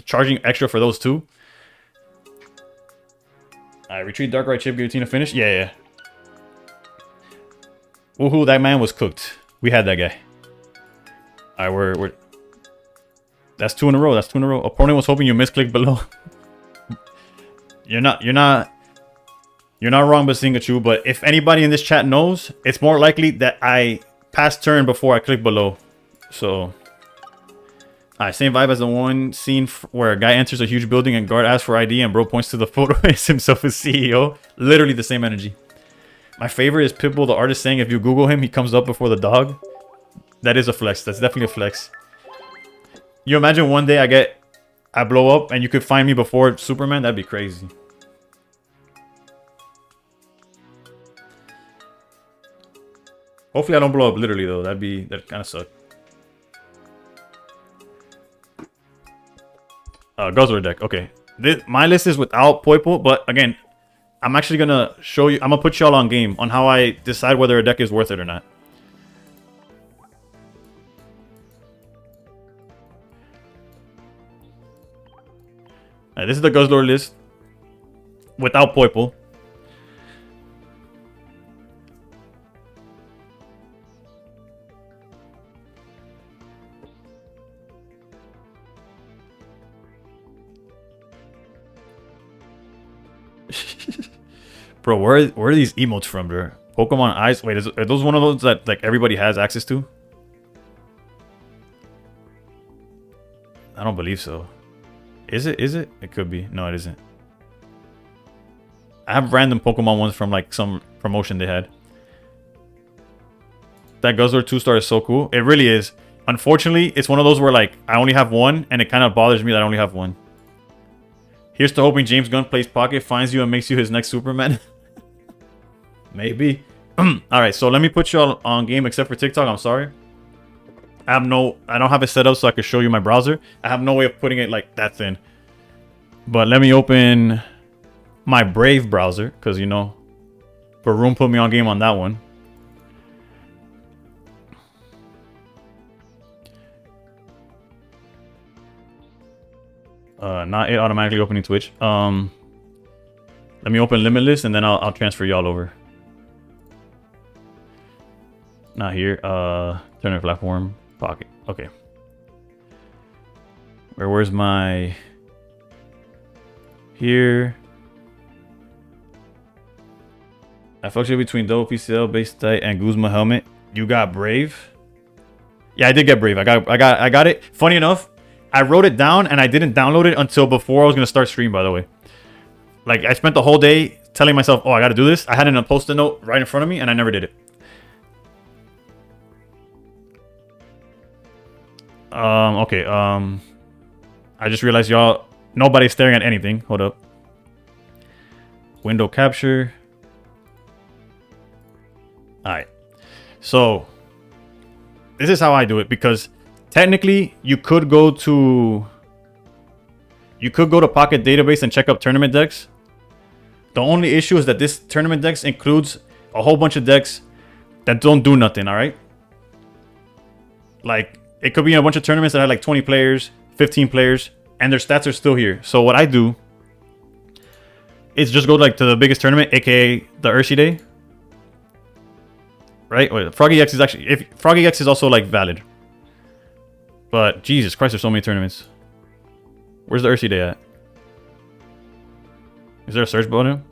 [SPEAKER 1] charging extra for those too. I retreat Dark Ride Chip Guillotine finish. Yeah. Woohoo! That man was cooked. We had that guy. All right, we're. That's two in a row. That's two in a row. Opponent was hoping you misclick below. You're not wrong, Basingachu, but if anybody in this chat knows, it's more likely that I pass turn before I click below. So, alright, same vibe as the one scene where a guy enters a huge building and guard asks for ID and bro points to the photo as himself as CEO. Literally the same energy. My favorite is Pitbull, the artist, saying if you Google him, he comes up before the dog. That is a flex. That's definitely a flex. You imagine one day I blow up and you could find me before Superman? That'd be crazy. Hopefully I don't blow up literally though. That'd kind of suck. Guzzler deck. Okay. My list is without Poipo, but again, I'm actually gonna show you. I'm gonna put y'all on game on how I decide whether a deck is worth it or not. Alright, this is the Guzzler list without Poipo. Bro, where are these emotes from, bro? Pokemon Eyes? Wait, are those one of those that like everybody has access to? I don't believe so. Is it? Is it? It could be. No, it isn't. I have random Pokemon ones from like some promotion they had. That Guzzler 2-star is so cool. It really is. Unfortunately, it's one of those where like I only have one and it kind of bothers me that I only have one. Here's to hoping James Gunn plays pocket, finds you, and makes you his next Superman. Maybe. Alright, so let me put you all on game except for TikTok. I'm sorry. I don't have it set up so I can show you my browser. I have no way of putting it like that thin. But let me open my Brave browser, because you know, Baroon put me on game on that one. Not it automatically opening Twitch. Let me open Limitless and then I'll transfer y'all over. Not here. Turner platform. Pocket. Okay. Where's my... Here. I fluctuate between double PCL, base tight, and Guzma helmet. You got Brave? Yeah, I did get Brave. I got it. Funny enough, I wrote it down and I didn't download it until before I was gonna start stream, by the way. Like, I spent the whole day telling myself, oh, I gotta do this. I had it in a post-it note right in front of me and I never did it. Okay, I just realized y'all, nobody's staring at anything. Hold up. Window capture. Alright. So, this is how I do it, because technically you could go to Pocket Database and check up tournament decks. The only issue is that this tournament decks includes a whole bunch of decks that don't do nothing, alright? Like, it could be in a bunch of tournaments that have like 20 players, 15 players, and their stats are still here. So what I do is just go like to the biggest tournament, aka the Urshi Day. Right? Wait, Froggy X is actually... If Froggy X is also, like, valid. But, Jesus Christ, there's so many tournaments. Where's the Urshi Day at? Is there a search button?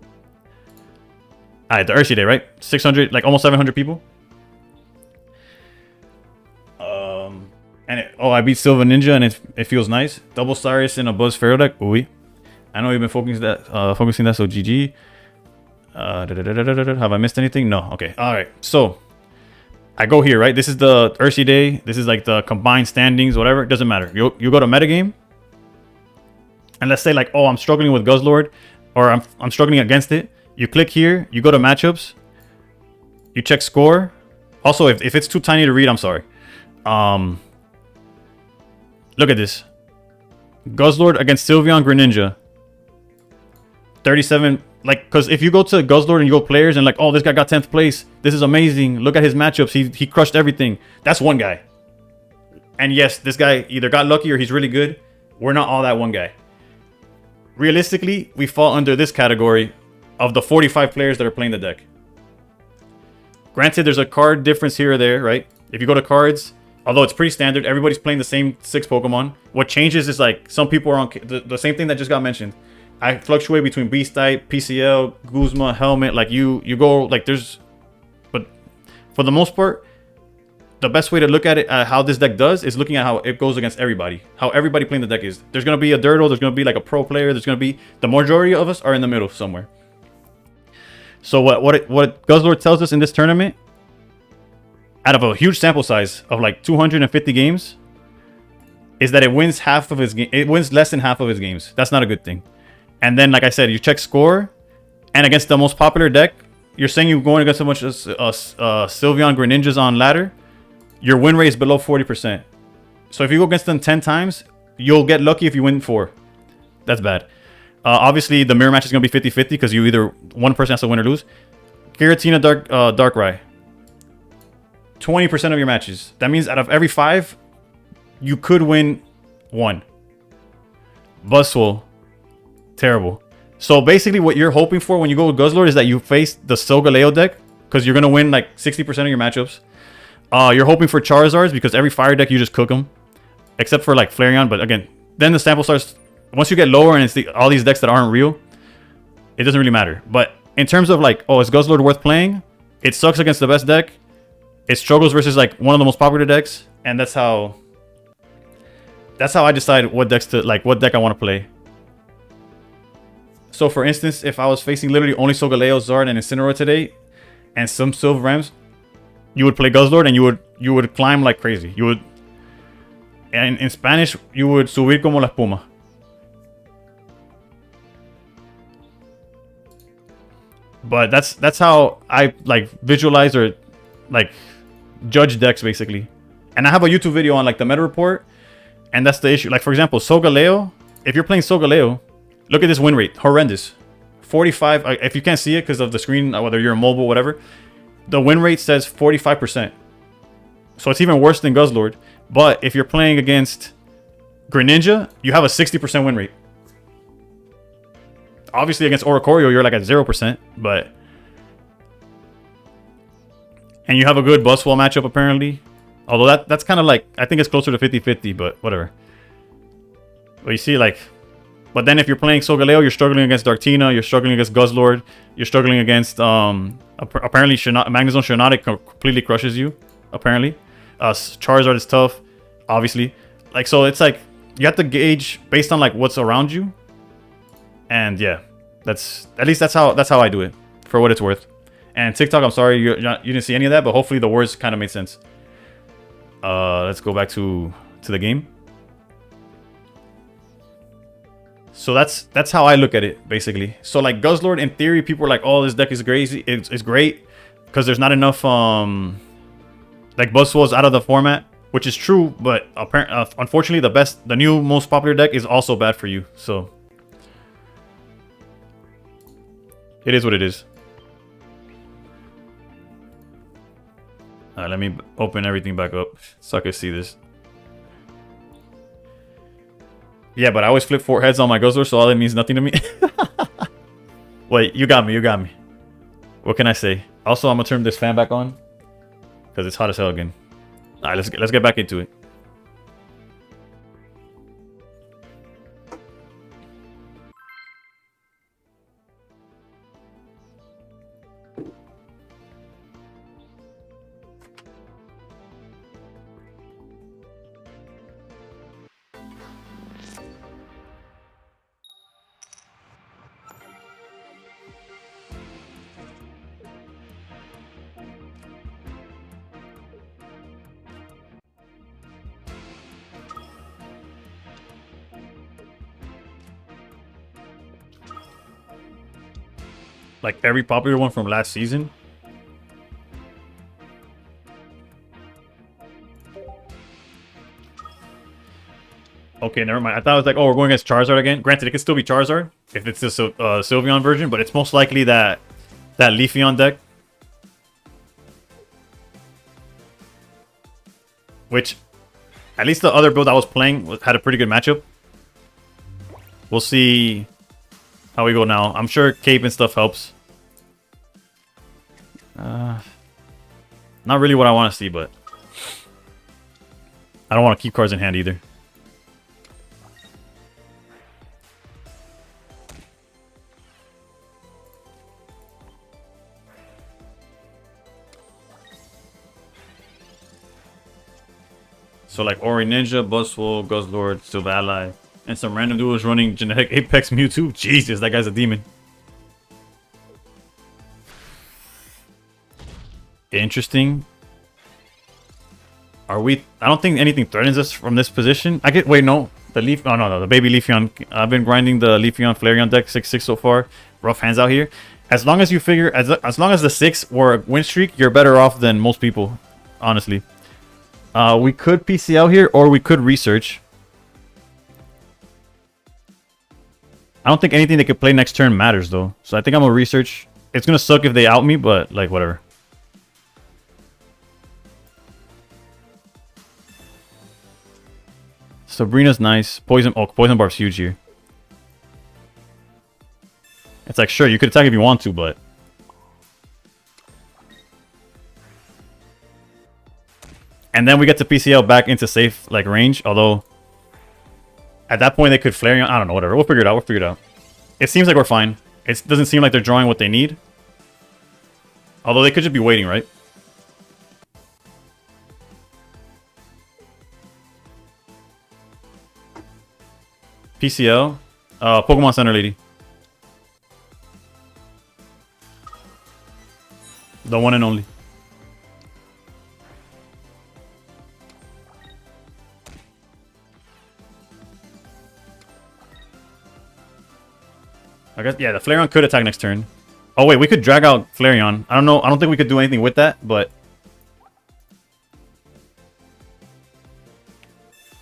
[SPEAKER 1] Alright, the Urshi Day, right? 600, like, almost 700 people. I beat Silva Ninja, and it feels nice. Double Cyrus in a Buzz Pharaoh deck. Ooh. I know you've been focusing that, so GG. Have I missed anything? No. Okay. Alright, so... I go here, right? This is the Urshi Day. This is like the combined standings, whatever. It doesn't matter. You go to metagame. And let's say like, oh, I'm struggling with Guzzlord. Or I'm struggling against it. You click here. You go to matchups. You check score. Also, if it's too tiny to read, I'm sorry. Look at this. Guzzlord against Sylveon Greninja. 37... Like, because if you go to Guzzlord and you go players and like, oh, this guy got 10th place. This is amazing. Look at his matchups. He crushed everything. That's one guy. And yes, this guy either got lucky or he's really good. We're not all that one guy. Realistically, we fall under this category of the 45 players that are playing the deck. Granted, there's a card difference here or there, right? If you go to cards, although it's pretty standard, everybody's playing the same 6 Pokemon. What changes is like, some people are on the same thing that just got mentioned. I fluctuate between Beast type, PCL, Guzma, Helmet. Like you go like there's, but for the most part, the best way to look at it, how this deck does, is looking at how it goes against everybody. How everybody playing the deck is. There's gonna be a Dirtle. There's gonna be like a pro player. There's gonna be the majority of us are in the middle somewhere. So what Guzzlord tells us in this tournament, out of a huge sample size of like 250 games, is that it wins half of his game. It wins less than half of his games. That's not a good thing. And then, like I said, you check score, and against the most popular deck, you're saying you're going against a bunch of Sylveon Greninjas on ladder, your win rate is below 40%. So if you go against them 10 times, you'll get lucky if you win 4. That's bad. Obviously, the mirror match is going to be 50-50 because you either one person has to win or lose. Giratina Darkrai. 20% of your matches. That means out of every 5, you could win 1. Buzzwole. Terrible. So basically what you're hoping for when you go with Guzzlord is that you face the Solgaleo deck, because you're going to win like 60% of your matchups. You're hoping for Charizards because every fire deck you just cook them. Except for like Flareon, but again, then the sample starts... Once you get lower and it's all these decks that aren't real, it doesn't really matter. But in terms of like, oh, is Guzzlord worth playing? It sucks against the best deck. It struggles versus like one of the most popular decks. And that's how I decide what decks what deck I want to play. So for instance, if I was facing literally only Solgaleo, Zard, and Incineroar today, and some Silver Rams, you would play Guzzlord and you would climb like crazy. You would, and in Spanish, you would subir como la espuma. But that's how I like visualize or like judge decks basically. And I have a YouTube video on like the meta report, and that's the issue. Like for example, Solgaleo. If you're playing Solgaleo, look at this win rate. Horrendous. 45. If you can't see it because of the screen, whether you're mobile, whatever, the win rate says 45%. So it's even worse than Guzzlord. But if you're playing against Greninja, you have a 60% win rate. Obviously against Oricorio, you're like at 0%, and you have a good Buzzwole matchup apparently. Although that's kind of like, I think it's closer to 50-50, but whatever. But you see, like, but then if you're playing Solgaleo, you're struggling against Darktina, you're struggling against Guzzlord, you're struggling against apparently Magnezone Shiinotic completely crushes you. Apparently, Charizard is tough, obviously. Like, so it's like you have to gauge based on like what's around you. And yeah, that's at least that's how I do it, for what it's worth. And TikTok, I'm sorry you didn't see any of that, but hopefully the words kind of made sense. Let's go back to the game. So that's how I look at it, basically. So like Guzzlord, in theory, people are like, "Oh, this deck is crazy. It's great because there's not enough like Buzzwole's out of the format," which is true. But unfortunately, the new most popular deck is also bad for you. So it is what it is. Let me open everything back up so I can see this. Yeah, but I always flip 4 heads on my Guzzlord, so all that means nothing to me. Wait, you got me, you got me. What can I say? Also, I'm gonna turn this fan back on because it's hot as hell again. All right, let's get back into it. Like every popular one from last season. Okay, never mind. I thought it was like, oh, we're going against Charizard again. Granted, it could still be Charizard if it's the Sylveon version, but it's most likely that Leafeon deck. Which, at least the other build I was playing had a pretty good matchup. We'll see how we go now. I'm sure Cape and stuff helps. Not really what I want to see, but I don't want to keep cards in hand either. So like Ori Ninja, Buzzwole, Guzzlord, Silvally, and some random dude was running genetic Apex Mewtwo. Jesus, that guy's a demon. Interesting. Are we? I don't think anything threatens us from this position. I get. Wait, no. The Leaf. Oh no, the baby Leafeon. I've been grinding the Leafeon Flareon deck 6-6 so far. Rough hands out here. As long as you figure, as long as the 6 were a win streak, you're better off than most people. Honestly. We could PCL here, or we could research. I don't think anything they could play next turn matters though. So I think I'm gonna research. It's gonna suck if they out me, but like whatever. Sabrina's nice. Poison Barb's huge here. It's like, sure, you could attack if you want to, but... And then we get to PCL back into safe, like, range. Although, at that point, they could Flareon. I don't know, whatever. We'll figure it out. We'll figure it out. It seems like we're fine. It doesn't seem like they're drawing what they need. Although, they could just be waiting, right? PCL. Pokemon Center Lady. The one and only. I guess, yeah, the Flareon could attack next turn. Oh wait, we could drag out Flareon. I don't know. I don't think we could do anything with that, but...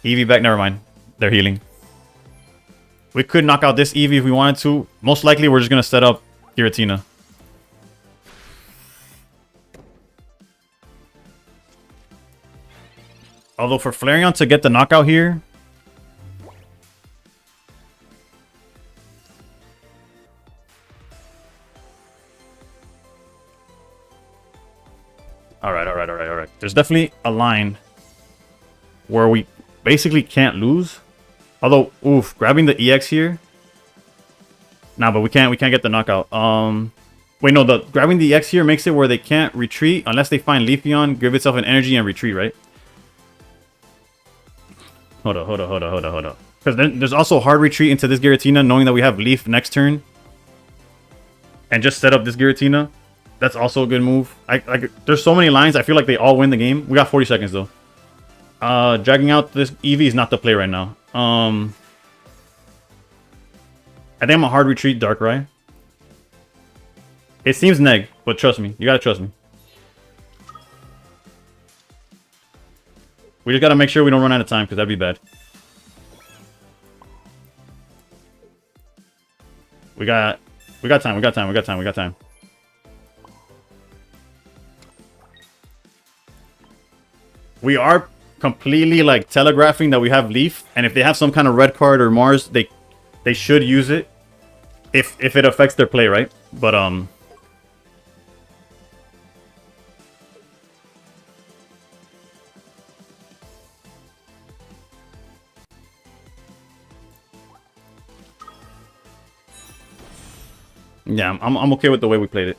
[SPEAKER 1] Eevee back, never mind. They're healing. We could knock out this Eevee if we wanted to. Most likely, we're just going to set up Giratina. Although for Flareon to get the knockout here... Alright. There's definitely a line where we basically can't lose. Although, oof, grabbing the EX here. Nah, but we can't get the knockout. Wait, no, the grabbing the EX here makes it where they can't retreat unless they find Leafeon, give itself an energy, and retreat, right? Hold up. Because then there's also hard retreat into this Giratina, knowing that we have Leaf next turn. And just set up this Giratina. That's also a good move. There's so many lines, I feel like they all win the game. We got 40 seconds, though. Dragging out this Eevee is not the play right now. I think I'm a hard retreat Darkrai. It seems neg, but trust me. You gotta trust me. We just gotta make sure we don't run out of time, because that'd be bad. We got time. We are completely like telegraphing that we have Leaf, and if they have some kind of red card or Mars, they should use it if it affects their play, right? But yeah, I'm okay with the way we played it.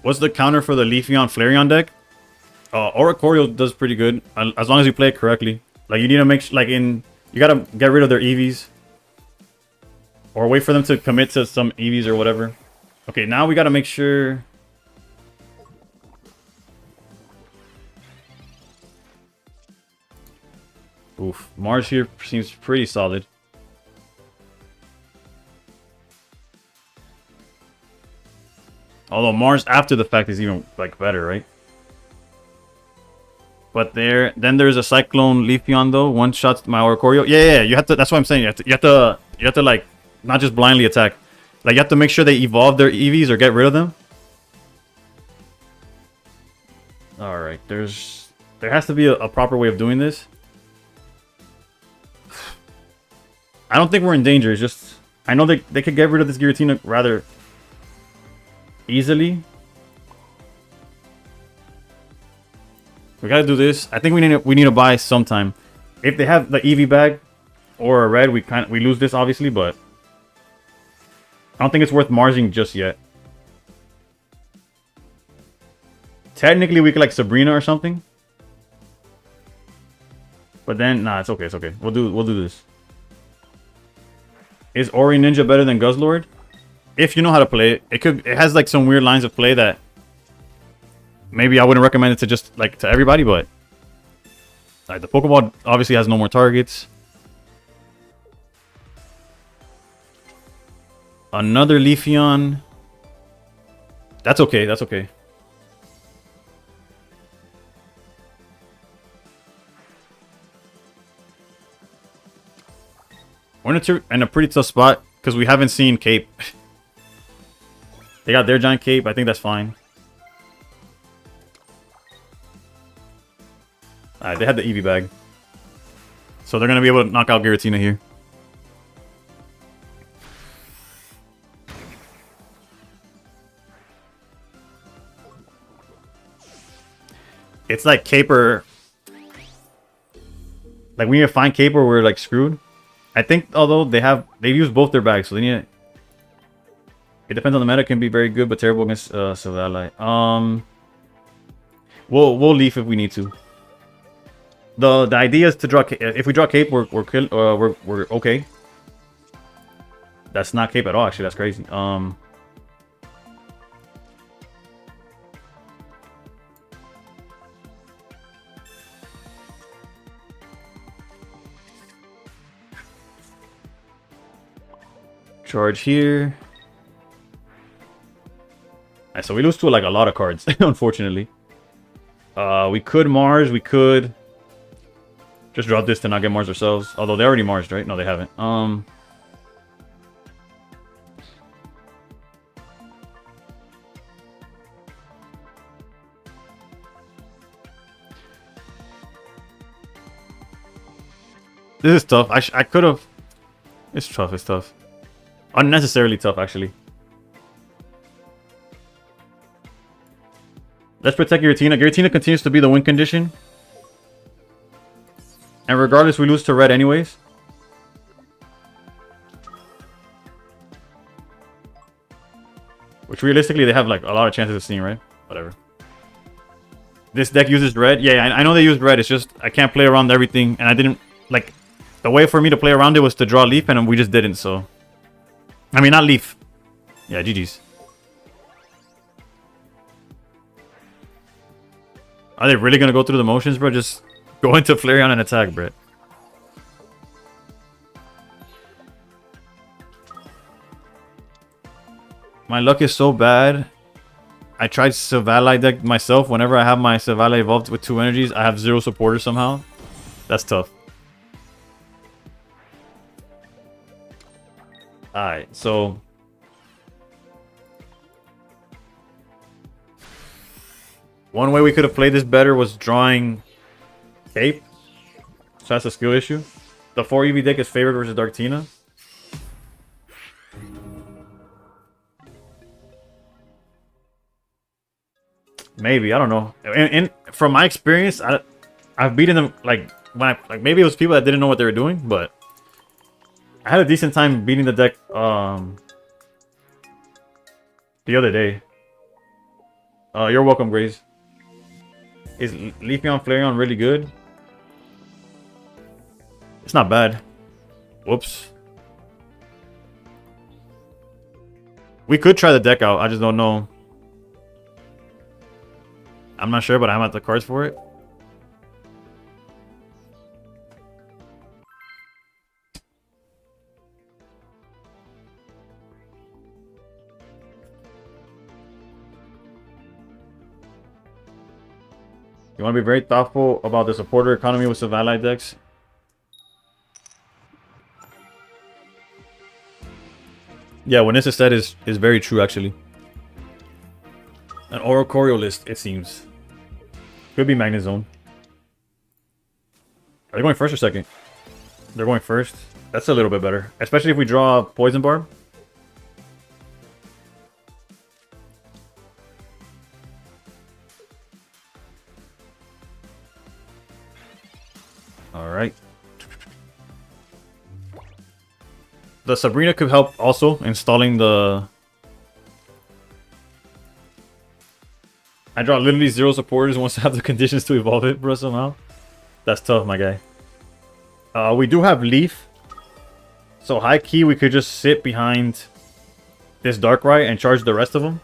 [SPEAKER 1] What's the counter for the Leafeon Flareon deck? Oricorio does pretty good as long as you play it correctly. Like you need to make you gotta get rid of their EVs, or wait for them to commit to some EVs or whatever. Okay, now we gotta make sure. Oof, Mars here seems pretty solid. Although Mars after the fact is even like better, right? But then there's a Cyclone Leafeon though. One shot my Oricorio. Yeah. You have to. That's what I'm saying. You have to like not just blindly attack. Like you have to make sure they evolve their EVs or get rid of them. All right. There has to be a proper way of doing this. I don't think we're in danger. It's just I know they could get rid of this Giratina rather easily. We gotta do this. I think we need to buy sometime. If they have the EV bag or a red, we lose this obviously, but I don't think it's worth Marsing just yet. Technically, we could like Sabrina or something, but then nah, it's okay. It's okay. We'll do this. Is Ori Ninja better than Guzzlord? If you know how to play it, it has like some weird lines of play that maybe I wouldn't recommend it to just like to everybody, but like the Pokeball obviously has no more targets. Another Leafeon. That's okay. That's okay. We're in a pretty tough spot because we haven't seen Cape. They got their giant Cape. I think that's fine. Alright, they had the Eevee bag. So they're going to be able to knock out Giratina here. It's like Caper. Like we need to find Caper, we're like screwed. I think although they've used both their bags, so they need to. It depends on the meta. It can be very good, but terrible against Silvally. We'll leave if we need to. The idea is to draw. If we draw Cape, we're okay. That's not Cape at all. Actually, that's crazy. Charge here. Alright, so we lose to like a lot of cards, unfortunately. We could Mars, we could just drop this to not get Mars ourselves. Although they already Marsed, right? No, they haven't. This is tough. I could have. It's tough. It's tough. Unnecessarily tough, actually. Let's protect Giratina. Giratina continues to be the win condition. And regardless, we lose to red anyways. Which realistically, they have like a lot of chances of seeing, right? Whatever. This deck uses red. Yeah, I know they used red. It's just I can't play around everything. And I didn't, like, the way for me to play around it was to draw Leaf, and we just didn't, so. I mean, not Leaf. Yeah, GG's. Are they really going to go through the motions, bro? Just go into Flareon and attack, bro. My luck is so bad. I tried Silvally deck myself. Whenever I have my Silvally evolved with 2 energies, I have 0 supporters somehow. That's tough. Alright, so... one way we could have played this better was drawing Cape. So that's a skill issue. The 4 EV deck is favored versus Darktina. Maybe, I don't know. And from my experience, I've beaten them like maybe it was people that didn't know what they were doing, but I had a decent time beating the deck the other day. You're welcome, Grace. Is Leafeon Flareon really good? It's not bad. Whoops. We could try the deck out. I just don't know. I'm not sure, but I'm at the cards for it. You want to be very thoughtful about the supporter economy with Silvally decks. Yeah, what Nissa said is very true, actually. An Oricorio list, it seems. Could be Magnezone. Are they going first or second? They're going first. That's a little bit better. Especially if we draw Poison Barb. Alright. The Sabrina could help also installing the... I draw literally 0 supporters once I have the conditions to evolve it, bro, somehow. That's tough, my guy. We do have Leaf. So high key, we could just sit behind this Darkrai and charge the rest of them.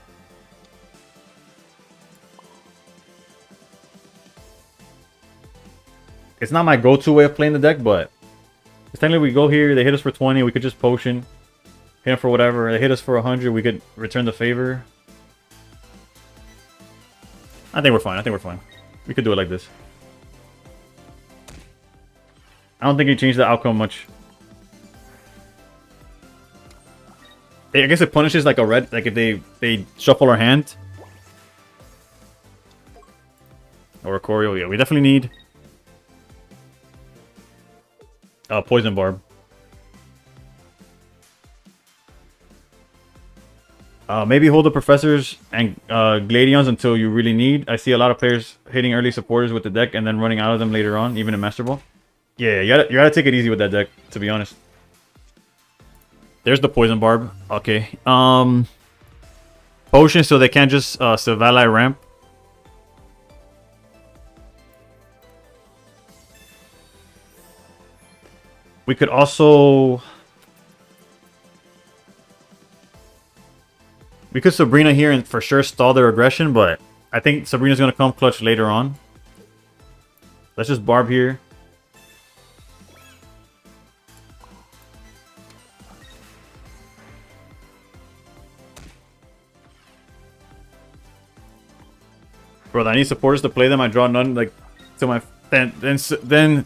[SPEAKER 1] It's not my go-to way of playing the deck, but technically we go here, they hit us for 20, we could just potion. Hit them for whatever. They hit us for 100, we could return the favor. I think we're fine. I think we're fine. We could do it like this. I don't think it changed the outcome much. I guess it punishes like a red, like if they shuffle our hand. Or a Choreo, yeah. We definitely need Poison Barb. Maybe hold the Professors and Gladions until you really need. I see a lot of players hitting early supporters with the deck and then running out of them later on, even in Master Ball. Yeah, you gotta take it easy with that deck, to be honest. There's the Poison Barb. Okay. Potion, so they can't just Silvally ramp. We could also... We could Sabrina here and for sure stall their aggression, but I think Sabrina's going to come clutch later on. Let's just Barb here. Bro, I need supporters to play them. I draw none, like, to my... Then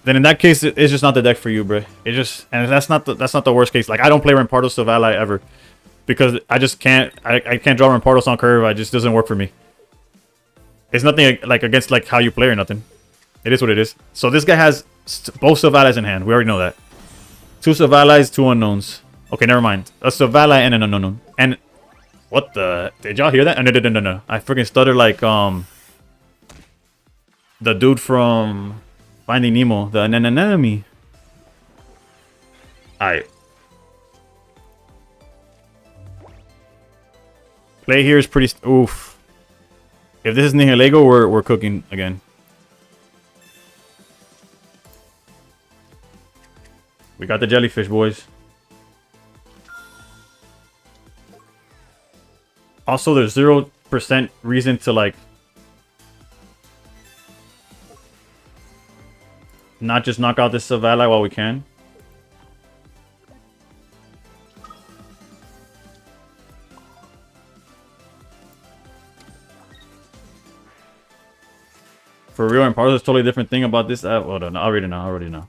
[SPEAKER 1] in that case, it's just not the deck for you, bro. It just... And that's not the worst case. Like, I don't play Rampardos Silvally ever. Because I just can't, I can't draw Rampardos on curve. It just doesn't work for me. It's nothing like against like how you play or nothing. It is what it is. So this guy has both Silvallies in hand. We already know that. 2 Savallis, 2 unknowns. Okay, never mind. A Savali and an unknown. And what the? Did y'all hear that? No. I freaking stuttered like the dude from Finding Nemo, the enemy. Alright. Play here is pretty. Oof. If this is Nihilego, we're cooking again. We got the jellyfish, boys. Also, there's 0% reason to like not just knock out this Savali while we can. For real, and part of this totally different thing about this. Hold on, I already know.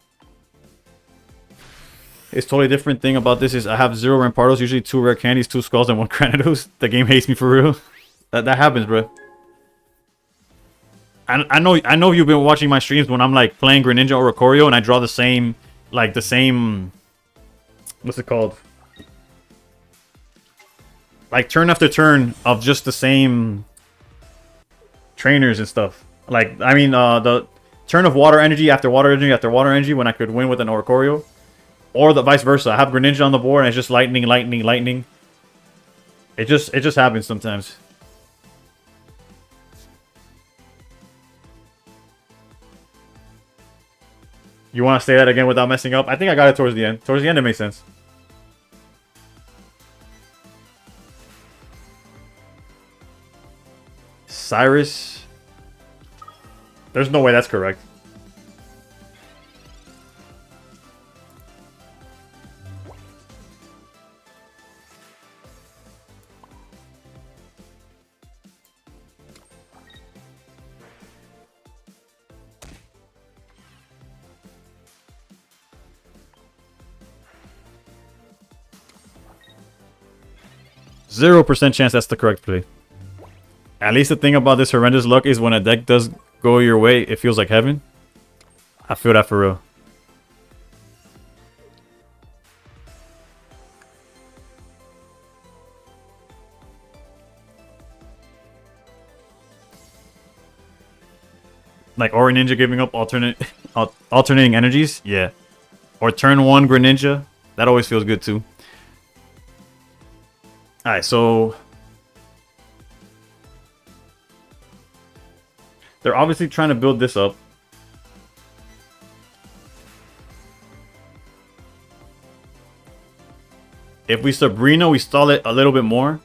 [SPEAKER 1] It's totally different thing about this is I have 0 Rampardos, usually 2 rare candies, 2 skulls, and 1 Granados. The game hates me for real. That happens, bro. I know you've been watching my streams when I'm like playing Greninja or Oricorio and I draw the same, what's it called? Like turn after turn of just the same trainers and stuff. Like, I mean, the turn of water energy after water energy after water energy when I could win with an Oricorio. Or the vice versa. I have Greninja on the board and it's just lightning. It just happens sometimes. You want to say that again without messing up? I think I got it towards the end. Towards the end, it makes sense. Cyrus. There's no way that's correct. %0 chance that's the correct play. At least the thing about this horrendous luck is when a deck does go your way, it feels like heaven. I feel that for real. Like Ori Ninja giving up alternating energies? Yeah. Or turn 1 Greninja. That always feels good too. Alright, so they're obviously trying to build this up. If we Sabrina, we stall it a little bit more.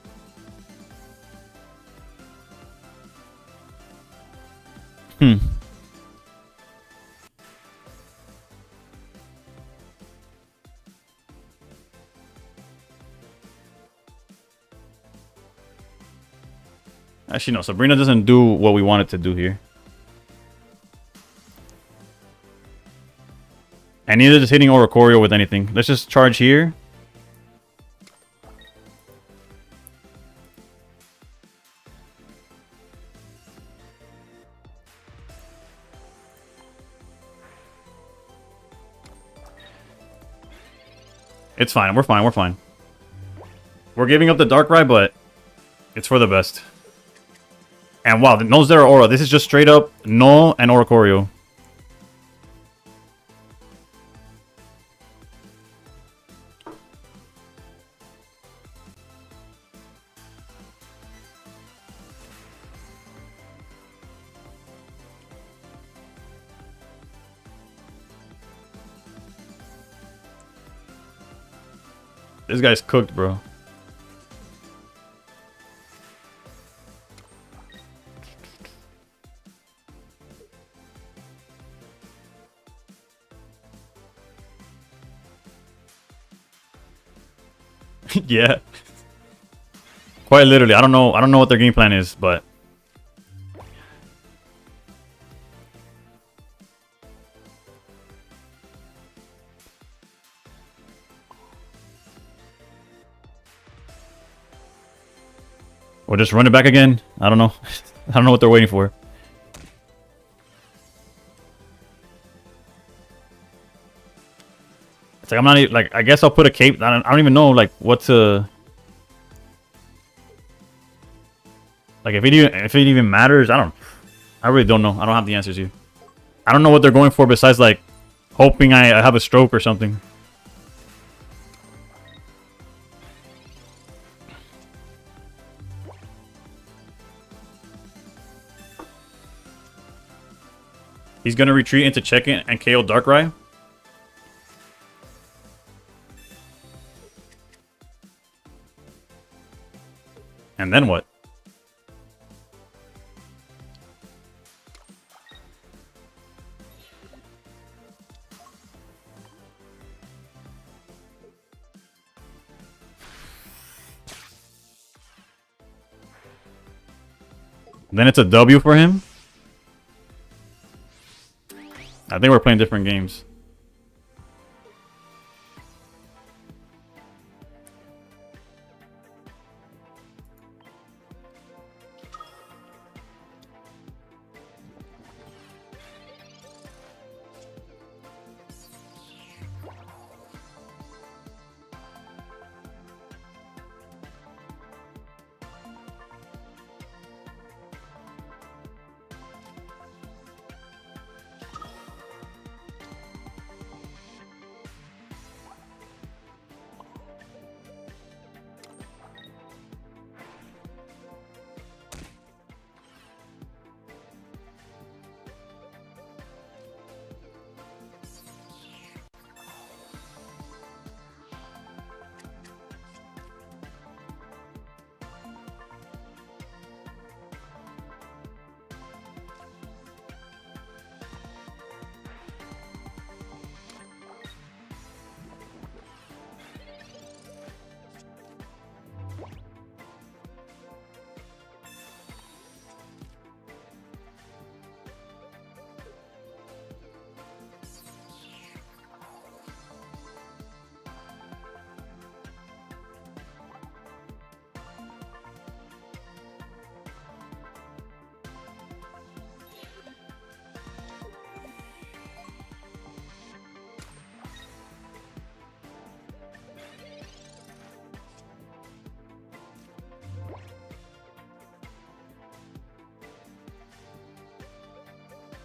[SPEAKER 1] Actually, no. Sabrina doesn't do what we want it to do here. And neither is hitting Oricorio with anything. Let's just charge here. It's fine. We're fine. We're fine. We're giving up the Darkrai, but it's for the best. And wow, no Zero Aura. This is just straight up No and Oricorio. This guy's cooked, bro. Yeah. Quite literally. I don't know what their game plan is, but or just run it back again. I don't know. I don't know what they're waiting for. It's like I'm not even, like, I guess I'll put a cape. I don't even know like what to, like if it even matters. I really don't know. I don't have the answers here. I don't know what they're going for besides like hoping I have a stroke or something. He's gonna retreat into check-in and KO Darkrai. And then what? Then it's a W for him. I think we're playing different games.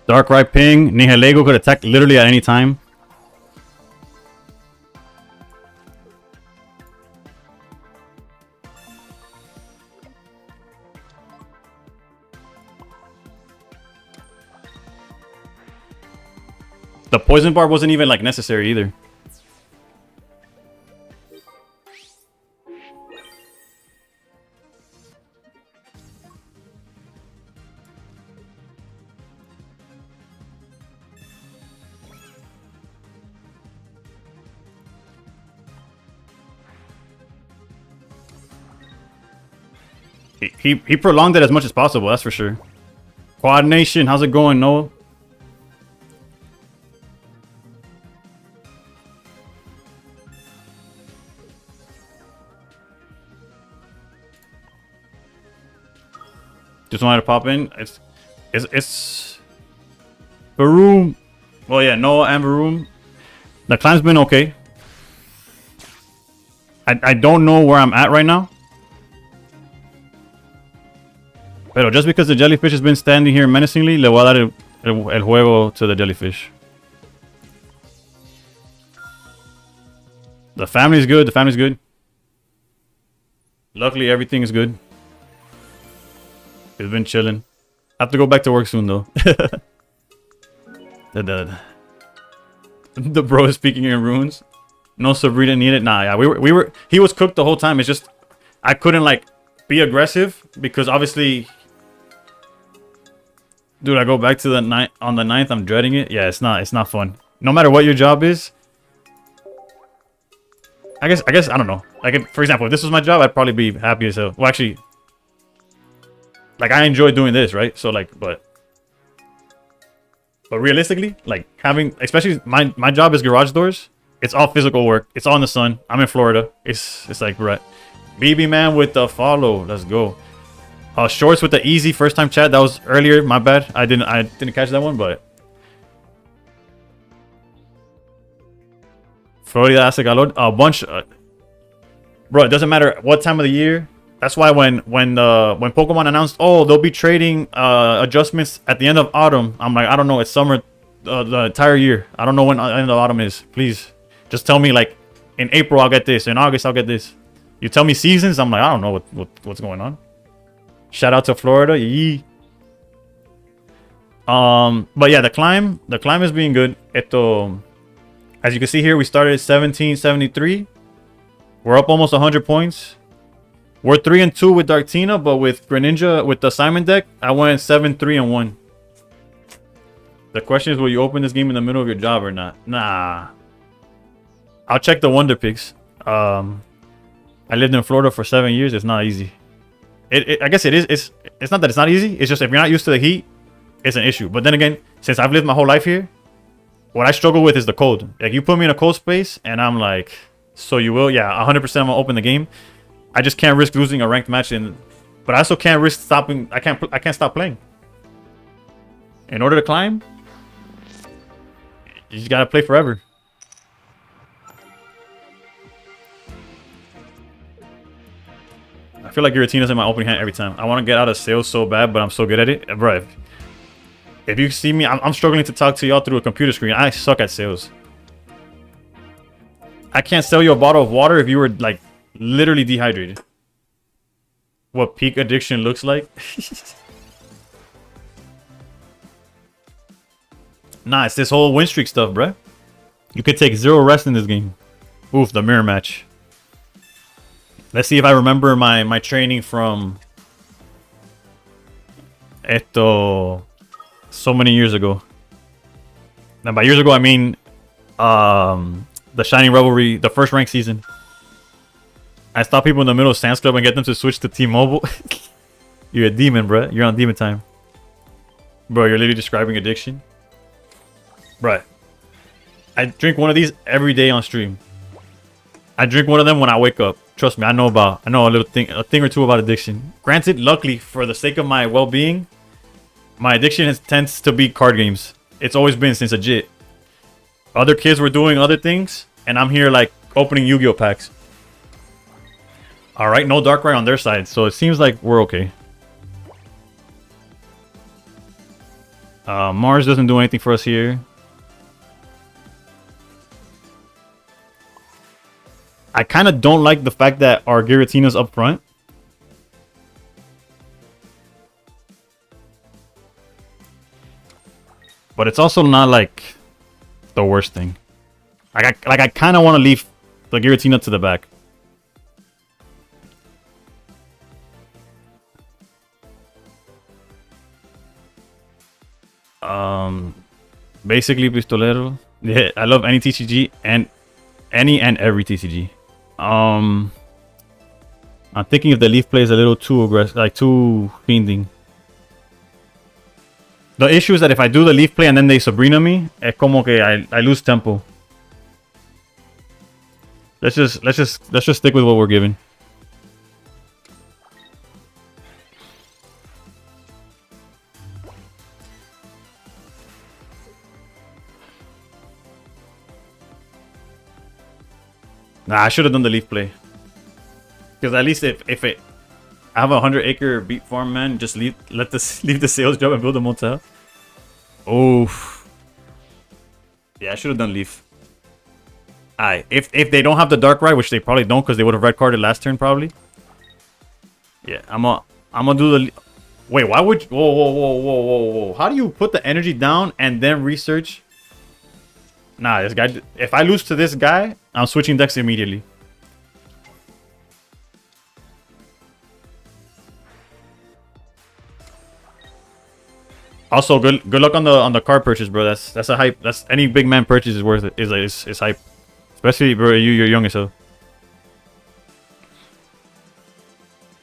[SPEAKER 1] Darkrai ping. Nihilego could attack literally at any time. The poison barb wasn't even like necessary either. He prolonged it as much as possible, that's for sure. Quad Nation, how's it going, Noah? Just wanted to pop in. It's Varoom. Well, yeah, Noah and Varoom. The climb's been okay. I don't know where I'm at right now. Pero just because the jellyfish has been standing here menacingly, le voy a dar el juego to the jellyfish. The family's good. The family's good. Luckily, everything is good. It's been chilling. I have to go back to work soon, though. The bro is speaking in runes. No Sabrina needed. Nah, yeah, we were. He was cooked the whole time. It's just I couldn't like be aggressive because obviously. Dude, I go back to the ninth on the 9th. I'm dreading it. Yeah, it's not fun. No matter what your job is. I guess I don't know. Like if, for example, if this was my job, I'd probably be happy as hell. Well, actually, like I enjoy doing this, right? So like, but realistically, like having, especially my job is garage doors. It's all physical work. It's all in the sun. I'm in Florida. It's like right. BB man with the follow. Let's go. Shorts with the easy first time chat. That was earlier. My bad. I didn't catch that one, but Florida hace calor. A bunch. Bro, it doesn't matter what time of the year. That's why when Pokemon announced, oh, they'll be trading adjustments at the end of autumn, I'm like, I don't know. It's summer the entire year. I don't know when the end of autumn is. Please, just tell me like in April I'll get this. In August I'll get this. You tell me seasons, I'm like, I don't know what's going on. Shout out to Florida. Yee. But yeah, the climb is being good. As you can see here, we started at 1773. We're up almost 100 points. We're 3-2 with Darktina, but with Greninja, with the Simon deck, I went 7-3-1. The question is, will you open this game in the middle of your job or not? Nah. I'll check the Wonder Picks. I lived in Florida for 7 years. It's not easy. I guess it is. It's not that it's not easy. It's just if you're not used to the heat, it's an issue. But then again, since I've lived my whole life here, what I struggle with is the cold. Like, you put me in a cold space, and I'm like, so you will? Yeah, 100% I'm gonna open the game. I just can't risk losing a ranked match, but I also can't risk stopping. I can't stop playing. In order to climb, you just gotta play forever. I feel like Giratina's in my opening hand every time. I want to get out of sales so bad, but I'm so good at it. Bro, if you see me, I'm struggling to talk to y'all through a computer screen. I suck at sales. I can't sell you a bottle of water if you were like literally dehydrated. What peak addiction looks like. Nah, it's this whole win streak stuff, bruh. You could take 0 rest in this game. Oof, the mirror match. Let's see if I remember my training from so many years ago. Now by years ago I mean the Shining Revelry, the first rank season. I stop people in the middle of Sam's Club and get them to switch to T-Mobile. You're a demon, bro. You're on demon time. Bro, you're literally describing addiction. Bro, I drink one of these every day on stream. I drink one of them when I wake up. Trust me, I know a thing or two about addiction. Granted, luckily, for the sake of my well-being, my addiction tends to be card games. It's always been since legit. Other kids were doing other things, and I'm here like opening Yu-Gi-Oh packs. All right, no Darkrai on their side, so it seems like we're okay. Mars doesn't do anything for us here. I kind of don't like the fact that our Giratina's up front. But it's also not like the worst thing. I kind of want to leave the Giratina to the back. Basically Pistolero. Yeah, I love any TCG and any and every TCG. I'm thinking if the Leaf play is a little too aggressive, like too fiending. The issue is that if I do the Leaf play and then they Sabrina me, es como que I lose tempo. Let's just stick with what we're given. Nah, I should have done the Leaf play. Because at least if I have a 100-acre beet farm, man, just leave the sales job and build a motel. Oof. Yeah, I should have done Leaf. Alright, if they don't have the Darkrai, which they probably don't, because they would have red carded last turn probably. Yeah, I'm gonna do the. Wait, why would you? Whoa! How do you put the energy down and then research? Nah, this guy. If I lose to this guy, I'm switching decks immediately. Also, good luck on the card purchase, bro. That's a hype. That's any big man purchase is worth it. Is hype. Especially, bro, you're young as hell.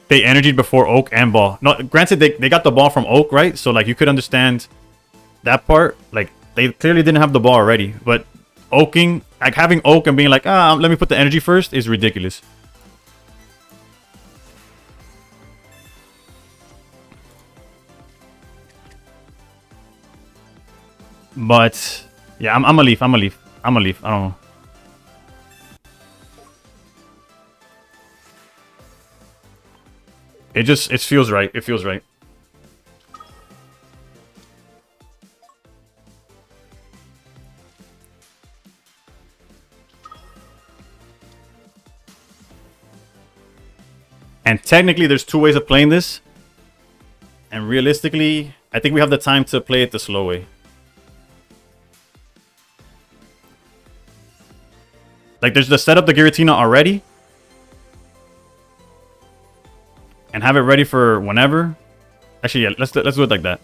[SPEAKER 1] They energied before Oak and Ball. No, granted, they got the ball from Oak, right? So, like, you could understand that part. Like, they clearly didn't have the ball already. But oaking, like, having Oak and being like, let me put the energy first is ridiculous. But, yeah, I'm a leaf. I don't know. It feels right. It feels right. And technically, there's two ways of playing this. And realistically, I think we have the time to play it the slow way. Like, there's the setup the Giratina already. And have it ready for whenever. Actually, yeah, let's do it like that.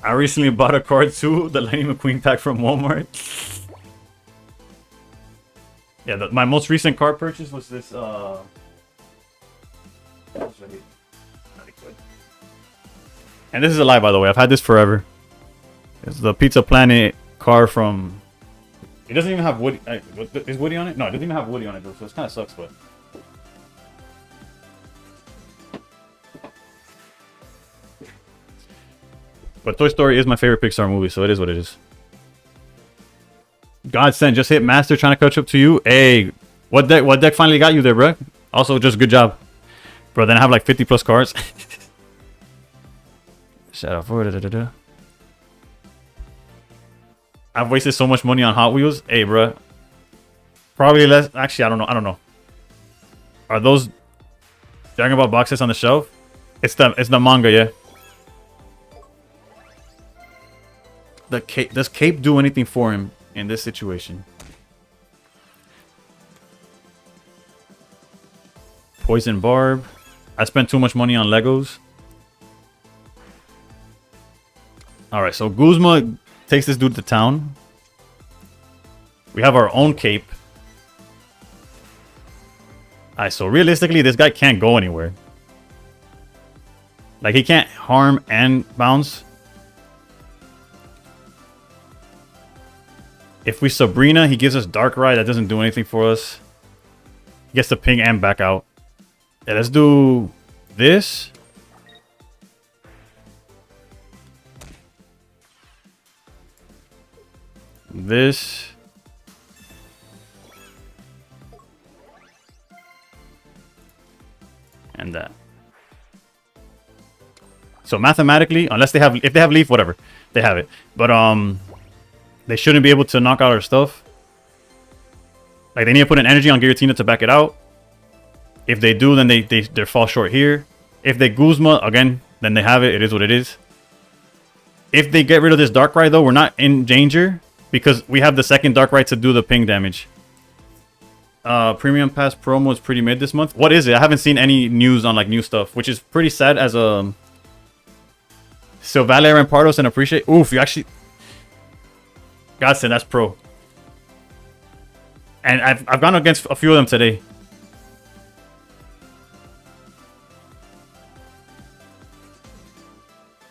[SPEAKER 1] I recently bought a card too, the Lightning McQueen pack from Walmart. Yeah, my most recent card purchase was this, and this is a lie, by the way. I've had this forever. It's the Pizza Planet card from... It doesn't even have Woody. Is Woody on it? No, it doesn't even have Woody on it, though, so it kind of sucks, but... But Toy Story is my favorite Pixar movie, so it is what it is. Godsend just hit Master trying to catch up to you. Hey, what deck finally got you there, bro? Also, just good job. Bro, then I have like 50 plus cards. Shout out for it. I've wasted so much money on Hot Wheels. Hey, bro. Probably less. Actually, I don't know. Are those Dragon Ball boxes on the shelf? It's the manga, yeah. Does Cape do anything for him in this situation? Poison Barb. I spent too much money on Legos. Alright, so Guzma takes this dude to town. We have our own Cape. Alright, so realistically, this guy can't go anywhere. Like, he can't harm and bounce. If we Sabrina, he gives us Darkrai. That doesn't do anything for us. He gets to ping and back out. Yeah, let's do this. This. And that. So mathematically, unless they have, if they have Leaf, whatever, they have it. But they shouldn't be able to knock out our stuff. Like, they need to put an energy on Giratina to back it out. If they do, then they fall short here. If they Guzma, again, then they have it. It is what it is. If they get rid of this Darkrai, though, we're not in danger. Because we have the second Darkrai to do the ping damage. Premium Pass promo is pretty mid this month. What is it? I haven't seen any news on, like, new stuff. Which is pretty sad as a... Silvally and Pardos and Appreciate. Oof, you actually... Godsend, that's pro. And I've gone against a few of them today.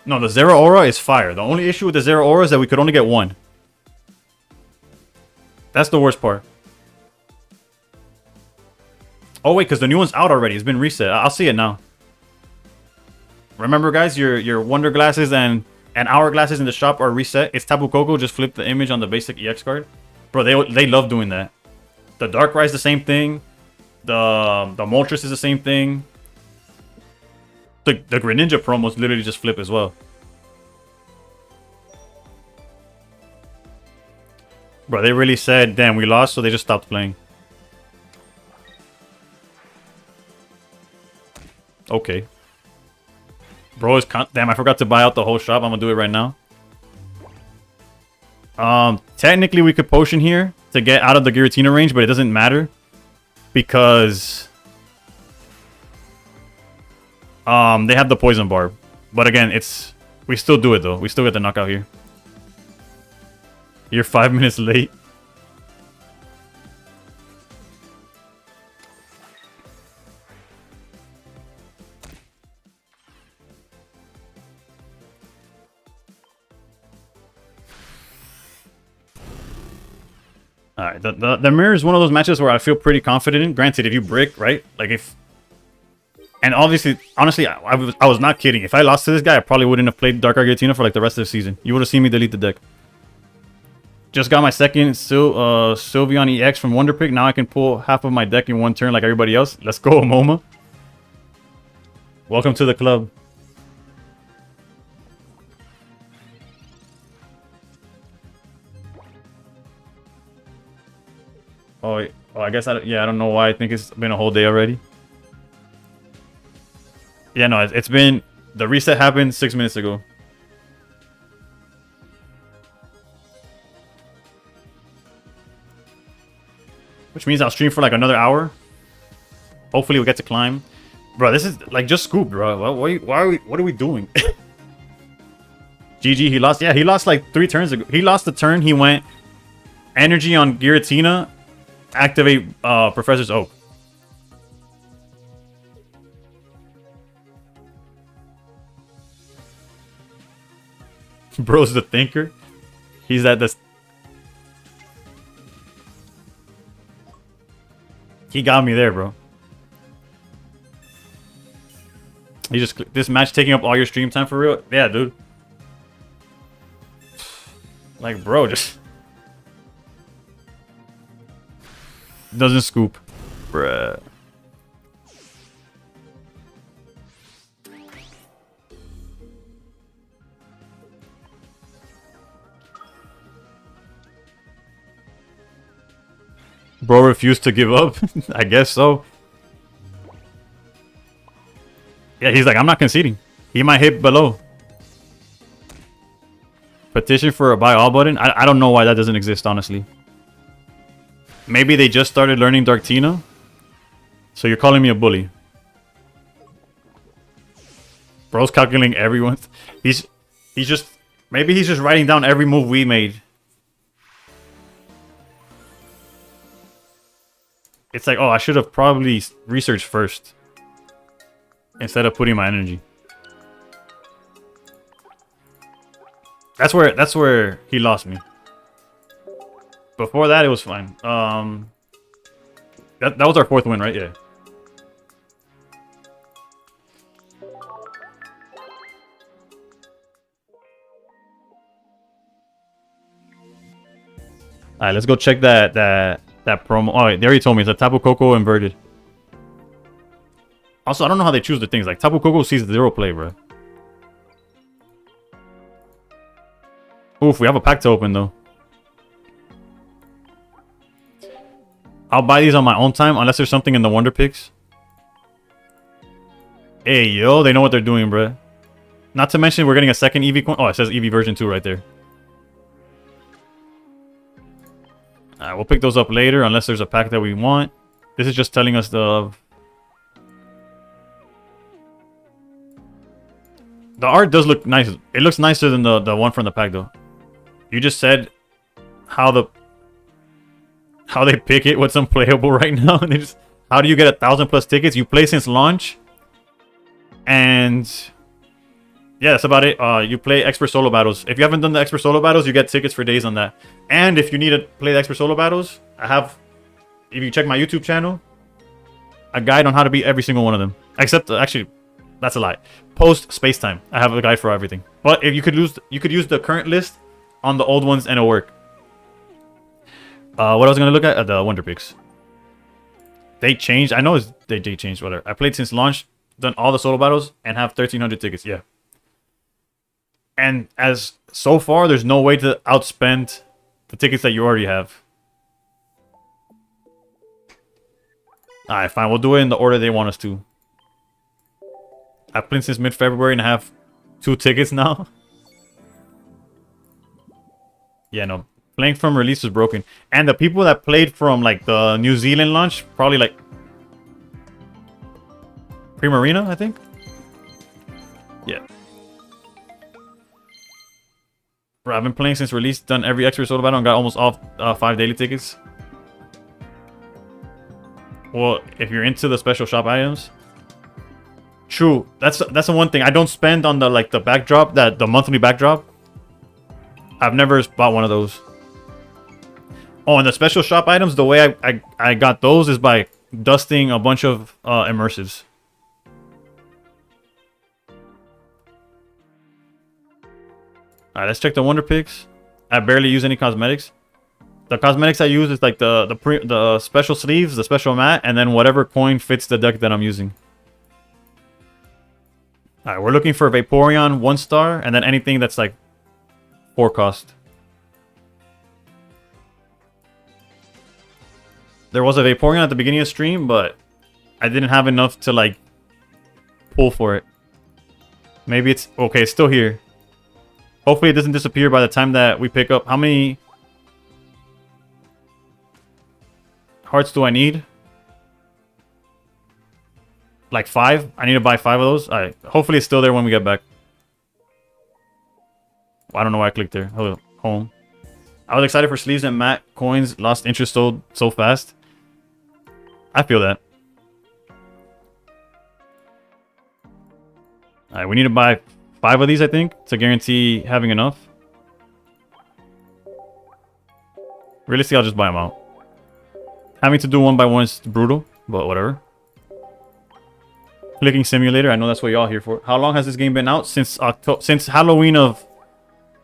[SPEAKER 1] No, the Zeraora is fire. The only issue with the Zeraora is that we could only get one. That's the worst part. Oh wait, because the new one's out already. It's been reset. I'll see it now. Remember, guys, your Wonder Glasses and Hourglasses in the shop are reset. It's Tapu Koko. Just flip the image on the basic EX card. Bro, they love doing that. The Darkrai is the same thing. The Moltres is the same thing. The Greninja promos literally just flip as well. Bro, they really said, damn, we lost, so they just stopped playing. Okay. Bro, damn, I forgot to buy out the whole shop. I'm gonna do it right now. Technically, we could potion here to get out of the Giratina range, but it doesn't matter. Because... they have the Poison Barb. But again, it's... We still do it, though. We still get the knockout here. You're 5 minutes late. Alright, the mirror is one of those matches where I feel pretty confident in. Granted, if you brick, right? Like if... And obviously, honestly, I was not kidding. If I lost to this guy, I probably wouldn't have played Dark Giratina for like the rest of the season. You would have seen me delete the deck. Just got my second Sylveon EX from Wonder Pick. Now I can pull half of my deck in one turn like everybody else. Let's go, Moma. Welcome to the club. Oh, I guess I don't know why. I think it's been a whole day already. Yeah, no, it's been... The reset happened 6 minutes ago. Which means I'll stream for like another hour. Hopefully we get to climb. Bro, this is like just scoop, bro. What are we doing? GG, he lost. Yeah, he lost like 3 turns ago. He lost the turn. He went energy on Giratina, activate Professor's Oak. Bro's the thinker. He's at this. He got me there, bro. He just... This match taking up all your stream time for real? Yeah, dude. Like, bro, just... Doesn't scoop. Bruh. Bro refused to give up. I guess so. Yeah, he's like, I'm not conceding. He might hit below. Petition for a buy all button. I don't know why that doesn't exist, honestly. Maybe they just started learning Darktina. So you're calling me a bully. Bro's calculating everyone's. He's just... Maybe he's just writing down every move we made. It's like, oh, I should have probably researched first. Instead of putting my energy. That's where he lost me. Before that, it was fine. That was our 4th win, right? Yeah. Alright, let's go check that promo. Oh, they already told me it's a Tapu Koko inverted. Also, I don't know how they choose the things. Like, Tapu Koko sees 0 play, bro. Oof, we have a pack to open, though. I'll buy these on my own time, unless there's something in the Wonder Picks. Hey, yo, they know what they're doing, bro. Not to mention, we're getting a second Eevee coin. Oh, it says Eevee version 2 right there. Alright, we'll pick those up later, unless there's a pack that we want. This is just telling us the art does look nice. It looks nicer than the one from the pack, though. You just said how they pick it, what's unplayable right now. And just, how do you get 1,000+ tickets? You play since launch. And yeah, that's about it. You play expert solo battles. If you haven't done the expert solo battles, you get tickets for days on that. And if you need to play the expert solo battles, I have, if you check my YouTube channel, a guide on how to beat every single one of them. Except, actually, that's a lie. Post space time. I have a guide for everything. But if you could use the current list on the old ones and it'll work. What I was gonna look at the Wonder Picks. They changed. I know they changed. Whatever. I played since launch, done all the solo battles, and have 1,300 tickets. Yeah. And as so far, there's no way to outspend the tickets that you already have. Alright, fine. We'll do it in the order they want us to. I've played since mid-February and I have 2 tickets now. Yeah, no. Playing from release is broken. And the people that played from, like, the New Zealand launch, probably, like, Primarina, I think? Yeah. Bro, I've been playing since release, done every extra solo battle, and got almost all 5 daily tickets. Well, if you're into the special shop items... True. That's the one thing. I don't spend on the the backdrop, the monthly backdrop. I've never bought one of those. Oh, and the special shop items, the way I got those is by dusting a bunch of immersives. Alright, let's check the Wonder Picks. I barely use any cosmetics. The cosmetics I use is like the special sleeves, the special mat, and then whatever coin fits the deck that I'm using. Alright, we're looking for Vaporeon 1 star, and then anything that's like 4 cost. There was a Vaporeon at the beginning of stream, but I didn't have enough to like pull for it. Maybe it's okay, it's still here. Hopefully it doesn't disappear by the time that we pick up. How many hearts do I need? Like 5? I need to buy 5 of those. Alright, hopefully it's still there when we get back. I don't know why I clicked there. Home. I was excited for sleeves and mat coins. Lost interest so fast. I feel that. Alright, we need to buy 5 of these, I think, to guarantee having enough. Realistically, I'll just buy them out. Having to do one by one is brutal, but whatever. Clicking simulator, I know that's what y'all here for. How long has this game been out? Since Halloween of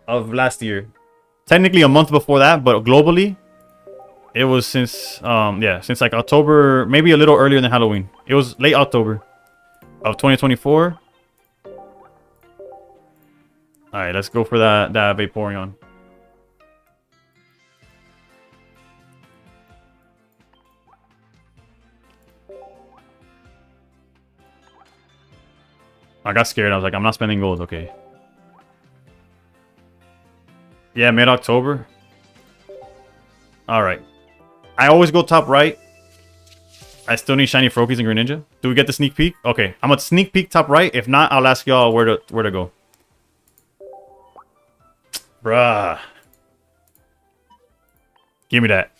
[SPEAKER 1] last year. Technically a month before that, but globally, it was since since like October, maybe a little earlier than Halloween. It was late October of 2024. All right, let's go for that Vaporeon. I got scared. I was like, I'm not spending gold. Okay. Yeah, mid-October. All right. I always go top right. I still need shiny Froakies and Greninja. Do we get the sneak peek? Okay, I'm gonna sneak peek top right. If not, I'll ask y'all where to go. Bruh. Give me that.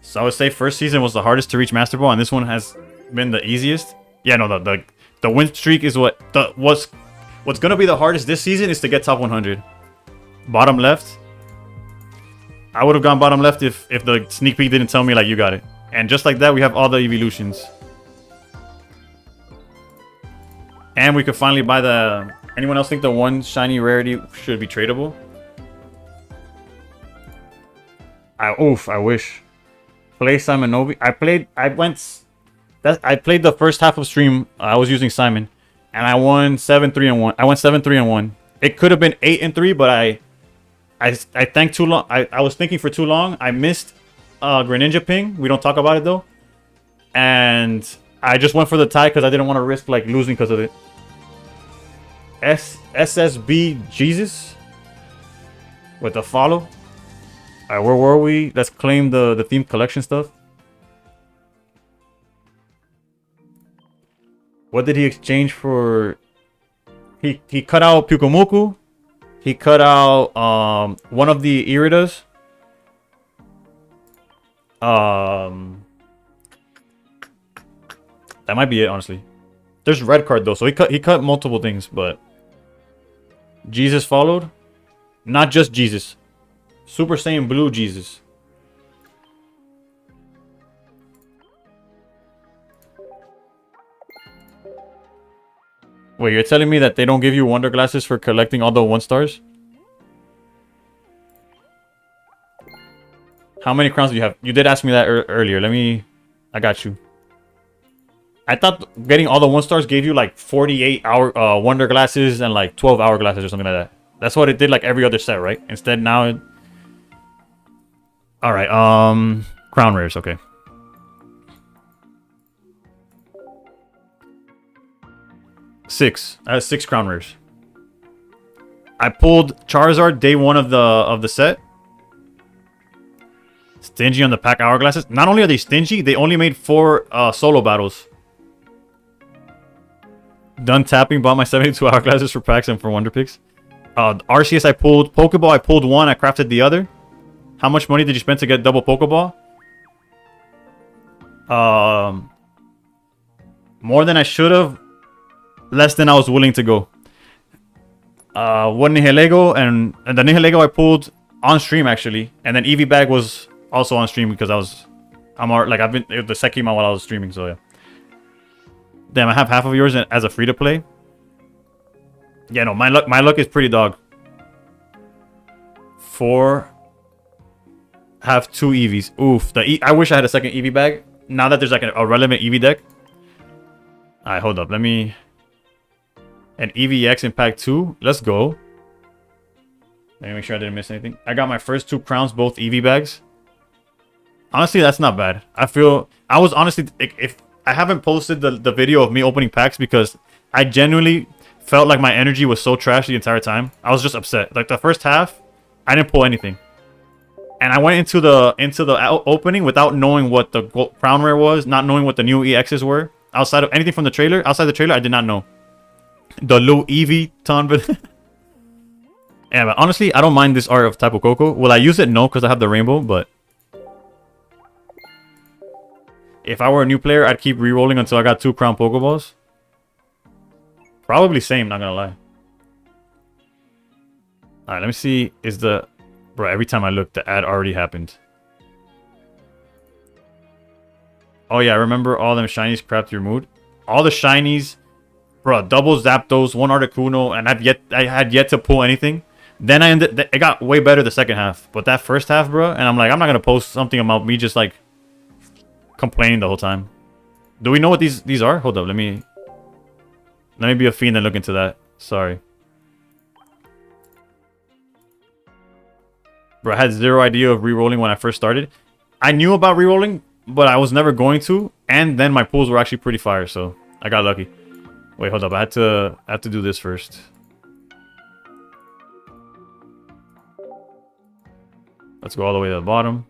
[SPEAKER 1] So I would say first season was the hardest to reach Master Ball, and this one has been the easiest. Yeah, no, the win streak is what's gonna be the hardest this season is to get top 100. Bottom left. I would have gone bottom left if the sneak peek didn't tell me like you got it. And just like that, we have all the evolutions. And we could finally buy the... Anyone else think the one shiny rarity should be tradable? I wish. Play Simon Novi. I played the first half of stream. I was using Simon, and I won 7-3-1. I went 7-3-1. It could have been 8-3, but I think too long. I was thinking for too long. I missed Greninja ping. We don't talk about it though, and I just went for the tie because I didn't want to risk like losing because of it. SSB Jesus with the follow. Alright, where were we? Let's claim the themed collection stuff. What did he exchange for? He cut out Pyukumuku. He cut out one of the Iridas. That might be it, honestly. There's red card though, so he cut multiple things, but Jesus followed. Not just Jesus. Super Saiyan Blue Jesus. Wait, you're telling me that they don't give you Wonder Glasses for collecting all the 1-stars? How many crowns do you have? You did ask me that earlier. I got you. I thought getting all the 1-stars gave you like 48 hour Wonder Glasses and like 12 hour glasses or something like that. That's what it did like every other set, right? Instead now Alright, crown rares, okay. I have 6 crown rares. I pulled Charizard day 1 of the set. Stingy on the pack hourglasses. Not only are they stingy, they only made 4 solo battles. Done tapping, bought my 72 hourglasses for packs and for wonder picks. Arceus I pulled. Pokeball I pulled 1, I crafted the other. How much money did you spend to get double Pokeball? More than I should have. Less than I was willing to go. One Nihilego and the Nihilego I pulled on stream actually, and then Eevee Bag was also on stream because I've been the set came out while I was streaming, so yeah. Damn, I have half of yours as a free to play. Yeah, no, my luck is pretty dog. 4. Have 2 EVs. Oof. I wish I had a second EV bag. Now that there's like a relevant EV deck. Alright, hold up. Let me... An EVX in pack 2. Let's go. Let me make sure I didn't miss anything. I got my first 2 crowns, both EV bags. Honestly, that's not bad. I feel... I was honestly... If I haven't posted the video of me opening packs because I genuinely felt like my energy was so trash the entire time. I was just upset. Like the first half, I didn't pull anything. And I went into the opening without knowing what the crown rare was, not knowing what the new EXs were. Outside of anything from the trailer, outside the trailer, I did not know. The little Eevee ton, but yeah, but honestly, I don't mind this art of Tapu Koko. Will I use it? No, because I have the rainbow, but if I were a new player, I'd keep re-rolling until I got 2 crown Pokeballs. Probably same, not gonna lie. Alright, let me see. Is the... Bro, every time I look, the ad already happened. Oh yeah, I remember all them shinies crapped your mood. All the shinies, bro, double Zapdos, 1 Articuno, and I had yet to pull anything. Then it got way better the second half. But that first half, bro, and I'm like, I'm not gonna post something about me just like complaining the whole time. Do we know what these are? Hold up, let me be a fiend and look into that. Sorry. Bro, I had zero idea of re-rolling when I first started. I knew about re-rolling, but I was never going to. And then my pulls were actually pretty fire, so I got lucky. Wait, hold up. I have to do this first. Let's go all the way to the bottom.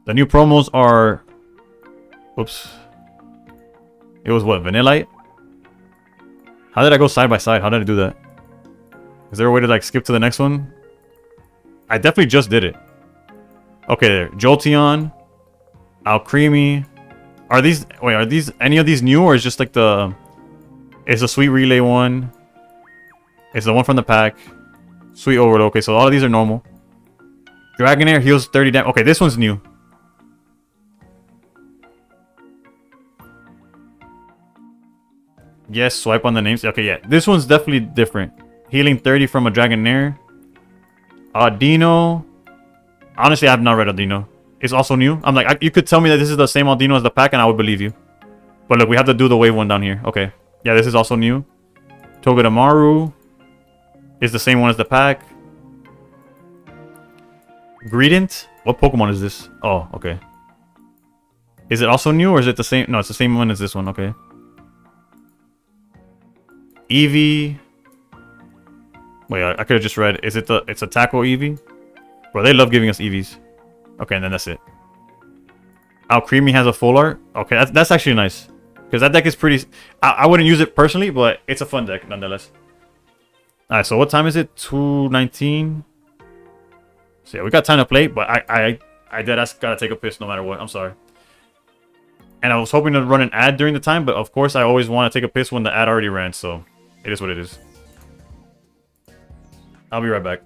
[SPEAKER 1] The new promos are... Oops. It was what? Vanillite? How did I go side by side? How did I do that? Is there a way to like skip to the next one? I definitely just did it. Okay, there. Jolteon. Alcremie. Are these... Wait, are these... Any of these new or is just like the... It's a Sweet Relay one. It's the one from the pack. Sweet Overload. Okay, so all of these are normal. Dragonair heals 30 damage. Okay, this one's new. Yes, swipe on the names. Okay, yeah. This one's definitely different. Healing 30 from a Dragonair. Audino. Honestly, I have not read Audino. It's also new. I'm like, you could tell me that this is the same Audino as the pack and I would believe you. But look, we have to do the wave one down here. Okay. Yeah, this is also new. Togedemaru is the same one as the pack. Greedent? What Pokemon is this? Oh, okay. Is it also new or is it the same? No, it's the same one as this one. Okay. Eevee. Wait, I could have just read. Is it the... It's a Taco Eevee? Bro, they love giving us EVs. Okay, and then that's it. Alcremie has a full art. Okay, that's actually nice. Because that deck is pretty... I wouldn't use it personally, but it's a fun deck nonetheless. Alright, so what time is it? 2:19. So yeah, we got time to play, but I deadass gotta take a piss no matter what. I'm sorry. And I was hoping to run an ad during the time, but of course I always want to take a piss when the ad already ran, so it is what it is. I'll be right back.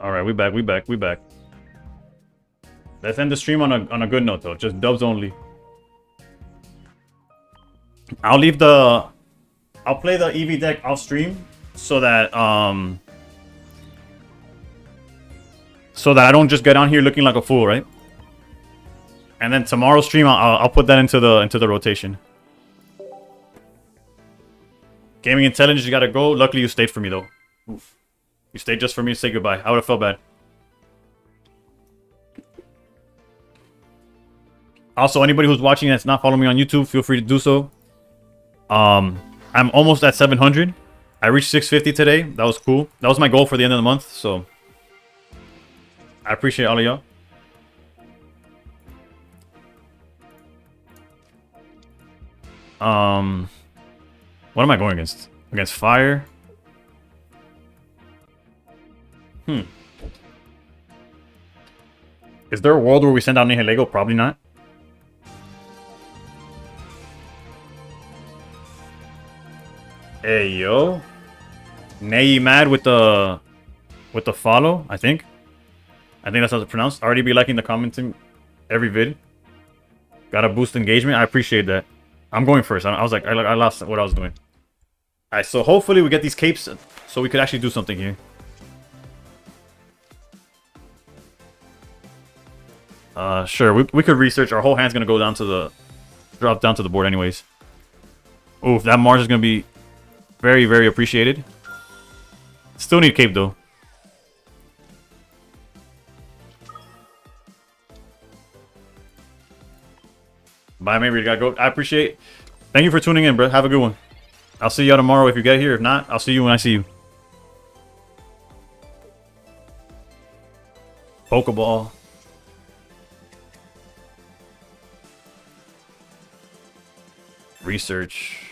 [SPEAKER 1] Alright, we back. Let's end the stream on a good note though. Just dubs only. I'll play the EV deck off stream so that I don't just get on here looking like a fool, right? And then tomorrow's stream, I'll put that into the rotation. Gaming Intelligence, you gotta go. Luckily, you stayed for me, though. Oof. You stayed just for me to say goodbye. I would have felt bad. Also, anybody who's watching that's not following me on YouTube, feel free to do so. I'm almost at 700. I reached 650 today. That was cool. That was my goal for the end of the month, so I appreciate all of y'all. What am I going against? Against fire? Is there a world where we send out Nihilego? Probably not. Hey yo. Nay mad with the follow, I think. I think that's how it's pronounced. Already be liking the commenting every vid. Gotta boost engagement. I appreciate that. I'm going first. I was like, I lost what I was doing. Alright, so hopefully we get these capes so we could actually do something here. Sure, we could research. Our whole hand's gonna go down to the... drop down to the board anyways. Oof, that Mars is gonna be very, very appreciated. Still need cape though. Bye, maybe we gotta go. I appreciate. Thank you for tuning in, bro. Have a good one. I'll see y'all tomorrow if you get here. If not, I'll see you when I see you. Pokeball. Research.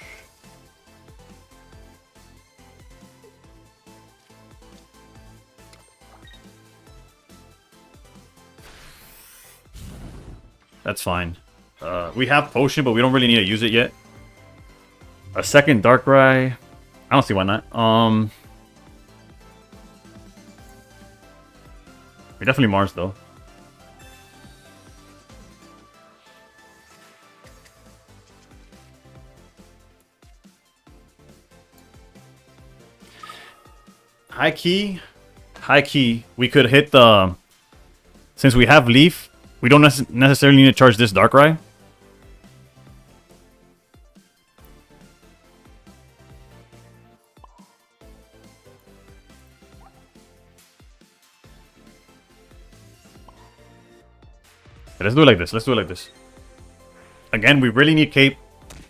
[SPEAKER 1] That's fine. We have potion, but we don't really need to use it yet. A second Darkrai. I don't see why not. We definitely Mars though. High key, we could hit the... Since we have Leaf, we don't necessarily need to charge this Darkrai. Let's do it like this. Let's do it like this. Again, we really need cape.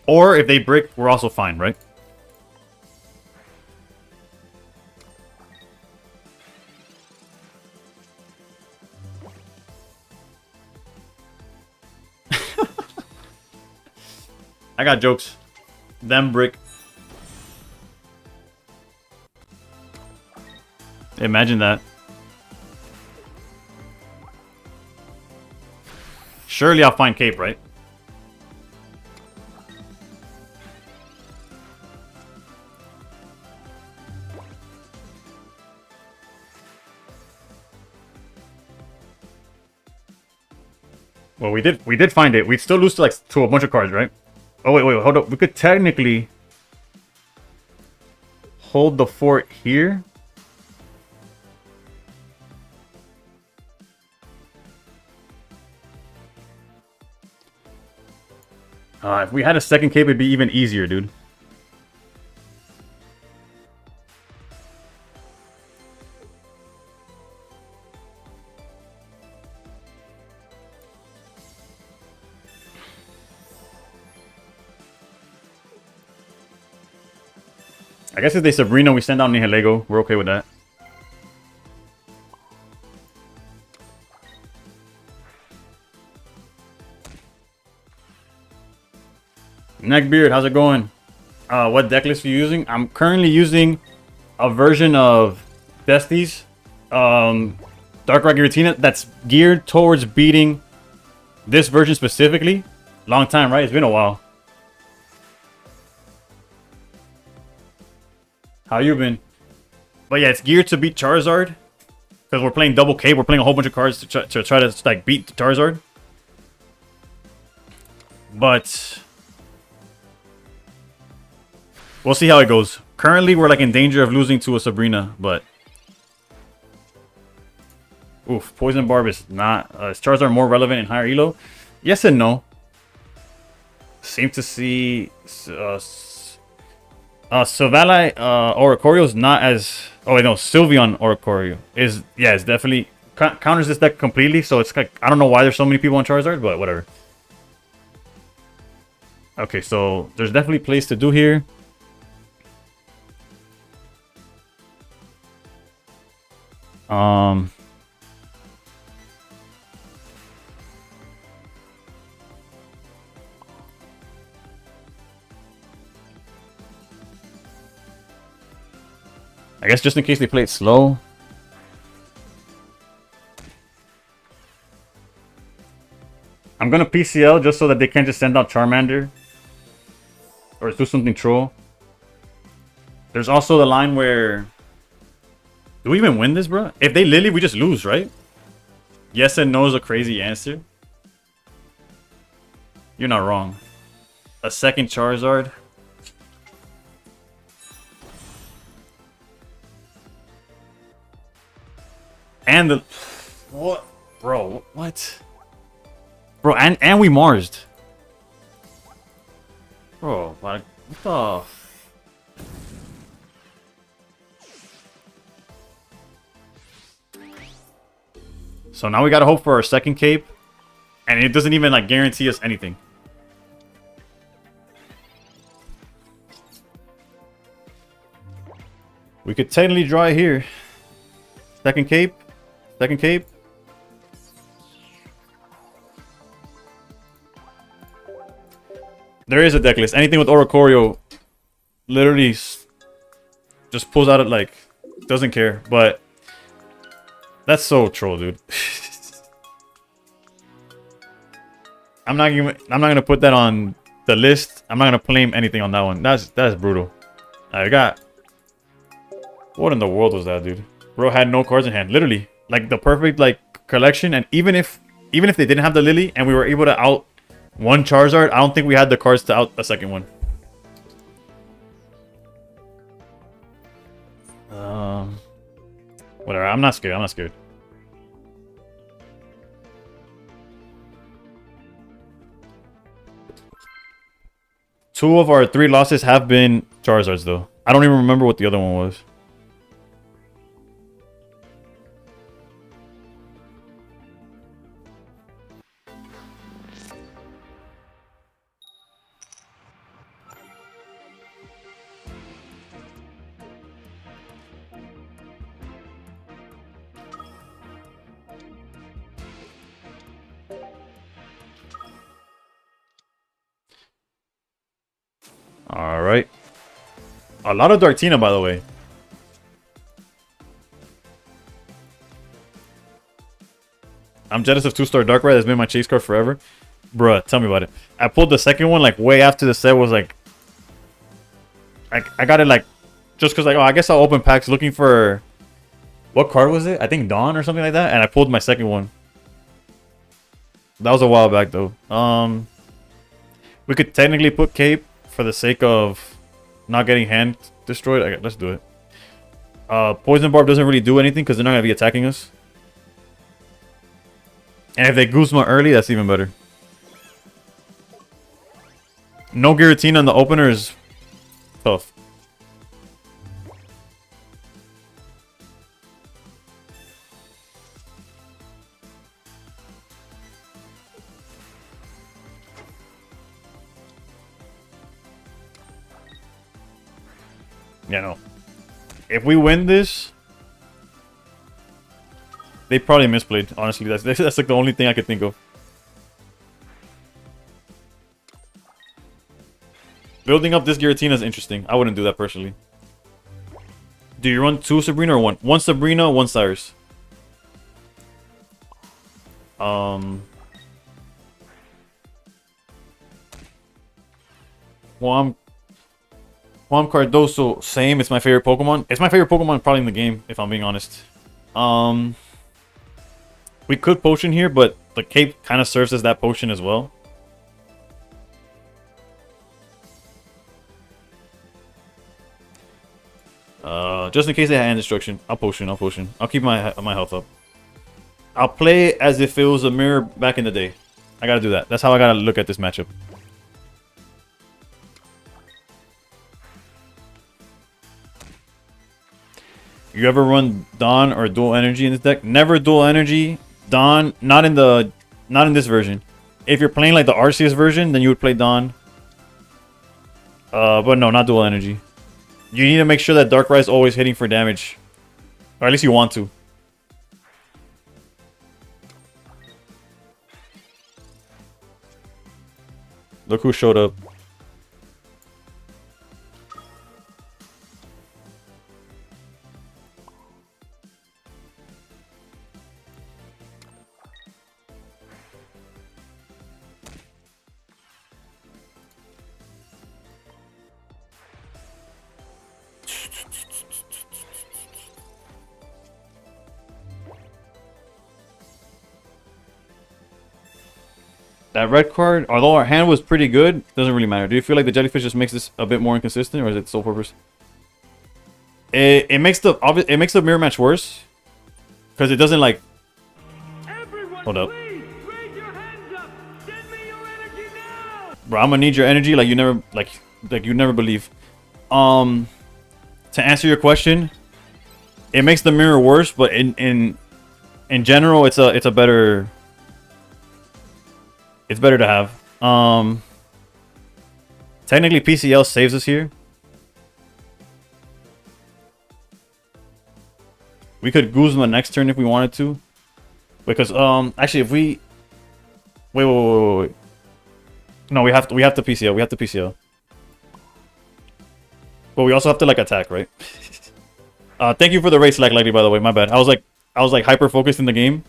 [SPEAKER 1] Or if they brick, we're also fine, right? I got jokes. Them brick. Imagine that. Surely I'll find cape, right? Well, we did find it. We'd still lose to a bunch of cards, right? Oh, wait, hold up. We could technically hold the fort here. If we had a second cape, it'd be even easier, dude. I guess if they Sabrina, we send out Nihilego. We're okay with that. Neckbeard, how's it going? What deck list are you using? I'm currently using a version of Destiny's Darkrai Giratina that's geared towards beating this version specifically. Long time, right? It's been a while. How you been? But yeah, it's geared to beat Charizard. Because we're playing double K. We're playing a whole bunch of cards to try to like beat Charizard. But we'll see how it goes. Currently, we're like in danger of losing to a Sabrina, but oof, Poison Barb is not. Is Charizard more relevant in higher elo? Yes and no. Seem to see Sylvali Oricorio is not as. Oh wait, no, Sylveon Oricorio is. Yeah, it's definitely counters this deck completely. So it's like I don't know why there's so many people on Charizard, but whatever. Okay, so there's definitely plays to do here. I guess just in case they play it slow. I'm gonna PCL just so that they can't just send out Charmander. Or do something troll. There's also the line where... Do we even win this, bro? If they Lily, we just lose, right? Yes and no is a crazy answer. You're not wrong. A second Charizard. And the... What? Bro, what? Bro, and we Marsed. Bro, like, what the... So now we gotta hope for our second cape. And it doesn't even, like, guarantee us anything. We could technically draw it here. Second cape. Second cape. There is a deck list. Anything with Oricorio literally just pulls out it like doesn't care. But that's so troll, dude. I'm not gonna put that on the list. I'm not gonna claim anything on that one. That's brutal. I got. What in the world was that, dude? Bro had no cards in hand. Literally, like the perfect like collection. And even if they didn't have the Lily and we were able to out one Charizard, I don't think we had the cards to out a second one. Whatever. I'm not scared. I'm not scared. Two of our 3 losses have been Charizards, though. I don't even remember what the other one was. Alright. A lot of Dartina, by the way. I'm jealous of 2-star Darkrai. That's been my chase card forever. Bruh, tell me about it. I pulled the second one like way after the set was like... I got it like... Just because like, oh, I guess I'll open packs looking for... What card was it? I think Dawn or something like that. And I pulled my second one. That was a while back though. We could technically put Cape for the sake of not getting hand destroyed. Okay, let's do it. Poison Barb doesn't really do anything because they're not going to be attacking us. And if they Guzma early, that's even better. No Giratina on the opener is tough. Yeah, no. If we win this, they probably misplayed. Honestly, that's like the only thing I could think of. Building up this Giratina is interesting. I wouldn't do that personally. Do you run 2 Sabrina or 1? 1 Sabrina, 1 Cyrus. Juan Cardoso, same. It's my favorite Pokemon. It's my favorite Pokemon probably in the game, if I'm being honest. We could potion here, but the cape kind of serves as that potion as well. Just in case they had hand destruction, I'll potion. I'll keep my health up. I'll play as if it was a mirror back in the day. I gotta do that. That's how I gotta look at this matchup. You ever run Dawn or dual energy in this deck? Never dual energy. Dawn, not in this version. If you're playing like the Arceus version, then you would play Dawn. But no, not dual energy. You need to make sure that Darkrai is always hitting for damage. Or at least you want to. Look who showed up. That red card, although our hand was pretty good, doesn't really matter. Do you feel like the jellyfish just makes this a bit more inconsistent, or is it sole purpose? It makes the mirror match worse because it doesn't like.
[SPEAKER 2] Everyone,
[SPEAKER 1] Hold up,
[SPEAKER 2] please, raise your hands up. Send me your energy now.
[SPEAKER 1] bro. I'm gonna need your energy like you never believe. To answer your question, it makes the mirror worse, but in general, it's a better. It's better to have. Technically, PCL saves us here. We could Guzma next turn if we wanted to. Because, actually, if we... Wait. No, we have to PCL. We have to PCL. But we also have to, like, attack, right? Thank you for the race select, Lightly, by the way. My bad. I was like hyper-focused in the game.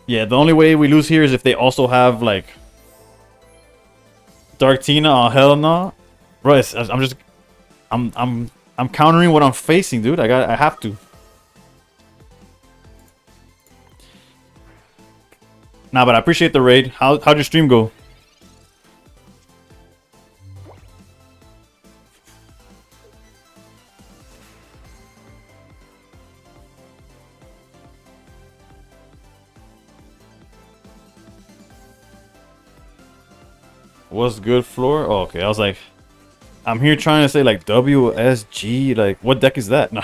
[SPEAKER 1] Yeah, the only way we lose here is if they also have like Dark Tina. Oh hell no, bro! I'm countering what I'm facing, dude. I have to. Nah, but I appreciate the raid. How'd your stream go? What's good, floor? Oh, okay. I was like, I'm here trying to say like WSG. Like, what deck is that? No.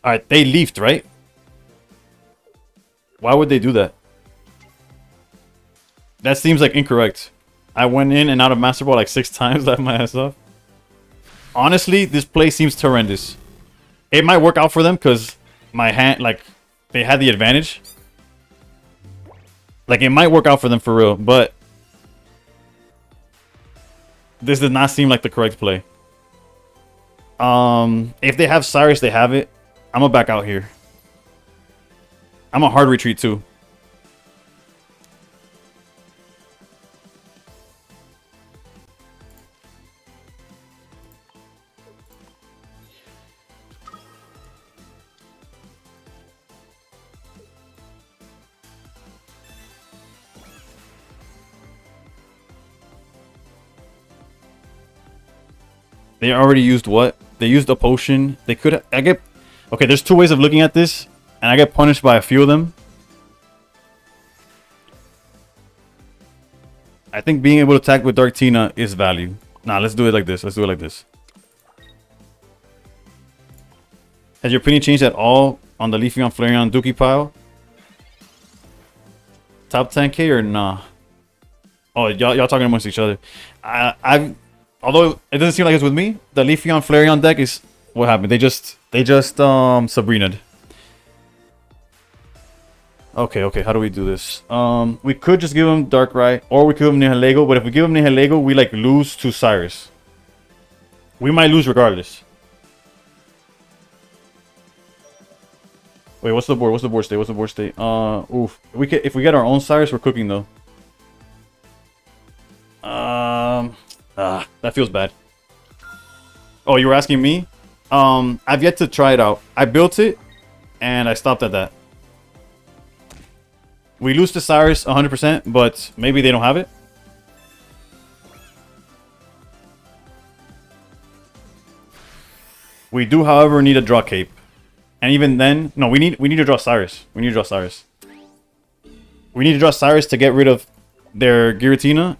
[SPEAKER 1] Alright, they leafed, right? Why would they do that? That seems like incorrect. I went in and out of Master Ball like 6 times, left my ass off. Honestly, this play seems horrendous. It might work out for them because my hand, like, they had the advantage. Like, it might work out for them for real, but this does not seem like the correct play. If they have Cyrus, they have it. I'm gonna back out here. I'm a hard retreat too. They already used what? They used a potion. They could. Okay, there's 2 ways of looking at this, and I get punished by a few of them. I think being able to attack with Dark Tina is value. Nah, let's do it like this. Let's do it like this. Has your opinion changed at all on the Leafeon Flareon Dookie pile? Top 10k or nah? Oh, y'all talking amongst each other. Although it doesn't seem like it's with me, the Leafeon Flareon deck is what happened. They just Sabrina'd. Okay, how do we do this? We could just give him Darkrai, or we could give him Nihilego, but if we give him Nihilego, we like lose to Cyrus. We might lose regardless. Wait, what's the board? What's the board state? What's the board state? Oof. If we get our own Cyrus, we're cooking though. That feels bad. Oh, you were asking me? I've yet to try it out. I built it, and I stopped at that. We lose to Cyrus 100%, but maybe they don't have it. We do, however, need a draw cape. And even then, no, we need to draw Cyrus. We need to draw Cyrus. We need to draw Cyrus to get rid of their Giratina.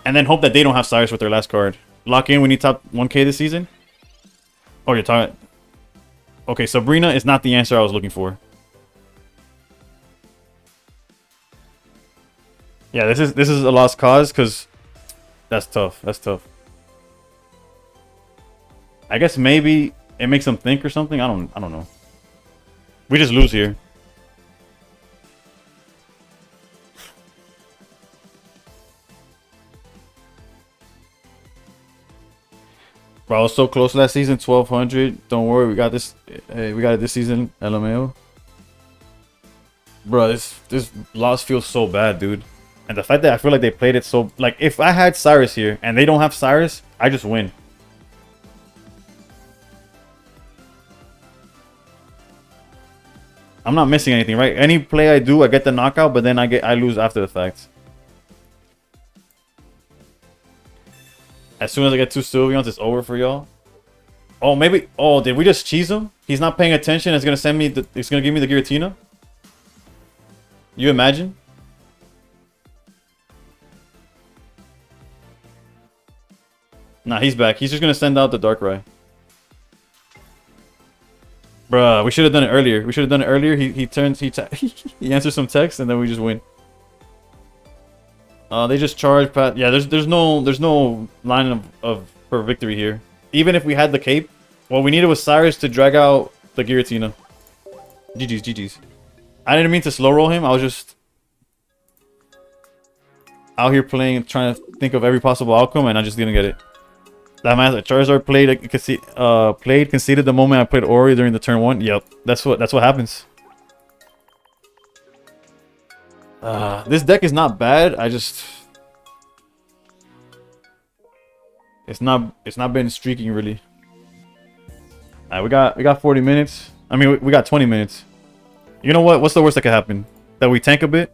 [SPEAKER 1] And then hope that they don't have Cyrus with their last card. Lock in, we need top 1k this season. Oh, you're talking... Okay, Sabrina is not the answer I was looking for. Yeah, this is a lost cause, because that's tough. That's tough. I guess maybe it makes them think or something. I don't know. We just lose here. Bro, I was so close last season, 1200. Don't worry, we got this. Hey, we got it this season, LMAO. Bro, this loss feels so bad, dude. And the fact that I feel like they played it so... Like, if I had Cyrus here and they don't have Cyrus, I just win. I'm not missing anything, right? Any play I do, I get the knockout, but then I lose after the fact. As soon as I get 2 Sylveons, it's over for y'all. Oh, maybe... Oh, did we just cheese him? He's not paying attention. It's gonna send me... It's gonna give me the Giratina. You imagine? Nah, he's back. He's just gonna send out the Darkrai. Bruh, we should have done it earlier. We should have done it earlier. He turns... He answers some text, and then we just win. They just charge Pat. Yeah, there's no line of for victory here. Even if we had the cape, what we needed was Cyrus to drag out the Giratina. GG's. I didn't mean to slow roll him. I was just out here playing, trying to think of every possible outcome, and I just didn't get it. That man, Charizard conceded the moment I played Ori during the turn 1. Yep, that's what happens. This deck is not bad. I just... It's not been streaking really. Alright, we got 40 minutes. I mean, we got 20 minutes. You know what? What's the worst that could happen? That we tank a bit?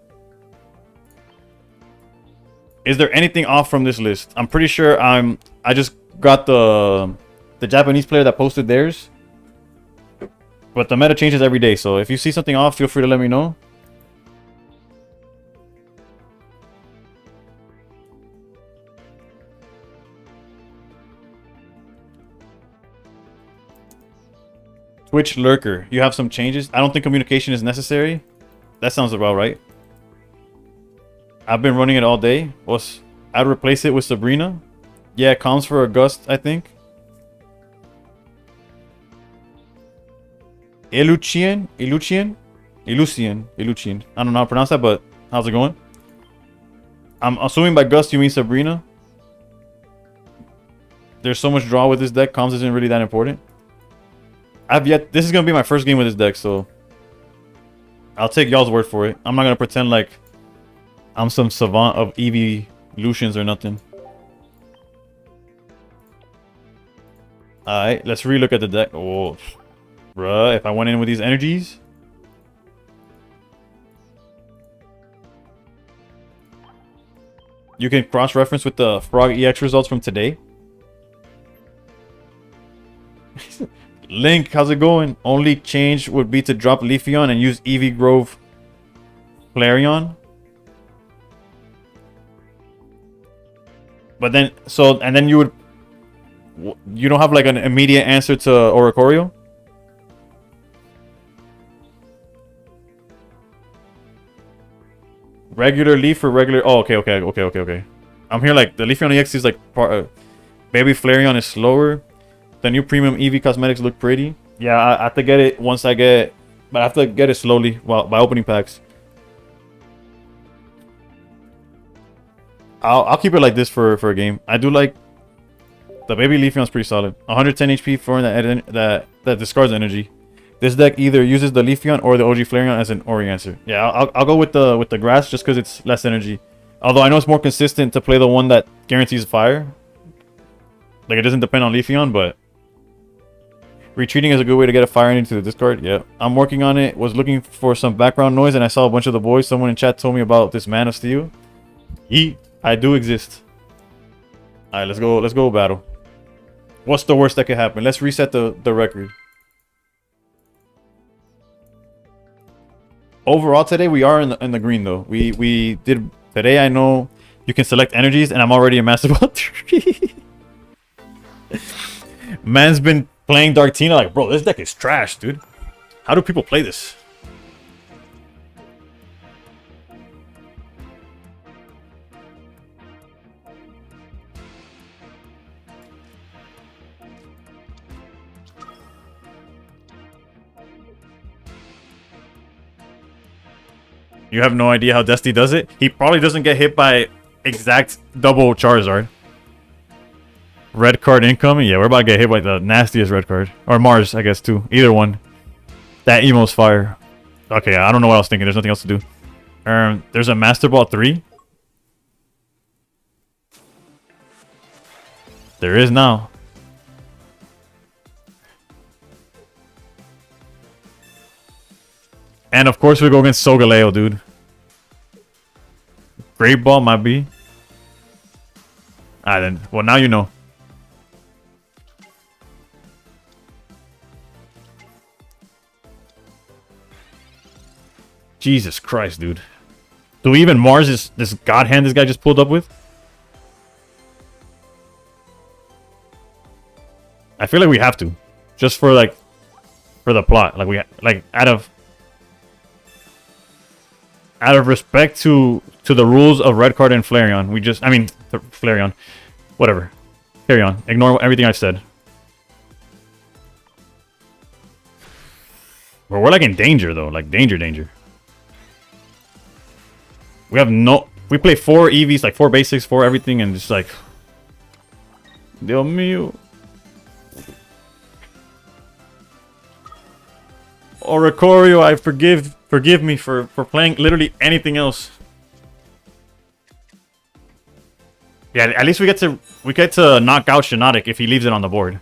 [SPEAKER 1] Is there anything off from this list? I'm pretty sure I just got the Japanese player that posted theirs. But the meta changes every day, so if you see something off, feel free to let me know. Twitch Lurker, you have some changes. I don't think communication is necessary. That sounds about right. I've been running it all day. I'd replace it with Sabrina. Yeah, comms for August, I think. Illucian. I don't know how to pronounce that, but how's it going? I'm assuming by Gust you mean Sabrina. There's so much draw with this deck. Comms isn't really that important. This is gonna be my first game with this deck, so I'll take y'all's word for it. I'm not gonna pretend like I'm some savant of evolutions or nothing. Alright, let's relook at the deck. Oh, bruh, if I went in with these energies. You can cross-reference with the Frog EX results from today. Link, how's it going? Only change would be to drop Leafeon and use Eevee Grove Flareon. But then, and then you don't have like an immediate answer to Oricorio? Regular Leaf or regular... Oh, okay. I'm here like, the Leafeon EX is like, Baby Flareon is slower. The new premium Eevee cosmetics look pretty. Yeah, I have to get it once I get... But I have to get it slowly by opening packs. I'll keep it like this for a game. I do like... The Baby Leafeon's pretty solid. 110 HP for that discards energy. This deck either uses the Leafeon or the OG Flareon as an Ori answer. Yeah, I'll go with the grass just because it's less energy. Although I know it's more consistent to play the one that guarantees fire. Like, it doesn't depend on Leafeon, but... Retreating is a good way to get a fire into the discard. Yeah, I'm working on it. Was looking for some background noise and I saw a bunch of the boys. Someone in chat told me about this Man of Steel. I do exist. Alright, let's go battle. What's the worst that could happen? Let's reset the record. Overall today we are in the green though. We did today. I know you can select energies, and I'm already a Master Ball 3. Man's been playing Darktina like, bro, this deck is trash, dude. How do people play this? You have no idea how Dusty does it? He probably doesn't get hit by exact double Charizard. Red card incoming? Yeah, we're about to get hit by the nastiest red card. Or Mars, I guess, too. Either one. That emo's fire. Okay, I don't know what I was thinking. There's nothing else to do. There's a Master Ball 3. There is now. And of course we go against Solgaleo, dude. Great Ball might be. Alright then. Well, now you know. Jesus Christ, dude. Do we even Mars this God Hand this guy just pulled up with? I feel like we have to. Just for like for the plot. Like out of respect to the rules of Red Card and Flareon, Flareon. Whatever. Carry on. Ignore everything I said. But we're like in danger though, like danger. We have no. We play 4 EVs, like 4 basics, 4 everything, and just like. Dios mío. Oricorio, I forgive me for playing literally anything else. Yeah, at least we get to knock out Shiinotic if he leaves it on the board.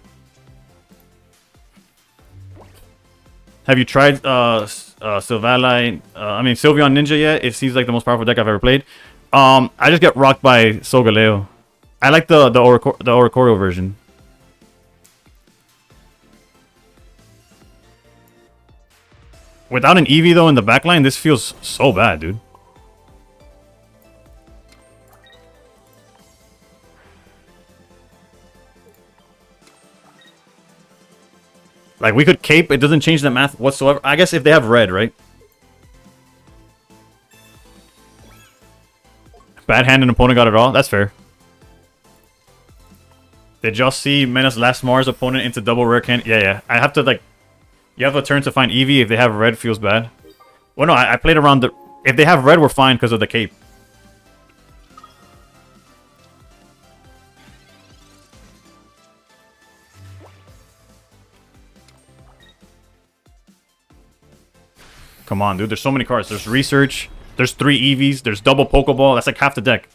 [SPEAKER 1] Have you tried Sylveon Ninja yet? It seems like the most powerful deck I've ever played. I just get rocked by Solgaleo. I like the Oricorio version. Without an Eevee though in the backline, this feels so bad, dude. Like, we could cape, it doesn't change the math whatsoever. I guess if they have red, right? Bad hand and opponent got it all? That's fair. Did y'all see Menace last Mars opponent into double rare can? Yeah. I have to, like... You have a turn to find Eevee. If they have red, feels bad. Well, no, I played around the... If they have red, we're fine because of the cape. Come on, dude. There's so many cards. There's Research. There's 3 Eevees. There's double Pokeball. That's like half the deck.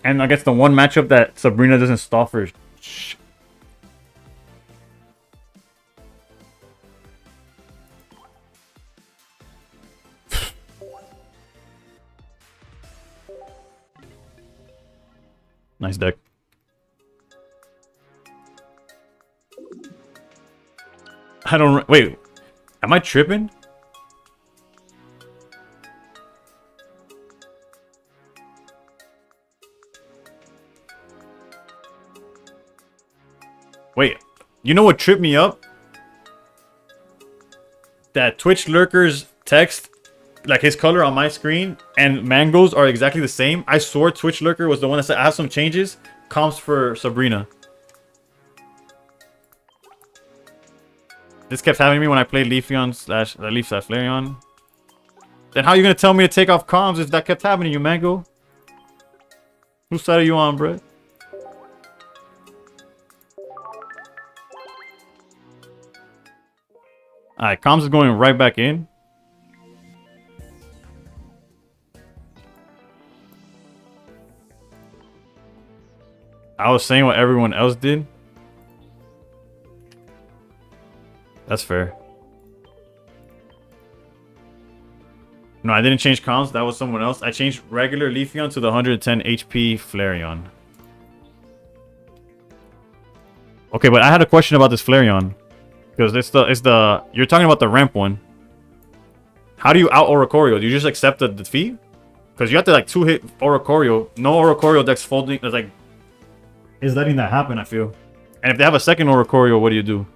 [SPEAKER 1] And I guess the one matchup that Sabrina doesn't stall for is... Nice deck. I don't... Wait. Am I tripping? Wait. You know what tripped me up? That Twitch Lurker's text, like his color on my screen, and Mango's are exactly the same. I swore Twitch Lurker was the one that said I have some changes. Comps for Sabrina. This kept happening to me when I played Leafeon / Leaf/Flareon. Then how are you gonna tell me to take off comms if that kept happening to you, Mango? Whose side are you on, bro? Alright, comms is going right back in. I was saying what everyone else did. That's fair. No, I didn't change comms. That was someone else. I changed regular Leafeon to the 110 HP Flareon. Okay, but I had a question about this Flareon. Because it's the you're talking about the ramp one. How do you out Oricorio? Do you just accept the defeat? Because you have to like 2-hit Oricorio. No Oricorio deck's folding is letting that happen, I feel. And if they have a second Oricorio, what do you do?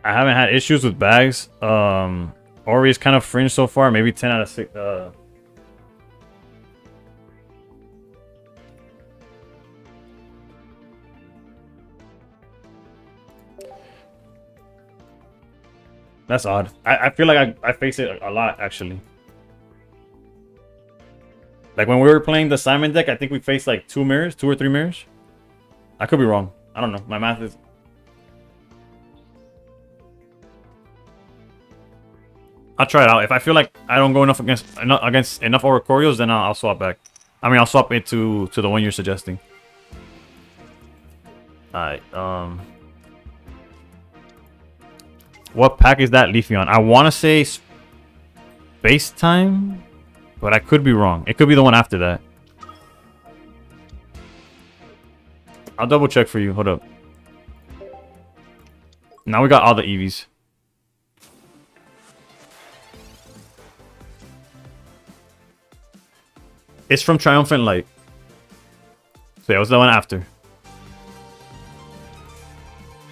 [SPEAKER 1] I haven't had issues with bags. Ori is kind of fringe so far. Maybe 10 out of 6. That's odd. I feel like I face it a lot, actually. Like when we were playing the Simon deck, I think we faced like 2 or 3 mirrors. I could be wrong. I don't know. My math is... I'll try it out. If I feel like I don't go enough against enough Oricorios, then I'll swap back. I mean, I'll swap it to the one you're suggesting. Alright, what pack is that Leafeon? I want to say Space Time, but I could be wrong. It could be the one after that. I'll double check for you. Hold up. Now we got all the EVs. It's from Triumphant Light. So yeah, what's the one after?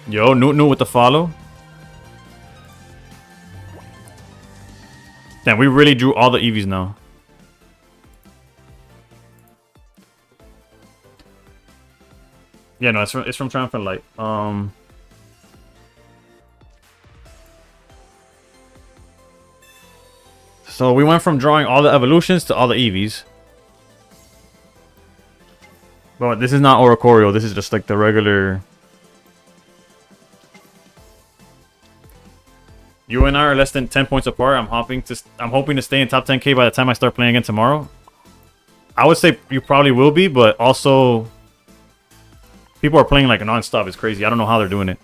[SPEAKER 1] Yo, Newt with the follow. Damn, we really drew all the EVs now. Yeah, no, it's from Triumphant Light. So we went from drawing all the evolutions to all the EVs. But this is not Oricorio. This is just like the regular. You and I are less than 10 points apart. I'm hoping to stay in top 10k by the time I start playing again tomorrow. I would say you probably will be, but also people are playing like non-stop. It's crazy. I don't know how they're doing it.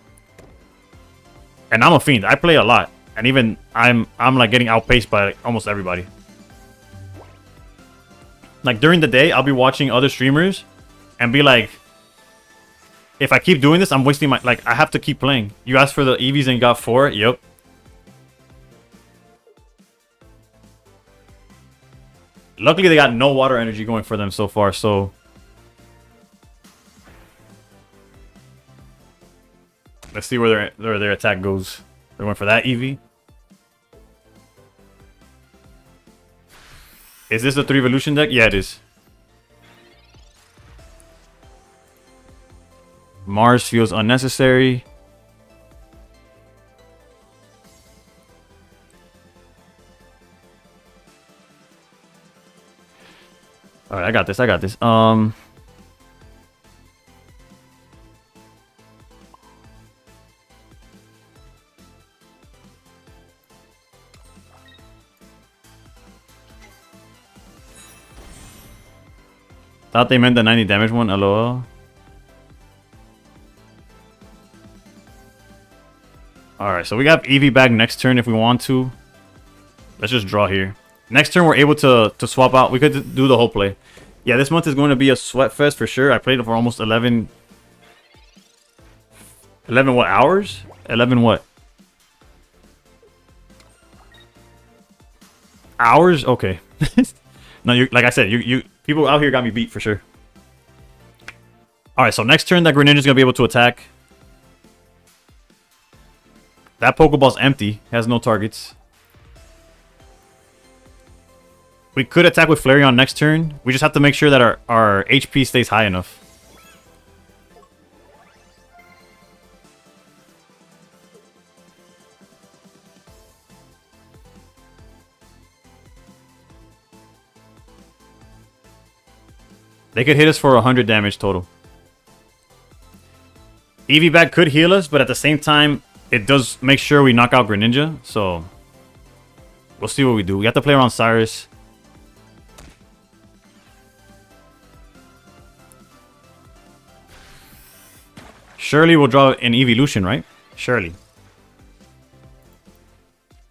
[SPEAKER 1] And I'm a fiend. I play a lot, and even I'm like getting outpaced by like almost everybody. Like during the day, I'll be watching other streamers and be like, if I keep doing this, I'm wasting my... Like, I have to keep playing. You asked for the EVs and got 4? Yep. Luckily, they got no water energy going for them so far, so... Let's see where their attack goes. They're going for that EV. Is this the 3 evolution deck? Yeah, it is. Mars feels unnecessary. All right, I got this. Thought they meant the 90 damage one. LOL. Alright, so we got EV back next turn if we want to. Let's just draw here. Next turn, we're able to swap out. We could do the whole play. Yeah, this month is going to be a sweat fest for sure. I played it for almost 11 what hours? 11 what? Hours? Okay. No, you like I said, you people out here got me beat for sure. Alright, so next turn that Greninja's going to be able to attack. That Pokeball's empty. Has no targets. We could attack with Flareon next turn. We just have to make sure that our HP stays high enough. They could hit us for 100 damage total. Eevee bag could heal us, but at the same time, it does make sure we knock out Greninja. So we'll see what we do. We have to play around Cyrus. Surely we'll draw an Evolution, right? Surely.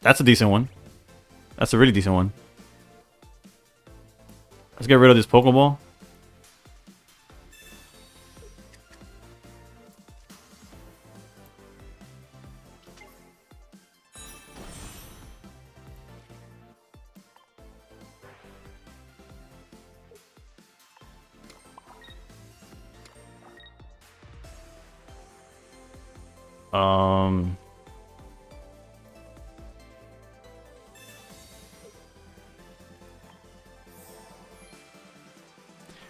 [SPEAKER 1] That's a decent one. That's a really decent one. Let's get rid of this Pokeball.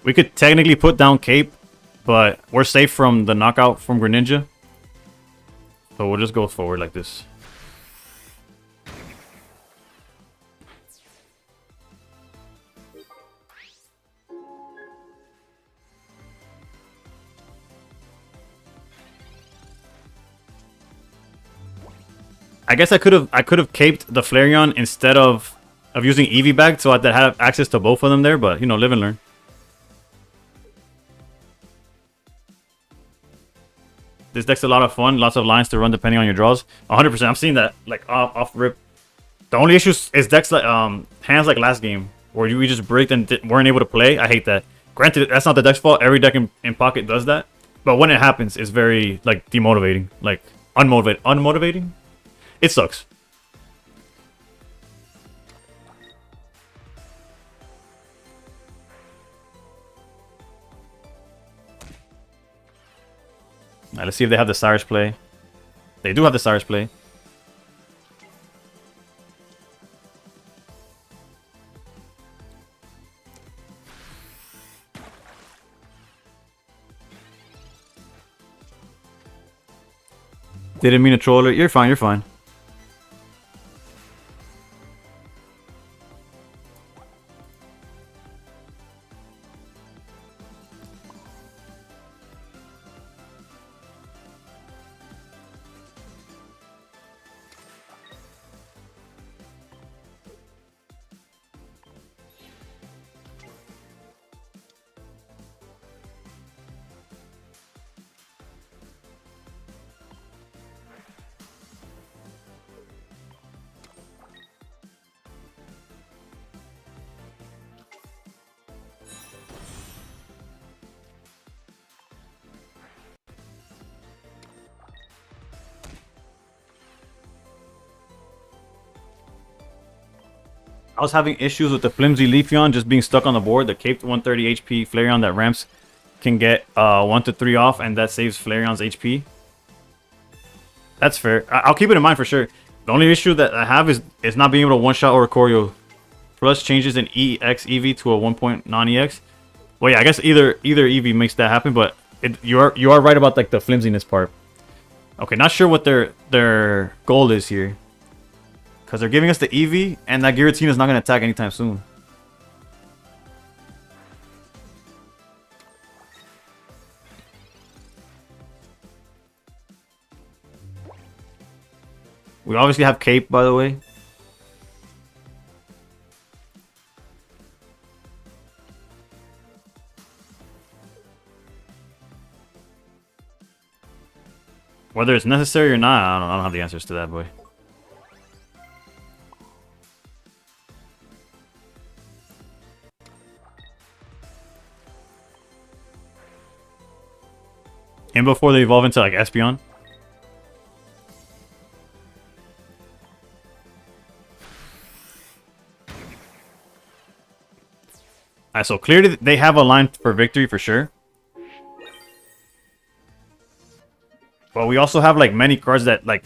[SPEAKER 1] We could technically put down Cape, but we're safe from the knockout from Greninja. So we'll just go forward like this. I guess I could have caped the Flareon instead of using Eevee bag, so I'd have access to both of them there. But you know, live and learn. This deck's a lot of fun. Lots of lines to run depending on your draws. 100%. I'm seeing that like off rip. The only issue is decks like hands like last game where we just bricked and weren't able to play. I hate that. Granted, that's not the deck's fault. Every deck in Pocket does that. But when it happens, it's very like demotivating, like unmotivating. It sucks. Alright, let's see if they have the Cyrus play. They do have the Cyrus play. Didn't mean to troll it. You're fine, you're fine. I was having issues with the flimsy Leafeon just being stuck on the board. The caped 130 HP Flareon that ramps can get 1 to 3 off, and that saves Flareon's HP. That's fair. I'll keep it in mind for sure. The only issue that I have is not being able to one-shot Oricorio. Plus changes in EX EV to a 1 non-EX. Well, yeah, I guess either EV makes that happen, but you are right about like the flimsiness part. Okay, not sure what their goal is here. Because they're giving us the Eevee, and that Giratina is not going to attack anytime soon. We obviously have Cape, by the way. Whether it's necessary or not, I don't have the answers to that, boy. And before they evolve into like Espeon. Alright, so clearly they have a line for victory for sure. But we also have like many cards that like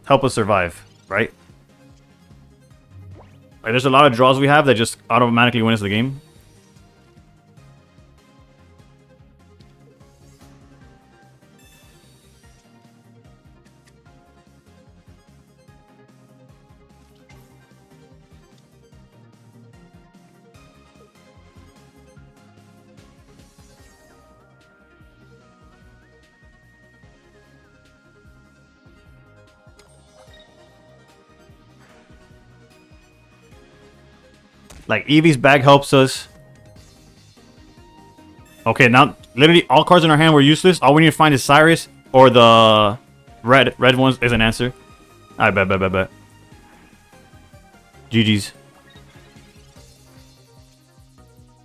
[SPEAKER 1] help us survive, right? Like there's a lot of draws we have that just automatically win us the game. Like Eevee's bag helps us. Okay, now literally all cards in our hand were useless. All we need to find is Cyrus or the red ones is an answer. I bet. GG's.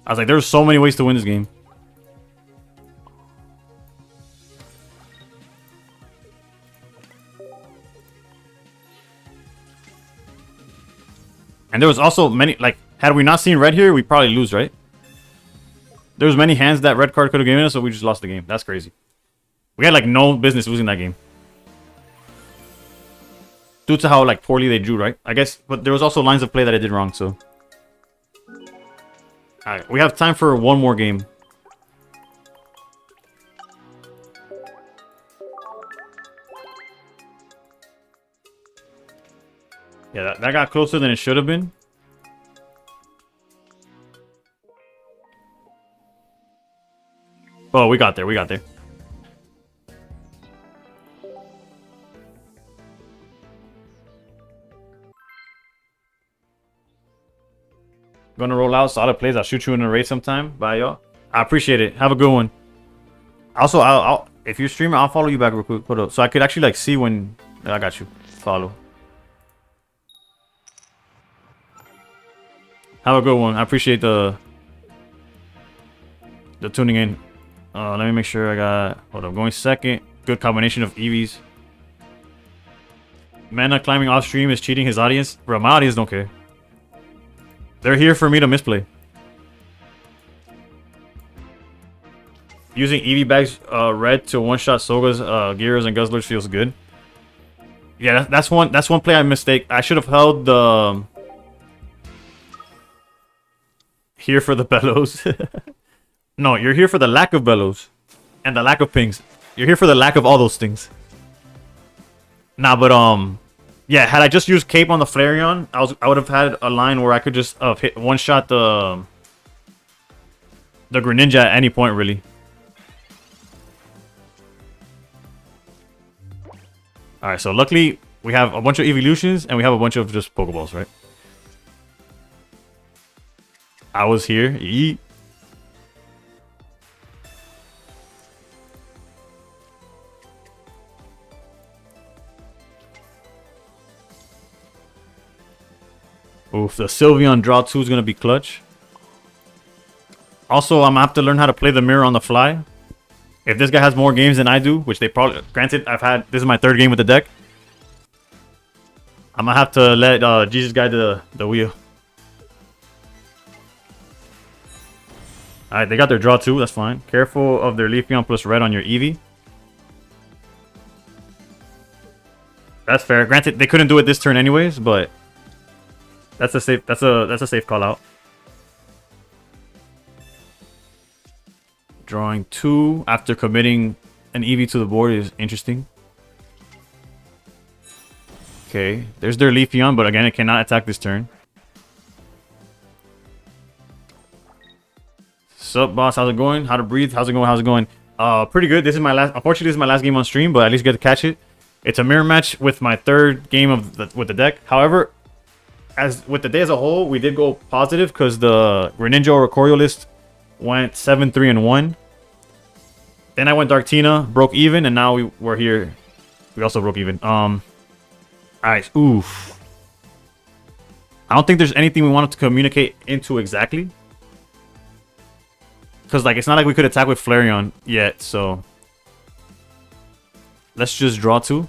[SPEAKER 1] I was like, there's so many ways to win this game. And there was also many, like, had we not seen red here, we'd probably lose, right? There was many hands that red card could have given us, so we just lost the game. That's crazy. We had, like, no business losing that game. Due to how, like, poorly they drew, right? I guess, but there was also lines of play that I did wrong, so. Alright, we have time for one more game. Yeah, that got closer than it should have been. Oh, we got there. Gonna roll out solid plays. I'll shoot you in a raid sometime. Bye, y'all. I appreciate it. Have a good one. Also, I'll if you're streaming, I'll follow you back real quick. Put up so I could actually like see when. I got you. Follow. Have a good one. I appreciate the tuning in. Let me make sure I got. Hold up. Going second. Good combination of Eevees. Mana climbing off stream is cheating his audience. Bro, my audience don't care. They're here for me to misplay. Using Eevee bags red to one-shot Sogas, Gears, and Guzzlers feels good. Yeah, that's one play I mistake. I should have held the here for the bellows. No, you're here for the lack of bellows and the lack of pings. You're here for the lack of all those things. Nah, but yeah, had I just used Cape on the Flareon, I would have had a line where I could just hit one shot the Greninja at any point, really. All right, so luckily we have a bunch of evolutions and we have a bunch of just Pokeballs, right? I was here. Yeet. Oof, the Sylveon draw 2 is going to be clutch. Also, I'm going to have to learn how to play the mirror on the fly. If this guy has more games than I do, which they probably... Granted, this is my 3rd game with the deck. I'm going to have to let Jesus guide the wheel. Alright, they got their draw 2, that's fine. Careful of their Leafeon plus red on your Eevee. That's fair. Granted, they couldn't do it this turn anyways, but... That's a safe call out. Drawing 2 after committing an Eevee to the board is interesting. Okay, there's their Leafeon, but again, it cannot attack this turn. Sup, boss? How's it going? How to breathe? How's it going? Pretty good. This is my last. Unfortunately, this is my last game on stream, but at least get to catch it. It's a mirror match with my 3rd game with the deck. However, as with the day as a whole, we did go positive because the Greninja or Coriolis went 7-3-1. Then I went Darktina, broke even, and now we're here. We also broke even. Alright, oof. I don't think there's anything we wanted to communicate into exactly. Because, like, it's not like we could attack with Flareon yet, so... Let's just draw 2.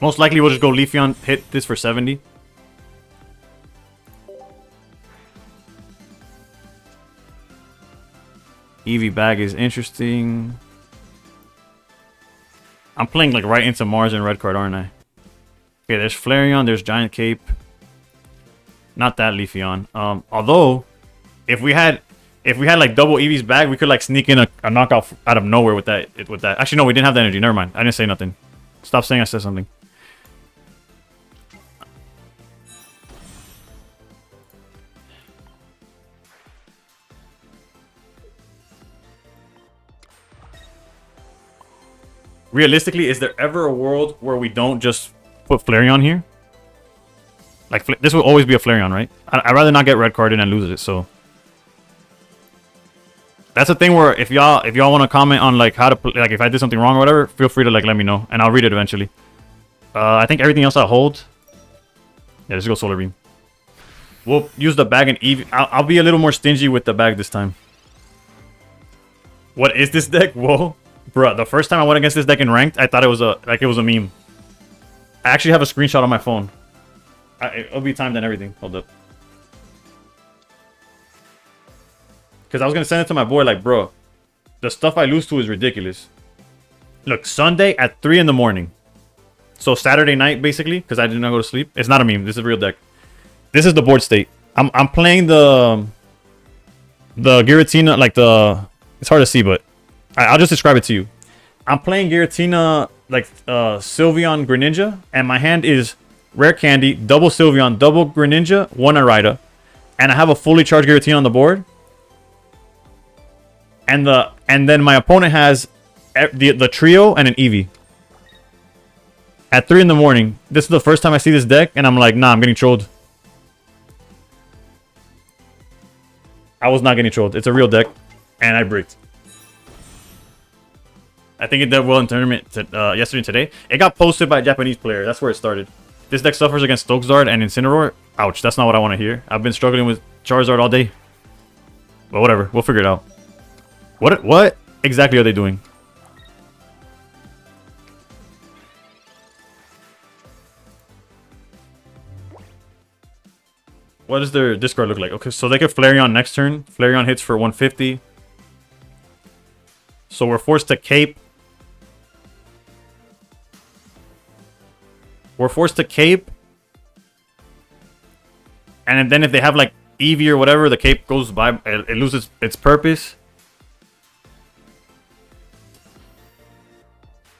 [SPEAKER 1] Most likely we'll just go Leafeon, hit this for 70. Eevee bag is interesting. I'm playing like right into Mars and red card, aren't I? Okay, there's Flareon, there's Giant Cape. Not that Leafeon. Although, if we had like double Eevee's bag, we could like sneak in a knockout out of nowhere with that. Actually, no, we didn't have the energy. Never mind. I didn't say nothing. Stop saying I said something. Realistically, is there ever a world where we don't just put Flareon here? Like, this will always be a Flareon, right? I'd rather not get red carded and lose it, so. That's a thing where if y'all want to comment on, like, how to play, like, if I did something wrong or whatever, feel free to, like, let me know, and I'll read it eventually. I think everything else I hold. Yeah, let's go Solar Beam. We'll use the bag and Eevee. I'll be a little more stingy with the bag this time. What is this deck? Whoa. Bruh, the first time I went against this deck in ranked, I thought it was a meme. I actually have a screenshot on my phone. It'll be timed and everything. Hold up. Because I was going to send it to my boy like, bro, the stuff I lose to is ridiculous. Look, Sunday at 3 in the morning. So Saturday night, basically, because I did not go to sleep. It's not a meme. This is a real deck. This is the board state. I'm playing the Giratina, like the... It's hard to see, but I'll just describe it to you. I'm playing Giratina, like Sylveon Greninja, and my hand is Rare Candy, double Sylveon, double Greninja, one Arida, and I have a fully charged Giratina on the board. And then my opponent has the trio and an Eevee. At 3 in the morning, this is the first time I see this deck, and I'm like, nah, I'm getting trolled. I was not getting trolled. It's a real deck, and I bricked. I think it did well in tournament yesterday and today. It got posted by a Japanese player. That's where it started. This deck suffers against Stokesdart and Incineroar. Ouch, that's not what I want to hear. I've been struggling with Charizard all day. But whatever, we'll figure it out. What exactly are they doing? What does their discard look like? Okay, so they get Flareon next turn. Flareon hits for 150. So we're forced to cape. We're forced to cape. And then if they have like Eevee or whatever, the cape goes by. It loses its purpose.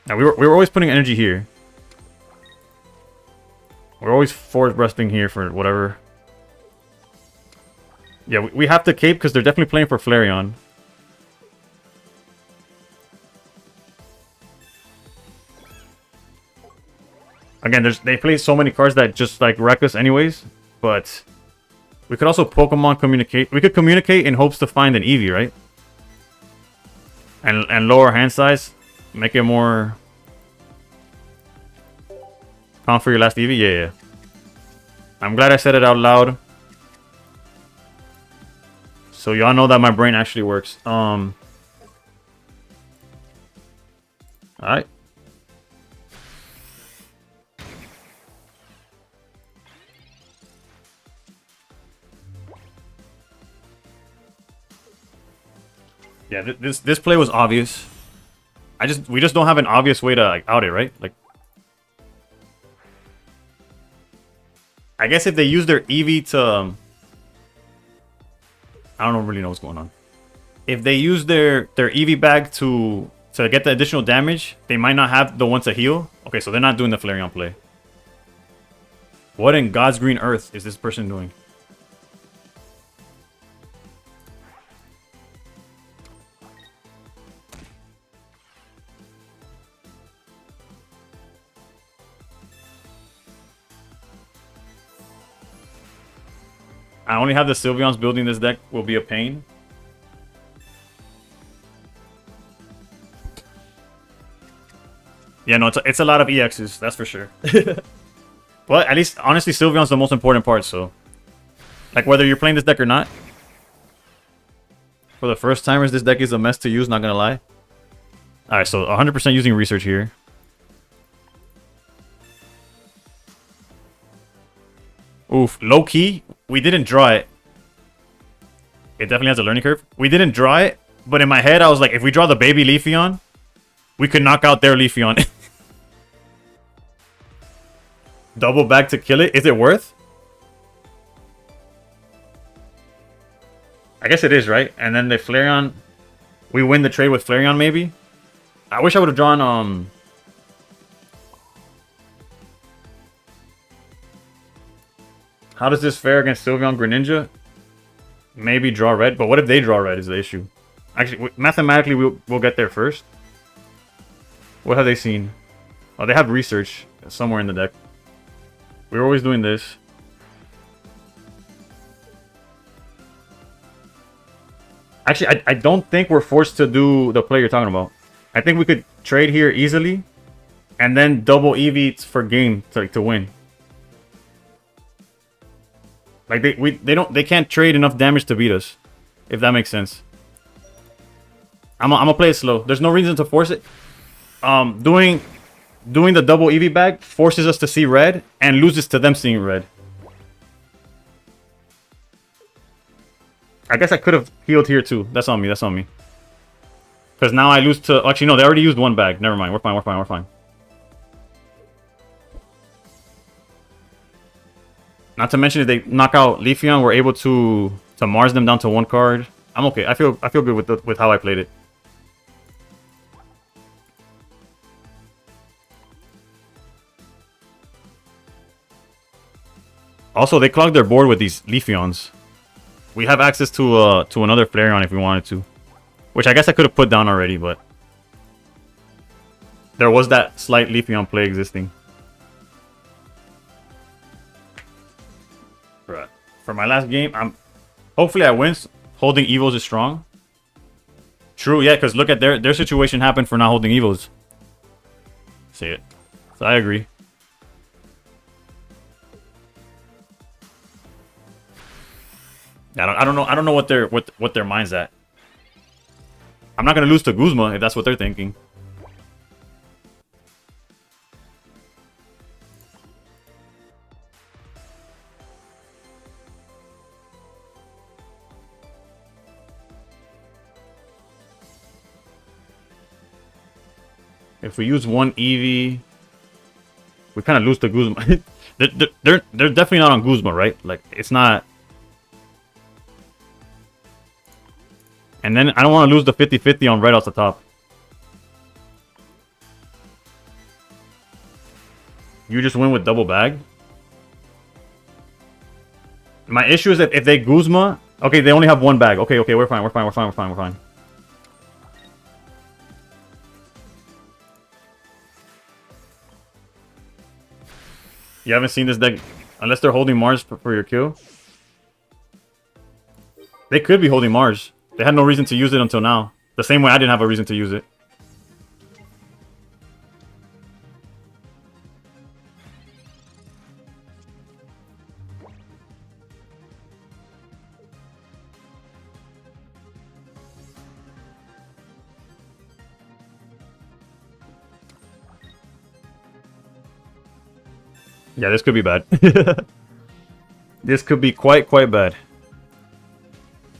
[SPEAKER 1] Now we were always putting energy here. We're always forward breasting here for whatever. Yeah, we have to cape because they're definitely playing for Flareon. Again, they play so many cards that just like wreck us anyways. But we could also Pokemon communicate. We could communicate in hopes to find an Eevee, right? And lower hand size. Make it more... Count for your last Eevee? Yeah. I'm glad I said it out loud. So y'all know that my brain actually works. Alright. Yeah, this play was obvious. We just don't have an obvious way to like out it, right? Like, I guess if they use their Eevee to I don't really know what's going on. If they use their Eevee bag to get the additional damage, they might not have the one to heal. Okay, so they're not doing the Flareon play. What in God's green earth is this person doing? I only have the Sylveons. Building this deck will be a pain. Yeah, no, it's a lot of EXs, that's for sure. But at least, honestly, Sylveon's the most important part, so... Like, whether you're playing this deck or not. For the first timers, this deck is a mess to use, not gonna lie. Alright, so 100% using research here. Oof, low-key, we didn't draw it. It definitely has a learning curve. We didn't draw it, but in my head, I was like, if we draw the baby Leafeon, we could knock out their Leafeon. Double back to kill it? Is it worth? I guess it is, right? And then the Flareon... We win the trade with Flareon, maybe? I wish I would have drawn, How does this fare against Sylveon Greninja? Maybe draw red, but what if they draw red is the issue? Actually, mathematically, we'll get there first. What have they seen? Oh, they have research somewhere in the deck. We're always doing this. Actually, I don't think we're forced to do the play you're talking about. I think we could trade here easily, and then double EV for game to win. Like they can't trade enough damage to beat us, if that makes sense. I'm gonna play it slow. There's no reason to force it. Doing the double EV bag forces us to see red and loses to them seeing red. I guess I could have healed here too. That's on me. That's on me. Because now I lose to... Actually, no. They already used one bag. Never mind. We're fine. We're fine. We're fine. Not to mention if they knock out Leafeon, we're able to Mars them down to one card. I'm okay. I feel good with how I played it. Also, they clogged their board with these Leafeons. We have access to another Flareon if we wanted to. Which I guess I could have put down already, but... There was that slight Leafeon play existing. Right. For my last game, hopefully I win. Holding Evos is strong. True, yeah, because look at their situation happened for not holding Evos. See it. So I agree. I don't know what their mind's at. I'm not gonna lose to Guzma if that's what they're thinking. If we use one Eevee, we kind of lose to Guzma. they're definitely not on Guzma, right? Like it's not. And then I don't want to lose the 50-50 on right off the top. You just win with double bag. My issue is that if they Guzma... Okay, they only have one bag. Okay, we're fine. You haven't seen this deck... Unless they're holding Mars for your kill. They could be holding Mars. They had no reason to use it until now. The same way I didn't have a reason to use it. Yeah, this could be bad. This could be quite bad.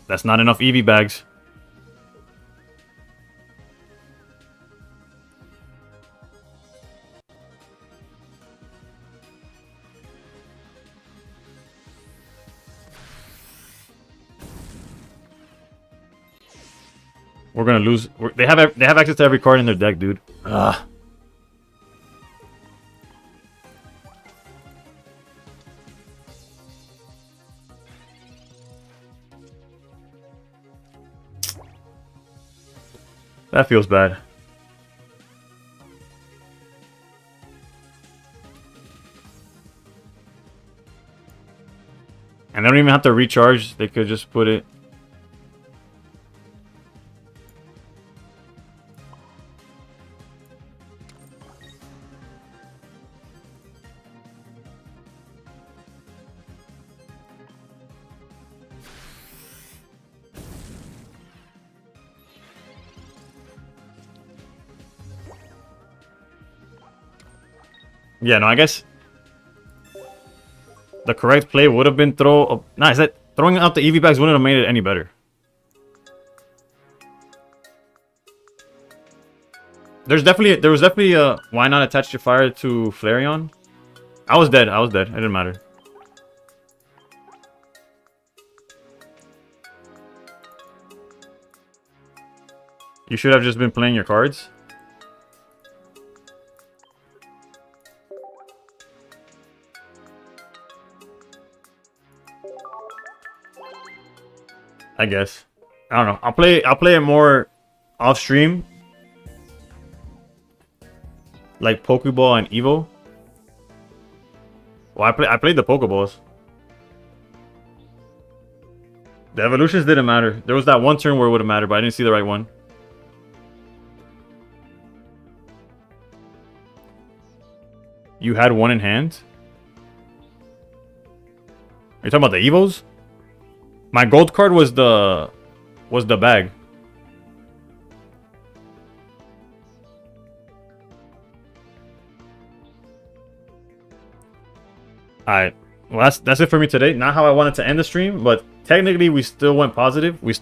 [SPEAKER 1] That's not enough Eevee bags. We're gonna lose. They have access to every card in their deck, dude. Ugh. That feels bad. And they don't even have to recharge. They could just put it. Yeah, no, I guess the correct play would have been throw. Nah, is that throwing out the EV bags wouldn't have made it any better. There was definitely a why not attach your fire to Flareon? I was dead. It didn't matter. You should have just been playing your cards. I guess. I don't know. I'll play it more off stream. Like Pokeball and Evo. Well, I played the Pokeballs. The evolutions didn't matter. There was that one turn where it would have mattered, but I didn't see the right one. You had one in hand? Are you talking about the Evos? My gold card was the bag. Alright. Well, that's it for me today. Not how I wanted to end the stream, but technically we still went positive. We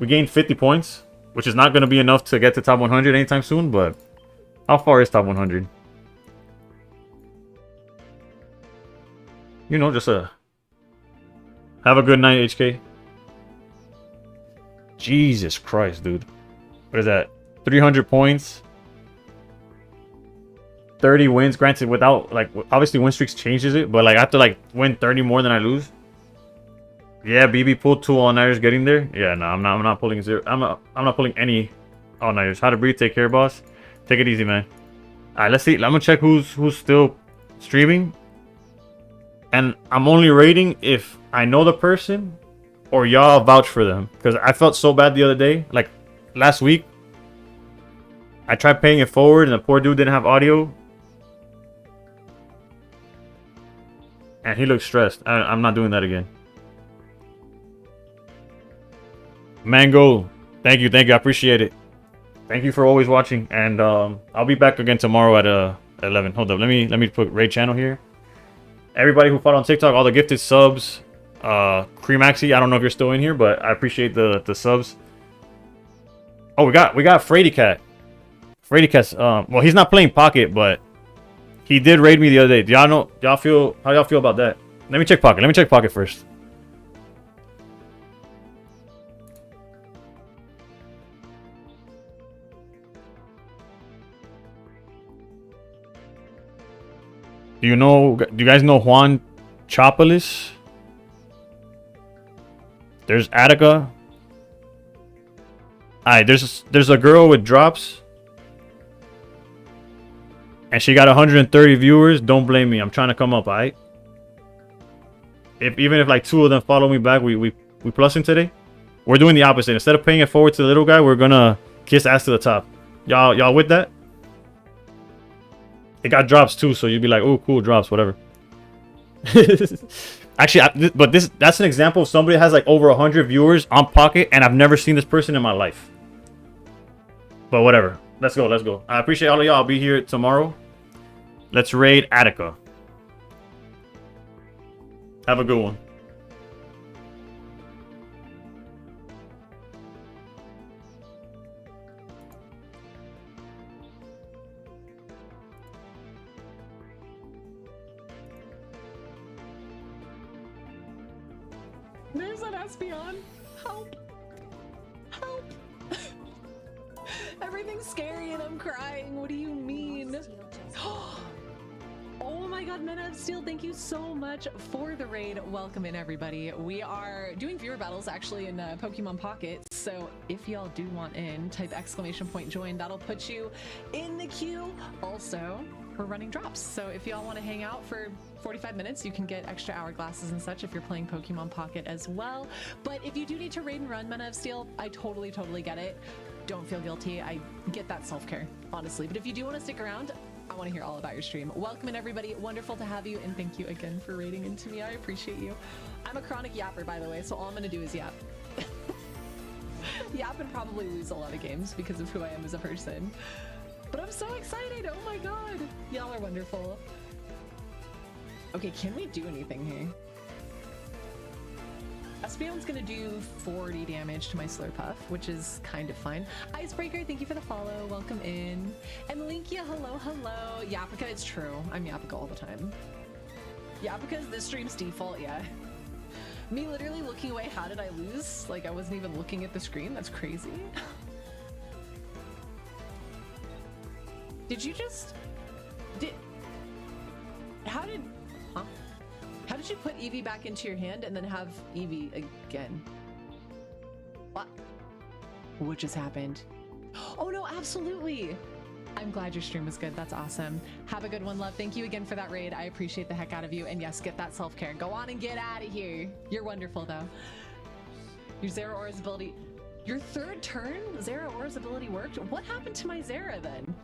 [SPEAKER 1] gained 50 points, which is not going to be enough to get to top 100 anytime soon, but how far is top 100? You know, just have a good night, HK. Jesus Christ, dude. What is that? 300 points. 30 wins, granted without, like, obviously win streaks changes it, but like I have to like win 30 more than I lose. Yeah, BB pulled 2 all-nighters getting there. Yeah, no, I'm not pulling 0. I'm not pulling any all-nighters. How to breathe, take care, boss. Take it easy, man. Alright, let's see. I'm gonna check who's still streaming. And I'm only rating if I know the person or y'all vouch for them. Because I felt so bad the other day. Like last week, I tried paying it forward and the poor dude didn't have audio. And he looked stressed. I'm not doing that again. Mango, thank you. I appreciate it. Thank you for always watching. And I'll be back again tomorrow at 11. Hold up. Let me put Raid channel here. Everybody who followed on TikTok, all the gifted subs. Cremaxi, I don't know if you're still in here, but I appreciate the subs. Oh, we got Frady Cat. Frady Cat's well, he's not playing Pocket, but he did raid me the other day. Do y'all know? How y'all feel about that? Let me check Pocket first. Do you guys know Juan Chopolis? There's Attica. Alright, there's a girl with drops. And she got 130 viewers. Don't blame me. I'm trying to come up, alright? Even if like 2 of them follow me back, we plusing today. We're doing the opposite. Instead of paying it forward to the little guy, we're gonna kiss ass to the top. Y'all with that? It got drops too, so you'd be like, oh, cool, drops, whatever. Actually, that's an example of somebody that has like over 100 viewers on Pocket, and I've never seen this person in my life. But whatever. Let's go. I appreciate all of y'all. I'll be here tomorrow. Let's raid Attica. Have a good one.
[SPEAKER 3] There's an Espeon. Help. Help. Everything's scary and I'm crying. What do you mean? Oh my god, Men of Steel, thank you so much for the raid. Welcome in, everybody. We are doing viewer battles actually in Pokemon Pocket. So if y'all do want in, type !join. That'll put you in the queue. Also, we're running drops. So if y'all want to hang out for 45 minutes, you can get extra hourglasses and such if you're playing Pokemon Pocket as well. But if you do need to raid and run Men of Steel, I totally get it. Don't feel guilty. I get that self-care, honestly. But if you do want to stick around, I want to hear all about your stream. Welcome in, everybody. Wonderful to have you, and thank you again for raiding into me. I appreciate you. I'm a chronic yapper, by the way, so all I'm going to do is yap. Yap and probably lose a lot of games because of who I am as a person. But I'm so excited. Oh my god. Y'all are wonderful. Okay, can we do anything here? Espeon's gonna do 40 damage to my Slurpuff, which is kind of fine. Icebreaker, thank you for the follow. Welcome in. And Linkia, hello. Yapika, it's true. I'm Yapika all the time. Yapika's this stream's default, yeah. Me literally looking away, how did I lose? Like, I wasn't even looking at the screen? That's crazy. Did you just... How did you put Eevee back into your hand and then have Eevee again? What just happened? Oh no, absolutely! I'm glad your stream was good. That's awesome. Have a good one, love. Thank you again for that raid. I appreciate the heck out of you. And yes, get that self-care. Go on and get out of here. You're wonderful, though. Your Zera Aura's ability. Your third turn, Zera Aura's ability worked? What happened to my Zera then?